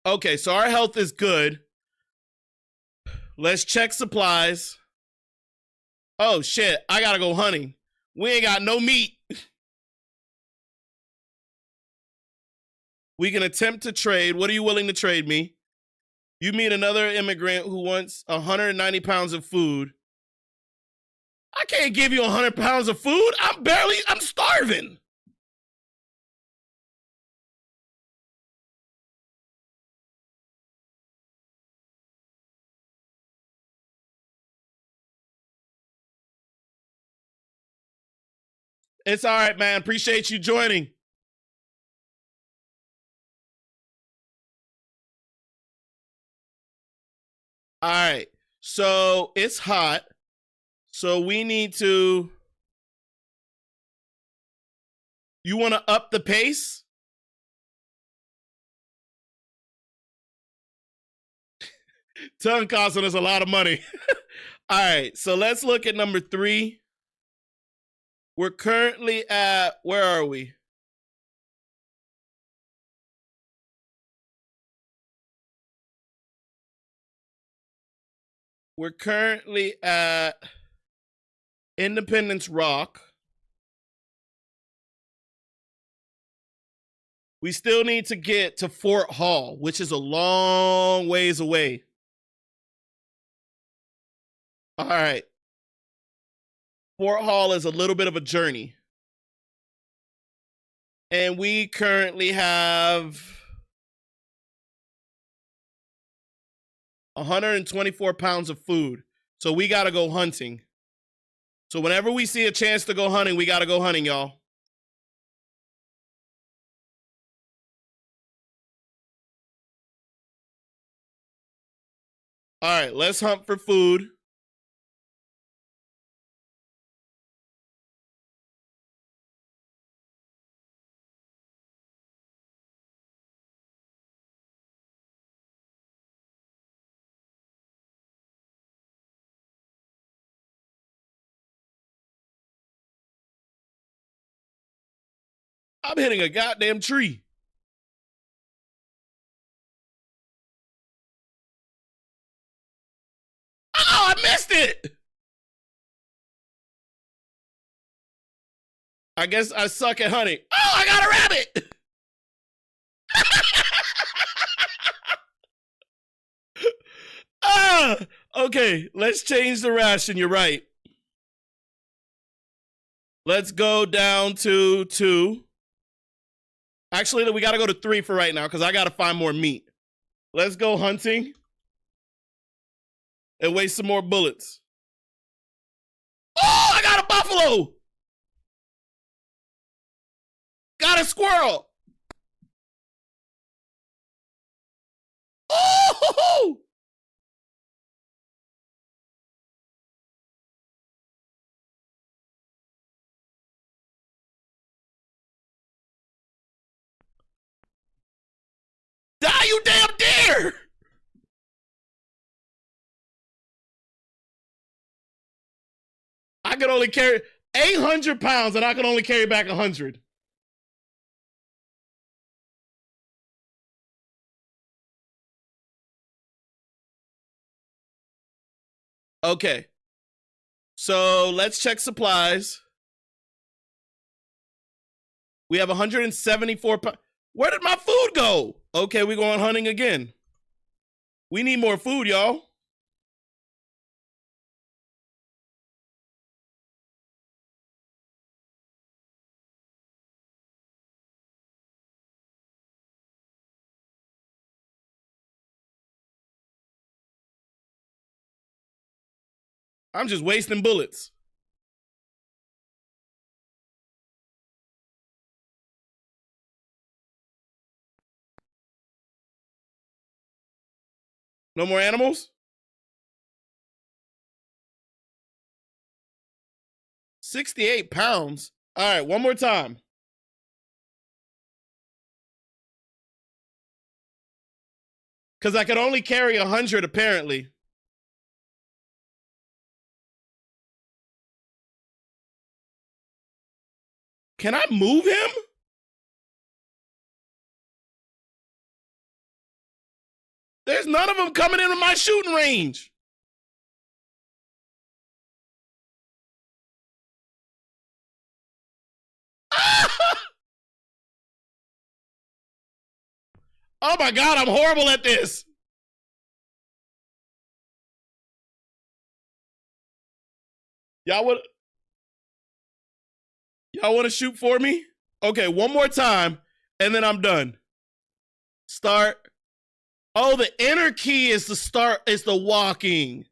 Okay, so our health is good. Let's check supplies. Oh, shit. I got to go hunting. We ain't got no meat. We can attempt to trade. What are you willing to trade me? You meet another immigrant who wants 190 pounds of food. I can't give you 100 pounds of food. I'm starving. It's all right, man. Appreciate you joining. All right. So it's hot. So we need to. You want to up the pace? Ton costing us a lot of money. All right. So let's look at number 3. We're currently at, where are we? We're currently at Independence Rock. We still need to get to Fort Hall, which is a long ways away. All right. Fort Hall is a little bit of a journey. And we currently have 124 pounds of food. So we got to go hunting. So whenever we see a chance to go hunting, we got to go hunting, y'all. All right, let's hunt for food. I'm hitting a goddamn tree. I missed it. I guess I suck at hunting. Oh, I got a rabbit. Okay, let's change the ration. You're right. Let's go down to 2. Actually, we got to go to 3 for right now because I got to find more meat. Let's go hunting and waste some more bullets. Oh, I got a buffalo. Got a squirrel. Oh! Die, you damn deer! I can only carry 800 pounds and I can only carry back 100. Okay. So let's check supplies. We have 174 pounds. Where did my food go? Okay, we're going hunting again. We need more food, y'all. I'm just wasting bullets. No more animals? 68 pounds. All right, one more time. Because I could only carry 100 apparently. Can I move him? There's none of them coming into my shooting range. Oh my God, I'm horrible at this. Y'all want to shoot for me? Okay, one more time, and then I'm done. Start. Oh, the enter key is the start, is the walking.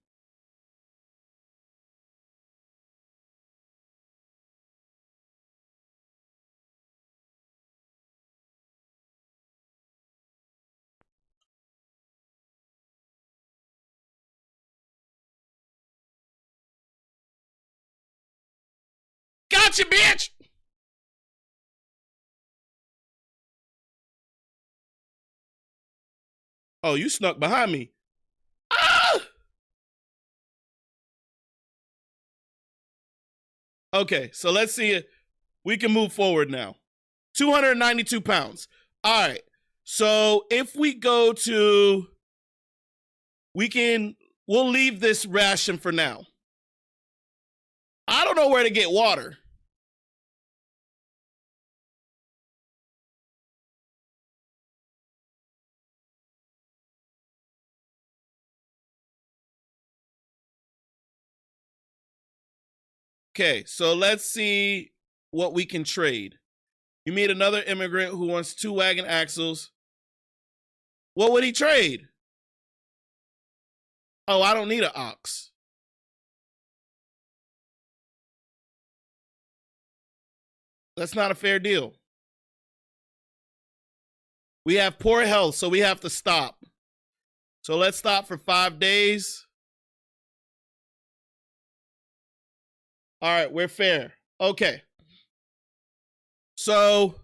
Gotcha, bitch! Oh, you snuck behind me. Ah! Okay, so let's see it. We can move forward now. 292 pounds. All right. So if we go to, we'll leave this ration for now. I don't know where to get water. Okay, so let's see what we can trade. You meet another immigrant who wants 2 wagon axles. What would he trade? Oh, I don't need an ox. That's not a fair deal. We have poor health, so we have to stop. So let's stop for 5 days. All right, we're fair. Okay. So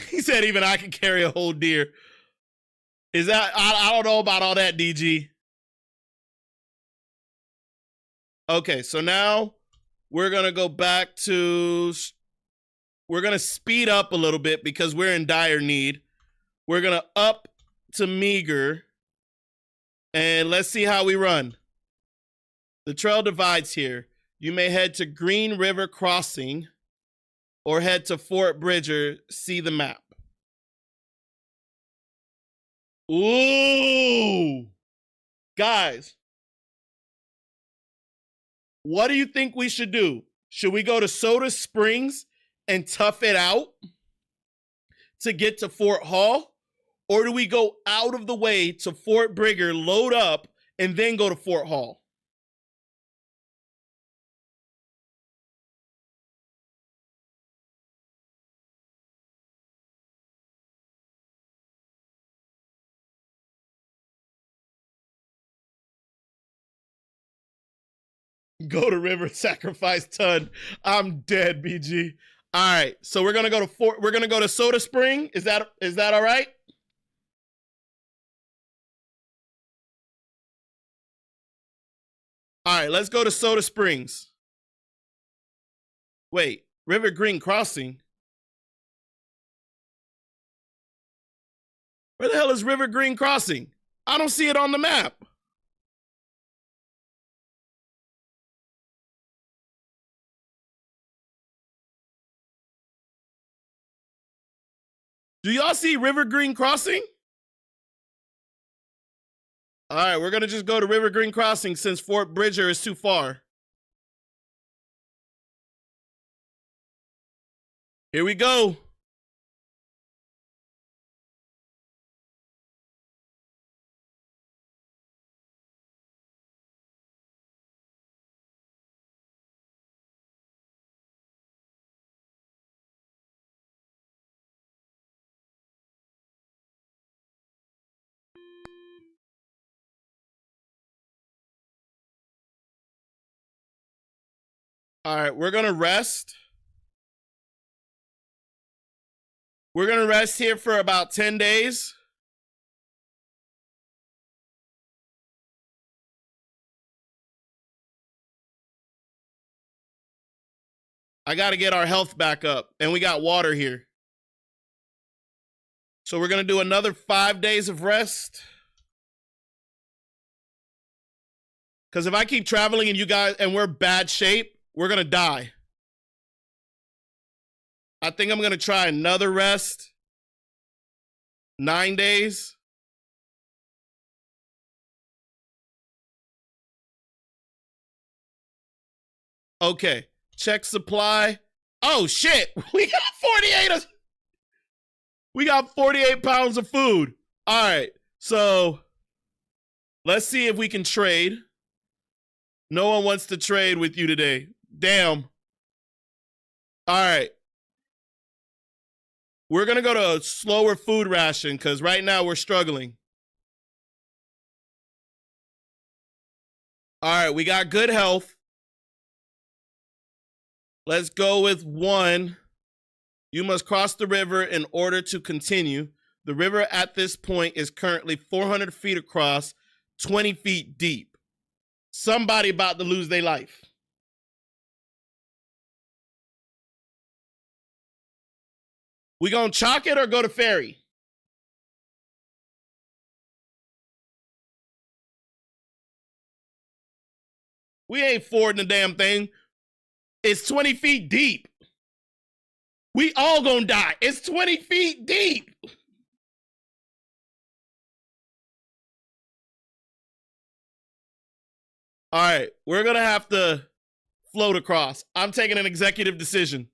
he said even I can carry a whole deer. Is that, I don't know about all that, DG. Okay, so now we're going to go back to, we're going to speed up a little bit because we're in dire need. We're going to up to meager. And let's see how we run. The trail divides here. You may head to Green River Crossing or head to Fort Bridger. See the map. Ooh. Guys, what do you think we should do? Should we go to Soda Springs and tough it out to get to Fort Hall? Or do we go out of the way to Fort Bridger, load up, and then go to Fort Hall? Go to River, sacrifice ton. I'm dead, BG. All right, so we're gonna go to We're gonna go to Soda Spring. Is that all right? All right, let's go to Soda Springs. Wait, River Green Crossing. Where the hell is River Green Crossing? I don't see it on the map. Do y'all see River Green Crossing? All right, we're going to just go to River Green Crossing since Fort Bridger is too far. Here we go. All right, we're going to rest. We're going to rest here for about 10 days. I got to get our health back up, and we got water here. So we're going to do another 5 days of rest. Because if I keep traveling and you guys, and we're bad shape, we're going to die. I think I'm going to try another rest. 9 days. Okay. Check supply. Oh, shit. We got 48. We got 48 pounds of food. All right. So let's see if we can trade. No one wants to trade with you today. Damn. All right. We're going to go to a slower food ration because right now we're struggling. All right. We got good health. Let's go with 1. You must cross the river in order to continue. The river at this point is currently 400 feet across, 20 feet deep. Somebody about to lose their life. We gonna chalk it or go to ferry? We ain't fording the damn thing. It's 20 feet deep. We all gonna die. It's 20 feet deep. All right, we're gonna have to float across. I'm taking an executive decision.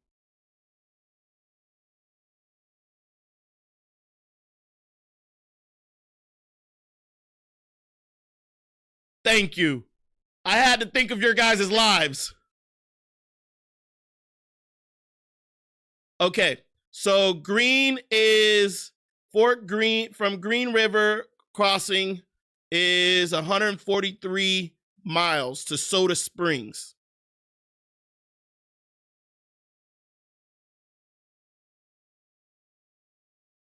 Thank you. I had to think of your guys' lives. Okay, so Green is Fort Green from Green River Crossing is 143 miles to Soda Springs.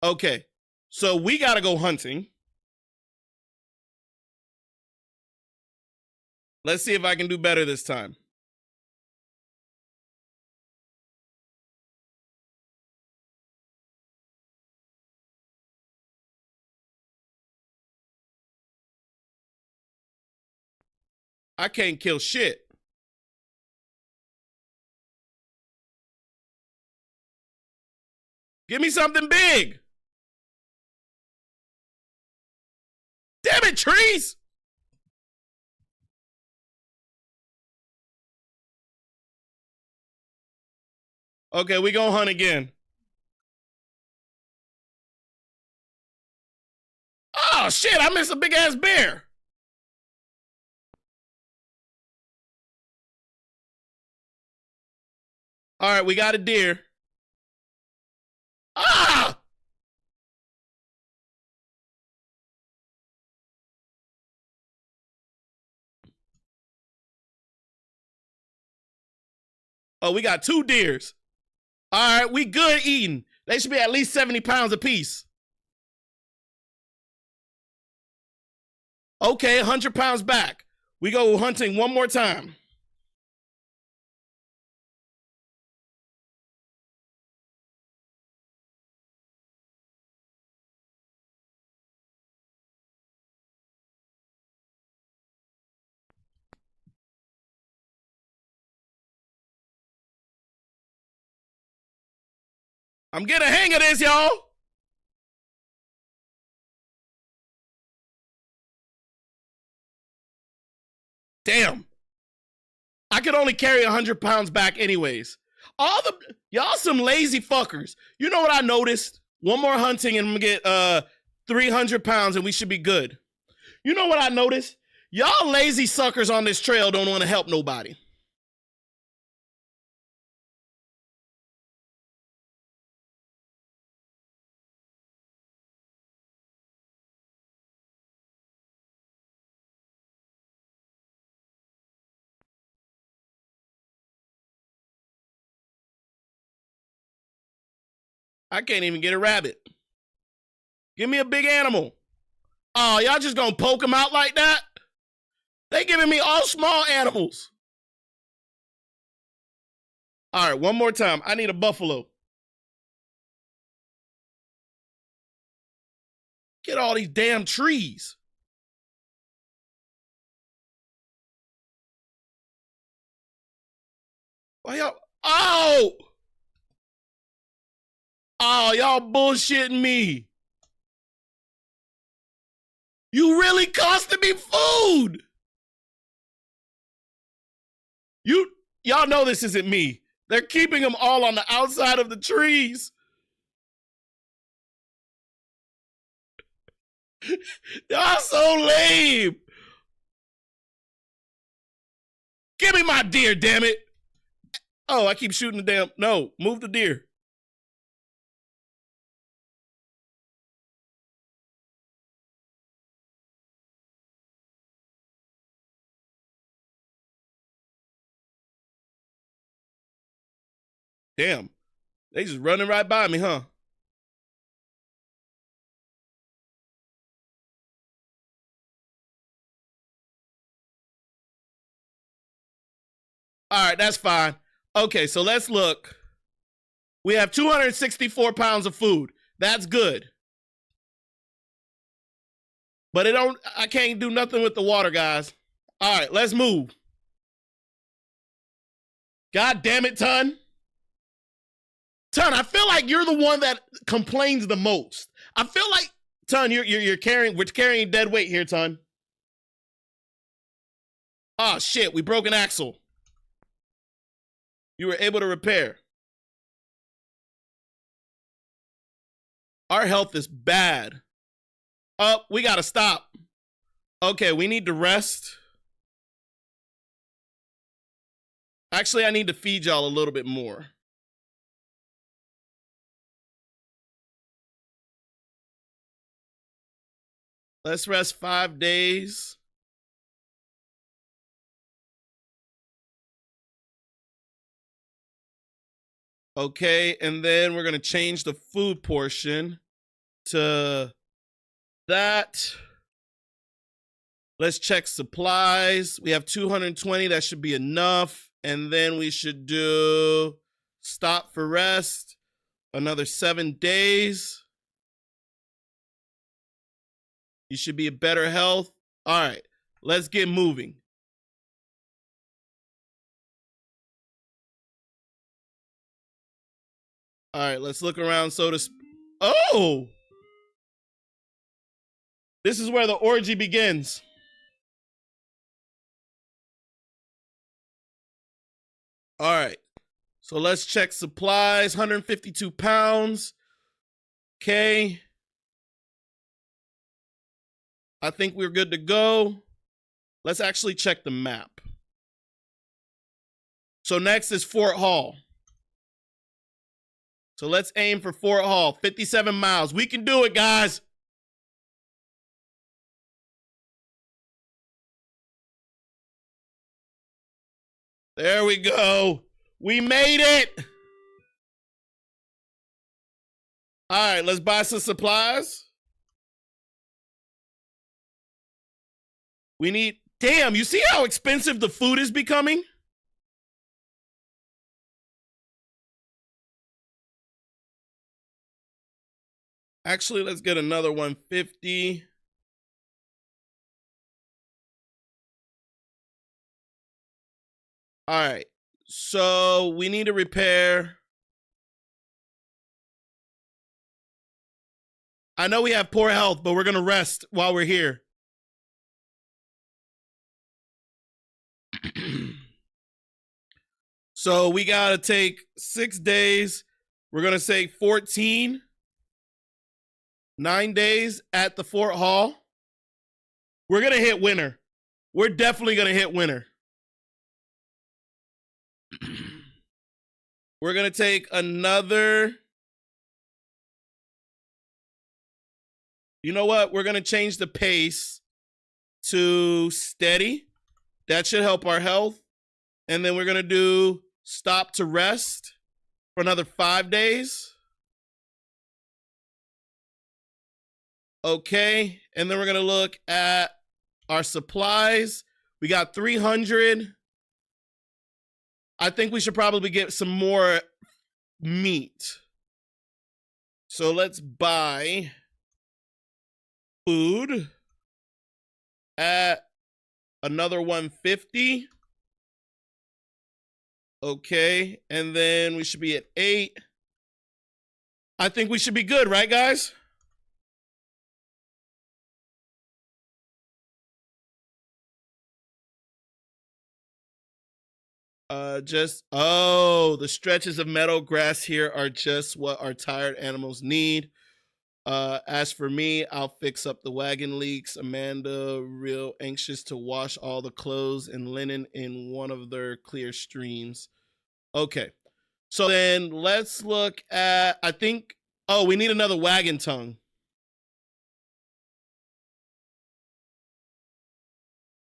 Okay, so we got to go hunting. Let's see if I can do better this time. I can't kill shit. Give me something big. Damn it, trees. Okay, we gonna hunt again. Oh shit, I missed a big ass bear. All right, we got a deer. Ah! Oh, we got 2 deers. All right, we good eating. They should be at least 70 pounds apiece. Okay, 100 pounds back. We go hunting one more time. I'm getting a hang of this, y'all. Damn. I could only carry 100 pounds back anyways. Y'all some lazy fuckers. You know what I noticed? One more hunting and I'm gonna get 300 pounds and we should be good. You know what I noticed? Y'all lazy suckers on this trail don't want to help nobody. I can't even get a rabbit. Give me a big animal. Oh, y'all just gonna poke them out like that? They giving me all small animals. All right, one more time. I need a buffalo. Get all these damn trees. Why y'all? Oh! Oh, y'all bullshitting me. You really costing me food. Y'all know this isn't me. They're keeping them all on the outside of the trees. Y'all so lame. Give me my deer, damn it. Oh, I keep shooting the damn. No, move the deer. Damn. They just running right by me, huh? All right, that's fine. Okay, so let's look. We have 264 pounds of food. That's good. But I can't do nothing with the water, guys. All right, let's move. God damn it, Ton. Ton, I feel like you're the one that complains the most. I feel like, Ton, we're carrying dead weight here, Ton. Oh shit, we broke an axle. You were able to repair. Our health is bad. Oh, we gotta stop. Okay, we need to rest. Actually, I need to feed y'all a little bit more. Let's rest 5 days. Okay, and then we're gonna change the food portion to that. Let's check supplies. We have 220, that should be enough. And then we should do stop for rest, another 7 days. You should be in better health. All right, let's get moving. All right, let's look around. Oh! This is where the orgy begins. All right. So let's check supplies. 152 pounds. Okay. I think we're good to go. Let's actually check the map. So next is Fort Hall. So let's aim for Fort Hall. 57 miles. We can do it, guys. There we go. We made it. All right, let's buy some supplies. We need, damn, you see how expensive the food is becoming? Actually, let's get another 150. All right, so we need to repair. I know we have poor health, but we're gonna rest while we're here. So we gotta take 6 days. We're gonna say 14. 9 days at the Fort Hall. We're gonna hit winter. We're definitely gonna hit winter. We're gonna take another. You know what? We're gonna change the pace to steady. That should help our health. And then we're gonna do stop to rest for another 5 days. Okay, and then we're gonna look at our supplies. We got 300. I think we should probably get some more meat. So let's buy food at another 150. Okay, and then we should be at 8. I think we should be good, right, guys? The stretches of meadow grass here are just what our tired animals need. As for me, I'll fix up the wagon leaks. Amanda, real anxious to wash all the clothes and linen in one of their clear streams. Okay, so then let's look at, I think, oh, we need another wagon tongue.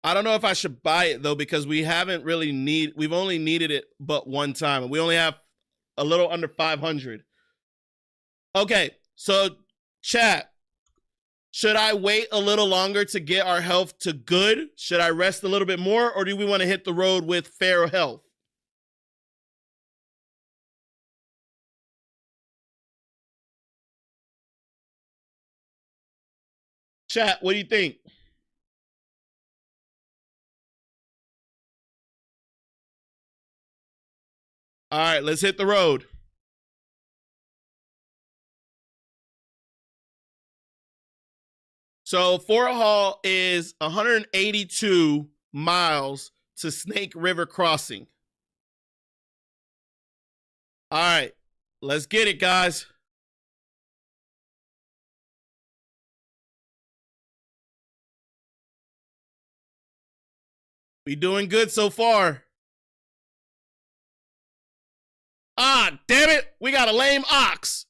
I don't know if I should buy it though, because we've only needed it but one time, and we only have a little under 500. Okay, so chat, should I wait a little longer to get our health to good? Should I rest a little bit more, or do we want to hit the road with fair health? Chat, what do you think? All right, let's hit the road. So Fort Hall is 182 miles to Snake River Crossing. All right, let's get it, guys. We doing good so far. Ah, damn it. We got a lame ox.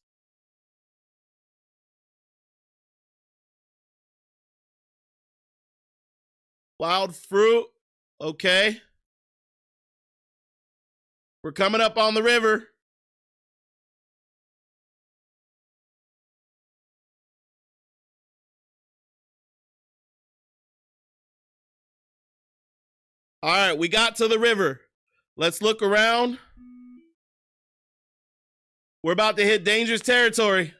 Wild fruit. Okay. We're coming up on the river. All right, we got to the river. Let's look around. We're about to hit dangerous territory.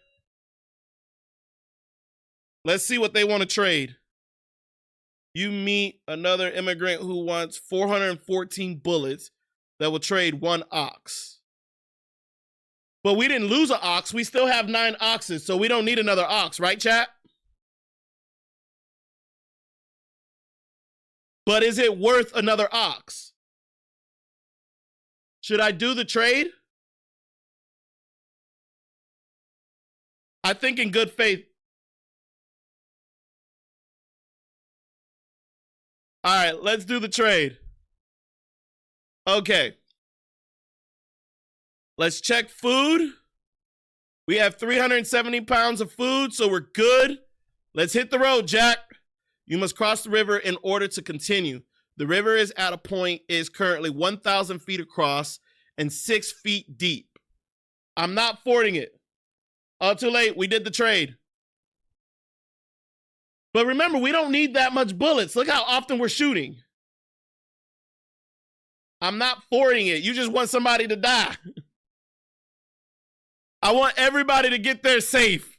Let's see what they want to trade. You meet another immigrant who wants 414 bullets that will trade 1 ox. But we didn't lose an ox. We still have 9 oxes, so we don't need another ox, right, chat? But is it worth another ox? Should I do the trade? I think in good faith. All right, let's do the trade. Okay. Let's check food. We have 370 pounds of food, so we're good. Let's hit the road, Jack. You must cross the river in order to continue. The river is at a point, is currently 1,000 feet across and 6 feet deep. I'm not fording it. Oh, too late. We did the trade. But remember, we don't need that much bullets. Look how often we're shooting. I'm not fording it. You just want somebody to die. I want everybody to get there safe.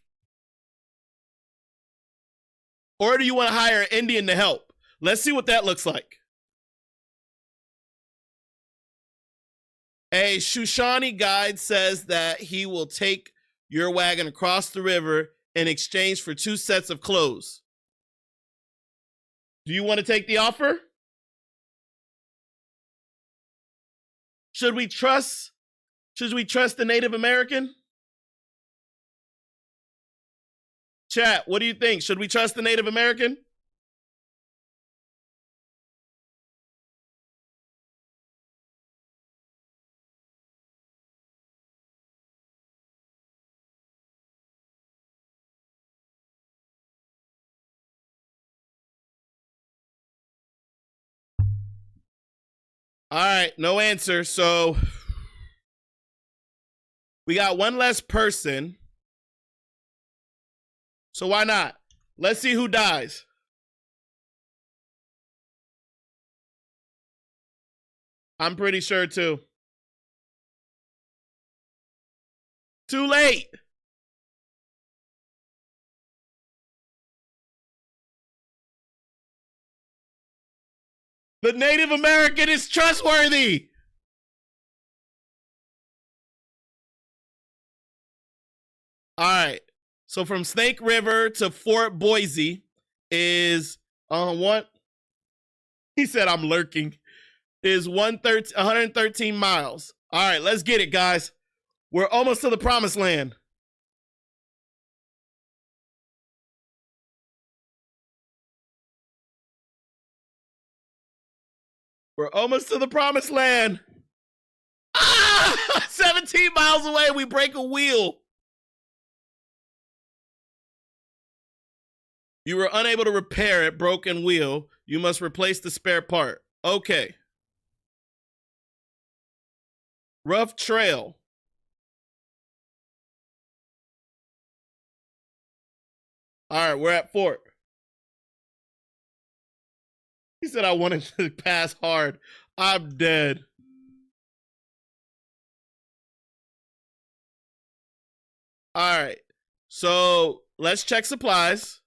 Or do you want to hire an Indian to help? Let's see what that looks like. A Shoshani guide says that he will take your wagon across the river in exchange for 2 sets of clothes. Do you want to take the offer? Should we trust the Native American? Chat, what do you think? Should we trust the Native American? All right, no answer. So we got one less person. So why not? Let's see who dies. I'm pretty sure too. Too late. The Native American is trustworthy. All right. So from Snake River to Fort Boise is what? He said I'm lurking. Is 113 miles. All right, let's get it, guys. We're almost to the promised land. We're almost to the promised land. Ah! 17 miles away, we break a wheel. You were unable to repair it, broken wheel. You must replace the spare part. Okay. Rough trail. All right, we're at Fort. He said I wanted to pass hard. I'm dead. All right. So let's check supplies.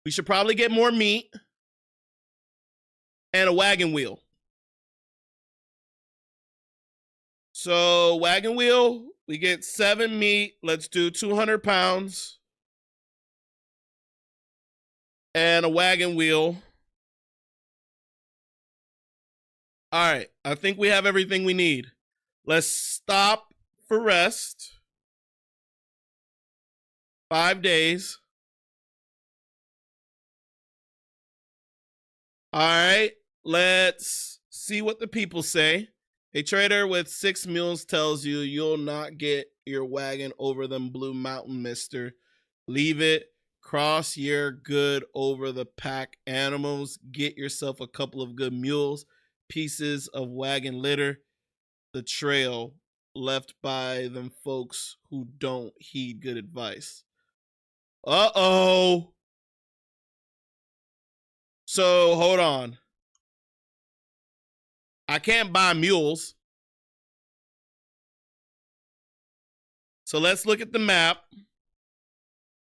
We should probably get more meat and a wagon wheel. So wagon wheel, we get 7 meat. Let's do 200 pounds. And a wagon wheel. All right, I think we have everything we need. Let's stop for rest. 5 days. All right, let's see what the people say. A trader with 6 mules tells you you'll not get your wagon over them Blue Mountain, mister. Leave it. Cross your good over the pack animals. Get yourself a couple of good mules. Pieces of wagon litter. The trail left by them folks who don't heed good advice. Uh-oh. So, hold on. I can't buy mules. So let's look at the map.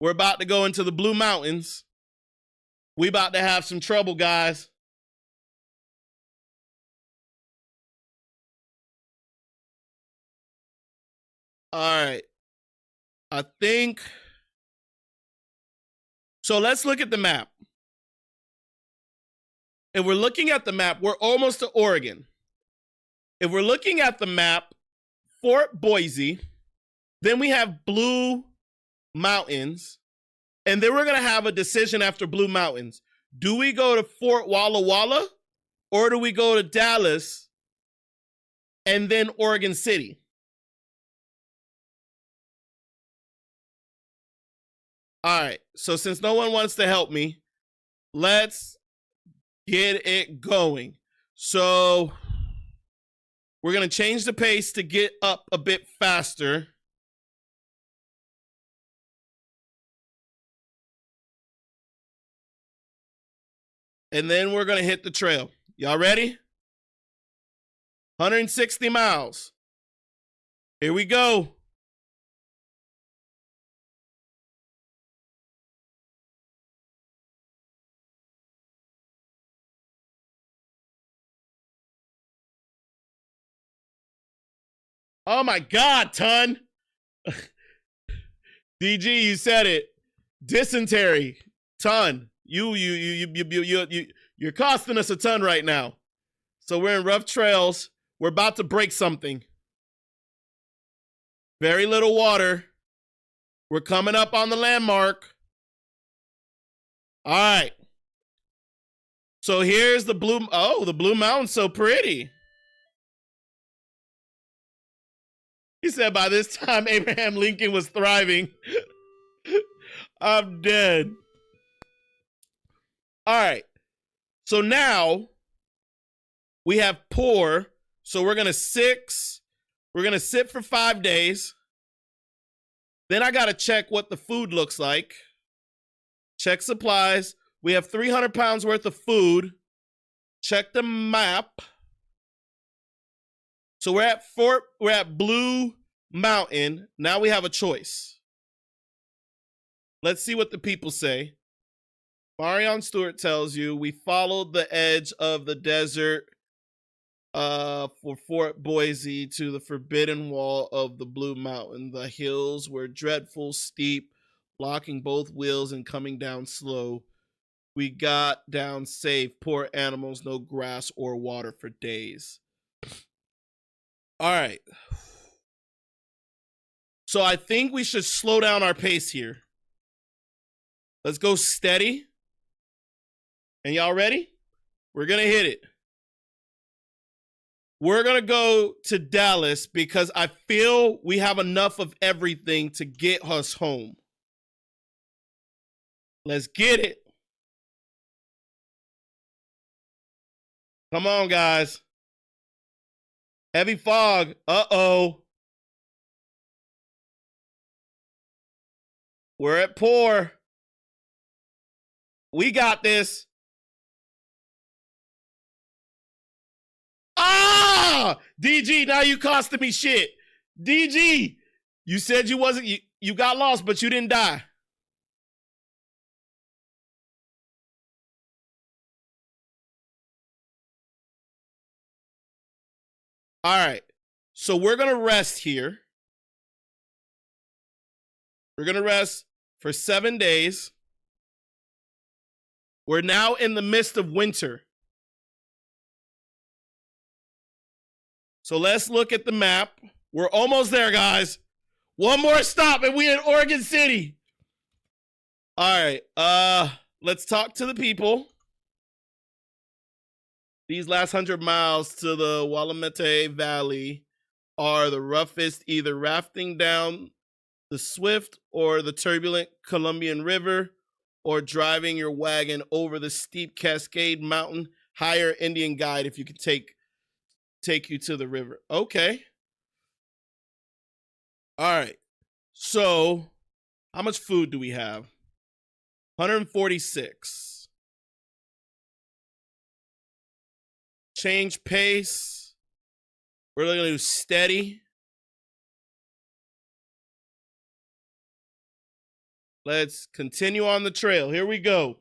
We're about to go into the Blue Mountains. We about to have some trouble, guys. All right. I think. So let's look at the map. If we're looking at the map, we're almost to Oregon. If we're looking at the map, Fort Boise, then we have Blue Mountains, and then we're going to have a decision after Blue Mountains. Do we go to Fort Walla Walla, or do we go to Dallas and then Oregon City? All right, so since no one wants to help me, let's get it going. So we're going to change the pace to get up a bit faster. And then we're going to hit the trail. Y'all ready? 160 miles. Here we go. Oh my God, Ton. DG, you said it. Dysentery. Ton. You're costing us a ton right now. So we're in rough trails. We're about to break something. Very little water. We're coming up on the landmark. All right. So here's the blue. Oh, the Blue Mountain's so pretty. He said by this time Abraham Lincoln was thriving. I'm dead. All right. So now we have pour. So we're going to sit for 5 days. Then I got to check what the food looks like. Check supplies. We have 300 pounds worth of food. Check the map. So we're at Blue Mountain. Now we have a choice. Let's see what the people say. Marion Stewart tells you we followed the edge of the desert for Fort Boise to the forbidden wall of the Blue Mountain. The hills were dreadful, steep, blocking both wheels and coming down slow. We got down safe. Poor animals, no grass or water for days. All right. So I think we should slow down our pace here. Let's go steady. And y'all ready? We're going to hit it. We're going to go to Dallas because I feel we have enough of everything to get us home. Let's get it. Come on, guys. Heavy fog. Uh-oh. We're at pour. We got this. Ah! DG, now you costing me shit. DG, you said you wasn't, you got lost, but you didn't die. All right. So we're going to rest here. We're going to rest for 7 days. We're now in the midst of winter. So let's look at the map. We're almost there, guys. One more stop and we're in Oregon City. All right. Let's talk to the people. These last 100 miles to the Willamette Valley are the roughest, either rafting down the swift or the turbulent Columbian River, or driving your wagon over the steep Cascade Mountain. Hire Indian guide if you can take you to the river. Okay. All right. So how much food do we have? 146. Change pace. We're going to do steady. Let's continue on the trail. Here we go.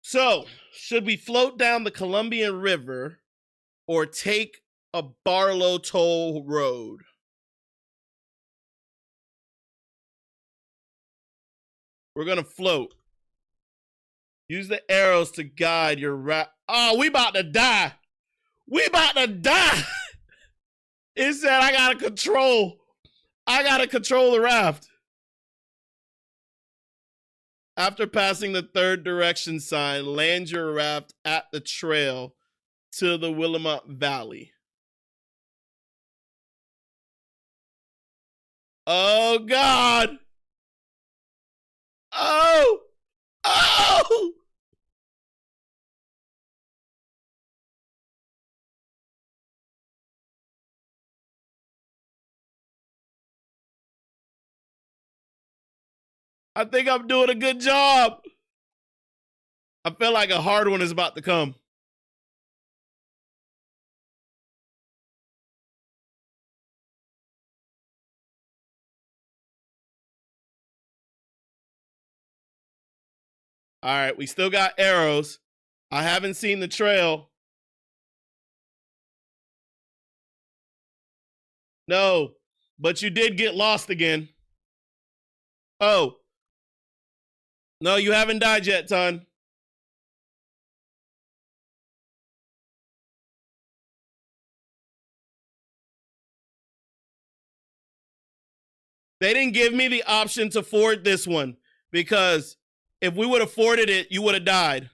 So, should we float down the Columbian River or take a Barlow Toll Road? We're going to float. Use the arrows to guide your raft. Oh, we about to die. We about to die. It said I got to control the raft. After passing the third direction sign, land your raft at the trail to the Willamette Valley. Oh, God. Oh. Oh. I think I'm doing a good job. I feel like a hard one is about to come. All right, we still got arrows. I haven't seen the trail. No, but you did get lost again. Oh. No, you haven't died yet, Ton. They didn't give me the option to ford this one because if we would have forded it, you would have died.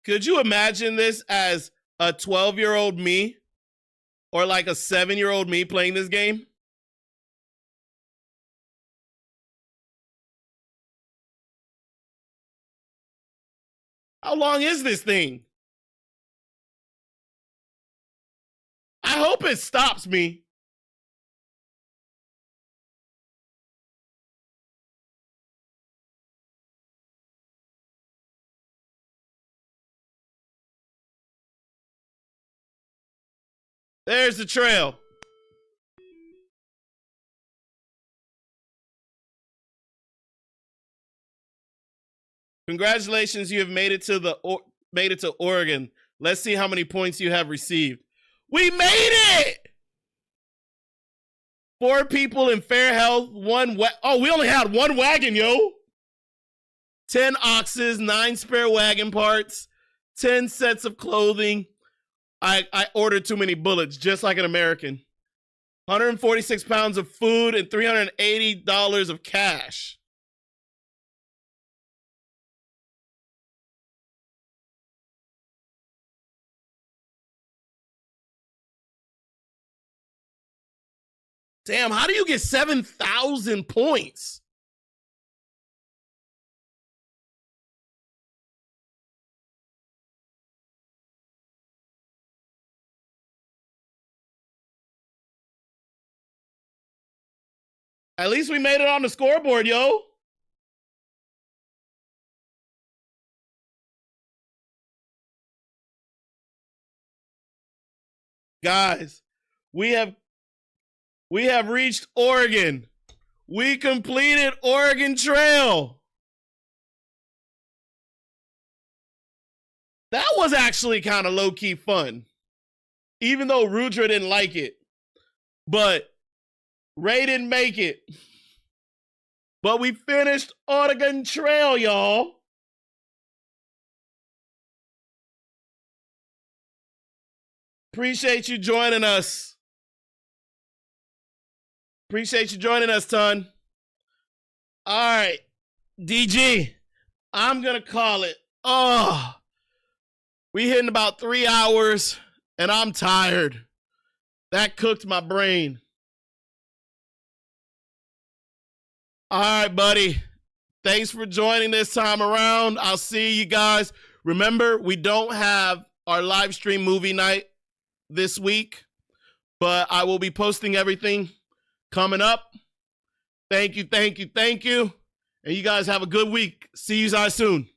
Could you imagine this as a 12-year-old me or like a 7-year-old me playing this game? How long is this thing? I hope it stops me. There's the trail. Congratulations, you have made it to Oregon. Let's see how many points you have received. We made it! 4 people in fair health, we only had 1 wagon, yo. 10 oxes, 9 spare wagon parts, 10 sets of clothing. I ordered too many bullets, just like an American. 146 pounds of food and $380 of cash. Damn, how do you get 7,000 points? At least we made it on the scoreboard, yo. Guys, we have reached Oregon. We completed Oregon Trail. That was actually kind of low-key fun. Even though Rudra didn't like it. But Ray didn't make it. But we finished Oregon Trail, y'all. Appreciate you joining us. Appreciate you joining us, Ton. All right, DG, I'm going to call it. Oh, we hitting about 3 hours, and I'm tired. That cooked my brain. All right, buddy. Thanks for joining this time around. I'll see you guys. Remember, we don't have our live stream movie night this week, but I will be posting everything coming up. Thank you. And you guys have a good week. See you guys soon.